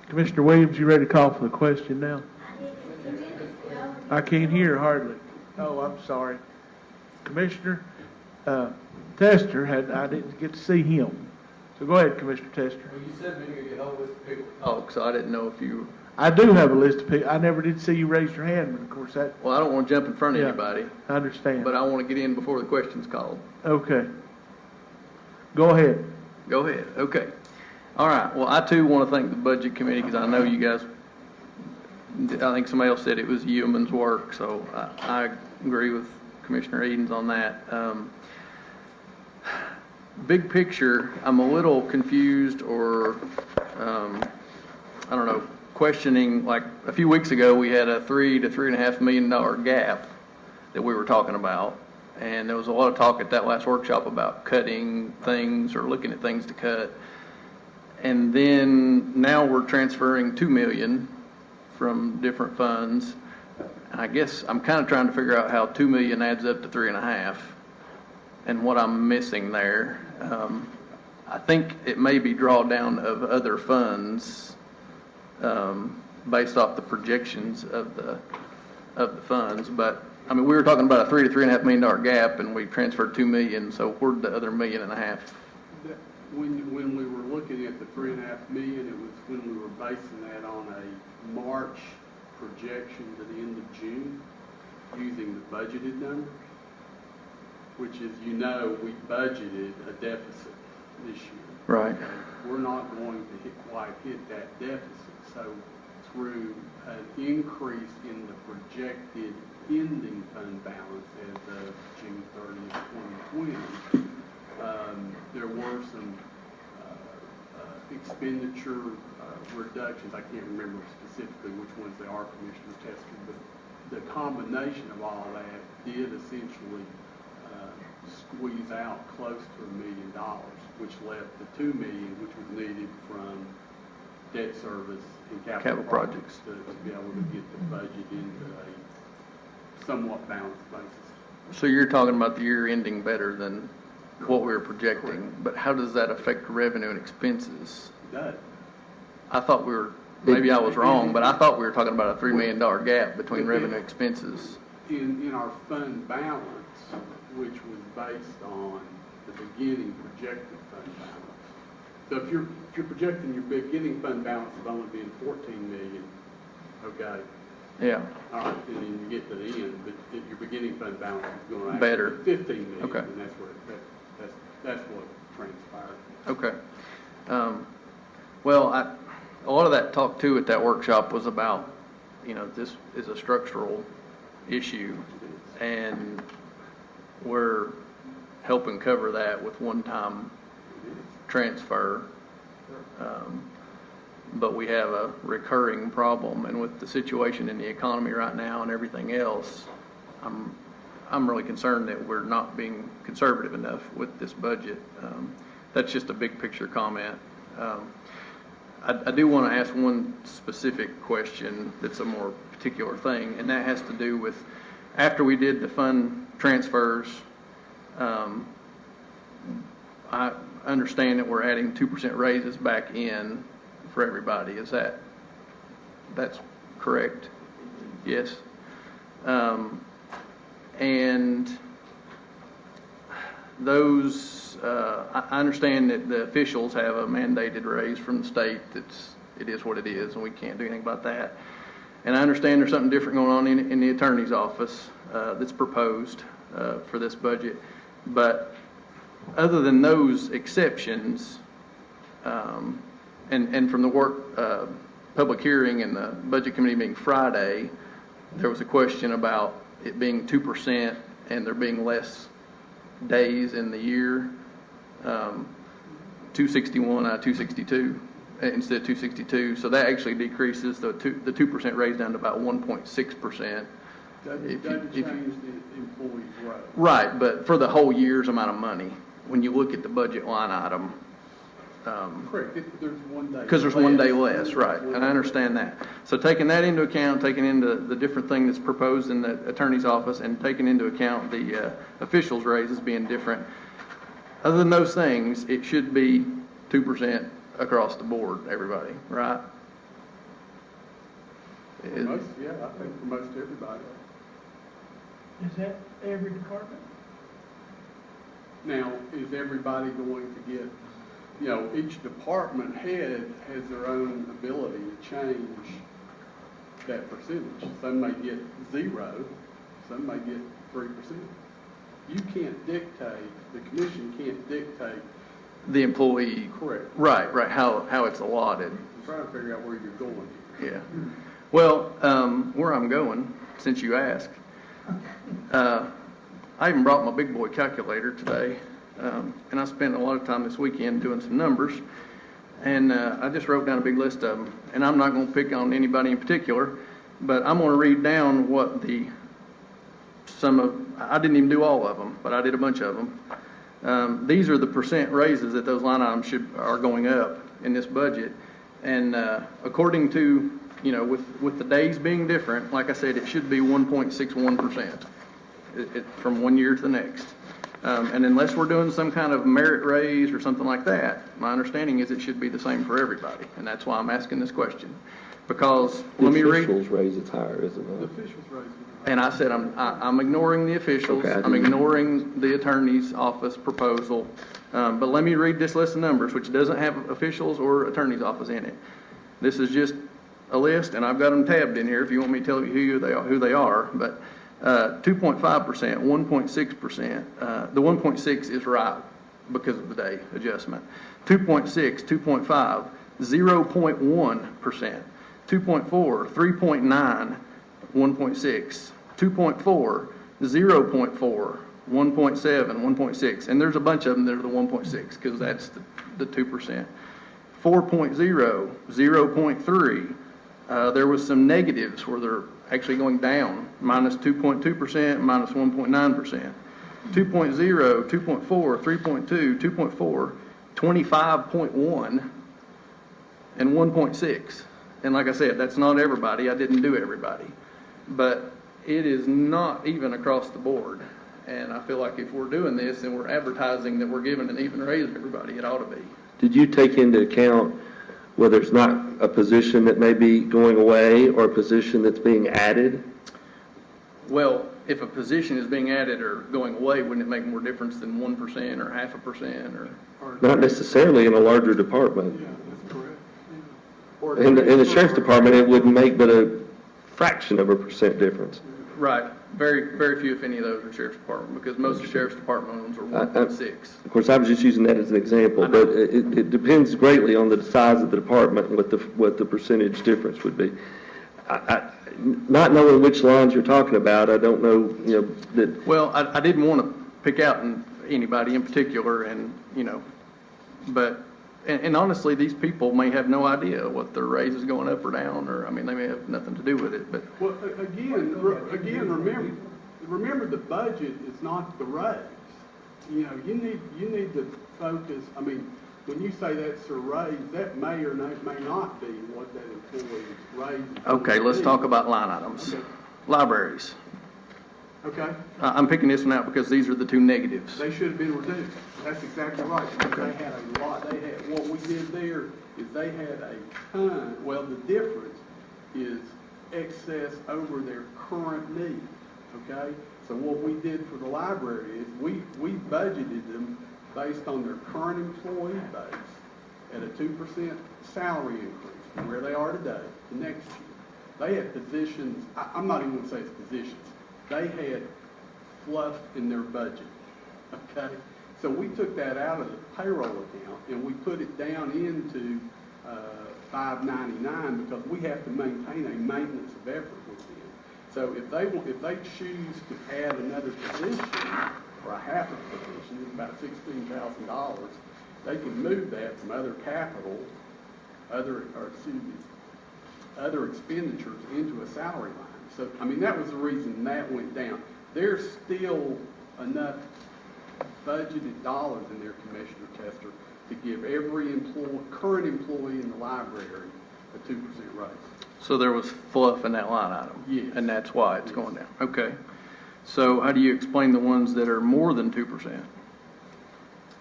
Commissioner Williams, you ready to call for the question now? I can't hear hardly. Oh, I'm sorry. Commissioner Tester I didn't get to see him. So go ahead, Commissioner Tester. Well, you said maybe you get hold of people to talk, so I didn't know if you... I do have a list of people. I never did see you raise your hand, but of course that... Well, I don't want to jump in front of Yeah, anybody, I understand. but I want to get in before the question's called. Okay. Go ahead. Go ahead, okay. All right, well, I too want to thank the Budget Committee, because I know you guys, I think somebody else said it was yeoman's work, so I agree with Commissioner Edens on that. Big picture, I'm a little confused or, I don't know, questioning, like a few weeks ago, we had a $3 to $3.5 million gap that we were talking about. And there was a lot of talk at that last workshop about cutting things or looking at things to cut. And then now we're transferring $2 million from different funds. And I guess I'm kind of trying to figure out how $2 million adds up to 3.5 and what I'm missing there. I think it may be drawdown of other funds based off the projections of the funds, but I mean, we were talking about a $3 to $3.5 million gap, and we transferred $2 million. So where'd the other $1.5 million? When we were looking at the $3.5 million, it was when we were basing that on a March projection to the end of June, using the budgeted numbers, which is, you know, we budgeted a deficit this year. Right. Okay? We're not going to quite hit that deficit. So through an increase in the projected ending fund balance as of June 30th, 2020, there were some expenditure reductions. I can't remember specifically which ones they are, Commissioner Tester, but the combination of all that did essentially squeeze out close to $1 million, which left the $2 million, which was needed from debt service and capital projects to be able to get the budget into a somewhat balanced basis. So you're talking about the year ending better than what we were projecting, but how does that affect revenue and expenses? It does. I thought we were, maybe I was wrong, but I thought we were talking about a $3 million gap between revenue and expenses. In our fund balance, which was based on the beginning projected fund balance. So if you're projecting your beginning fund balance of only being $14 million, okay. Yeah. All right, and then you get to the end, but your beginning fund balance is going to Better. actually be $15 million, Okay. and that's what transpired. Okay. Well, a lot of that talk too at that workshop was about, you know, this is a structural issue, and we're helping cover that with one-time transfer. But we have a recurring problem, and with the situation in the economy right now and everything else, I'm really concerned that we're not being conservative enough with this budget. That's just a big picture comment. I do want to ask one specific question that's a more particular thing, and that has to do with after we did the fund transfers, I understand that we're adding 2% raises back in for everybody. That's correct? Yes. And those, I understand that the officials have a mandated raise from the state. It is what it is, and we can't do anything about that. And I understand there's something different going on in the attorney's office that's proposed for this budget. But other than those exceptions, and from the public hearing and the Budget Committee meeting Friday, there was a question about it being 2% and there being less days in the year, 261 out of 262 instead of 262. So that actually decreases the 2% raise down to about 1.6%. Doesn't change the employee's rate. Right, but for the whole year's amount of money, when you look at the budget line item. Correct, there's 1 day. Because there's 1 day less, right, and I understand that. So taking that into account, taking into the different thing that's proposed in the attorney's office, and taking into account the officials' raises being different, other than those things, it should be 2% across the board, everybody, right? For most, yeah, I think for most everybody. Is that every department? Now, is everybody going to get, you know, each department head has their own ability to change that percentage. Some may get 0, some may get 3%. You can't dictate, the commission can't dictate. The employee. Correct. Right, how it's allotted. I'm trying to figure out where you're going here. Yeah. Well, where I'm going, since you asked, I even brought my big boy calculator today, and I spent a lot of time this weekend doing some numbers, and I just wrote down a big list of them. And I'm not going to pick on anybody in particular, but I'm going to read down what I didn't even do all of them, but I did a bunch of them. These are the percent raises that those line items are going up in this budget. And according to, you know, with the days being different, like I said, it should be 1.61% from one year to the next. And unless we're doing some kind of merit raise or something like that, my understanding is it should be the same for everybody. And that's why I'm asking this question. Because, let me read. The officials raise it's higher, isn't it? The officials raise it. And I said, I'm ignoring the officials. Okay, I'm ignoring the attorney's office proposal. But let me read this list of numbers, which doesn't have officials or attorney's office in it. This is just a list, and I've got them tabbed in here if you want me to tell you who they are. But 2.5%, 1.6%. The 1.6 is right because of the day adjustment. 2.6, 2.5, 0.1%. 2.4, 3.9, 1.6, 2.4, 0.4, 1.7, 1.6, and there's a bunch of them that are the 1.6 because that's the 2%. 4.0, 0.3, there was some negatives where they're actually going down, minus 2.2%, minus 1.9%. 2.0, 2.4, 3.2, 2.4, 25.1, and 1.6. And like I said, that's not everybody. I didn't do everybody. But it is not even across the board. And I feel like if we're doing this and we're advertising that we're giving an even raise to everybody, it ought to be. Did you take into account whether it's not a position that may be going away or a position that's being added? Well, if a position is being added or going away, wouldn't it make more difference than 1% or 0.5% or? Not necessarily in a larger department. Yeah, that's correct. In the sheriff's department, it wouldn't make but a fraction of a percent difference. Right. Very, very few, if any, of those are sheriff's department, because most of the sheriff's department ones are 1.6. Of course, I was just using that as an example, but it depends greatly on the size of the department and what the percentage difference would be. Not knowing which lines you're talking about, I don't know, you know, that. Well, I didn't want to pick out anybody in particular, and, you know, but, and honestly, these people may have no idea what their raise is going up or down, or, I mean, they may have nothing to do with it, but. Well, again, remember the budget is not the raise. You know, you need to focus, I mean, when you say that's a raise, that may or may not be what that employee's raise is. Okay, let's talk about line items. Okay. Libraries. Okay. I'm picking this one out because these are the two negatives. They should have been reduced. That's exactly right. Because they had a lot, what we did there is they had a ton, well, the difference is excess over their current need, okay? So what we did for the library is we budgeted them based on their current employee base at a 2% salary increase from where they are today to next year. They had positions, I'm not even going to say it's positions, they had fluff in their budget, okay? So we took that out of the payroll account and we put it down into $599 because we have to maintain a maintenance of effort with them. So if they choose to add another position or a half a position, it's about $16,000, they can move that from other capital, other expenditures into a salary line. So, I mean, that was the reason that went down. There's still enough budgeted dollars in there, Commissioner Tester, to give every current employee in the library a 2% raise. So there was fluff in that line item? Yes. And that's why it's going down? Okay. So how do you explain the ones that are more than 2%?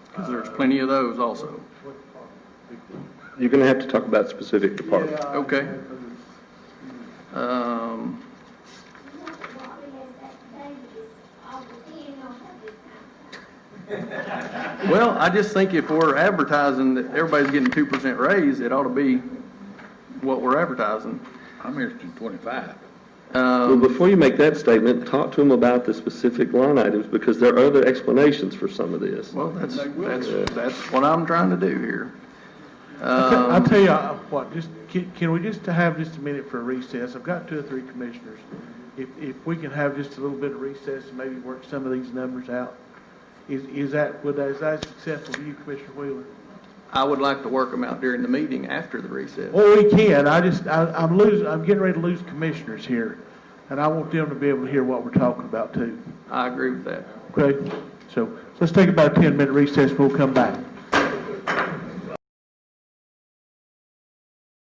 Because there's plenty of those also. You're going to have to talk about specific departments. Yeah, Okay. Well, I just think if we're advertising that everybody's getting 2% raise, it ought to be what we're advertising. I'm interested in 25. Well, before you make that statement, talk to them about the specific line items, because there are other explanations for some of this. Well, that's what I'm trying to do here. I'll tell you what, just, can we just have just a minute for a recess? I've got 2 or 3 commissioners. If we can have just a little bit of recess and maybe work some of these numbers out, is that acceptable to you, Commissioner Wheeler? I would like to work them out during the meeting after the recess. Well, we can. I'm getting ready to lose commissioners here, and I want them to be able to hear what we're talking about too. I agree with that. Okay? So let's take about a 10-minute recess, and we'll come back.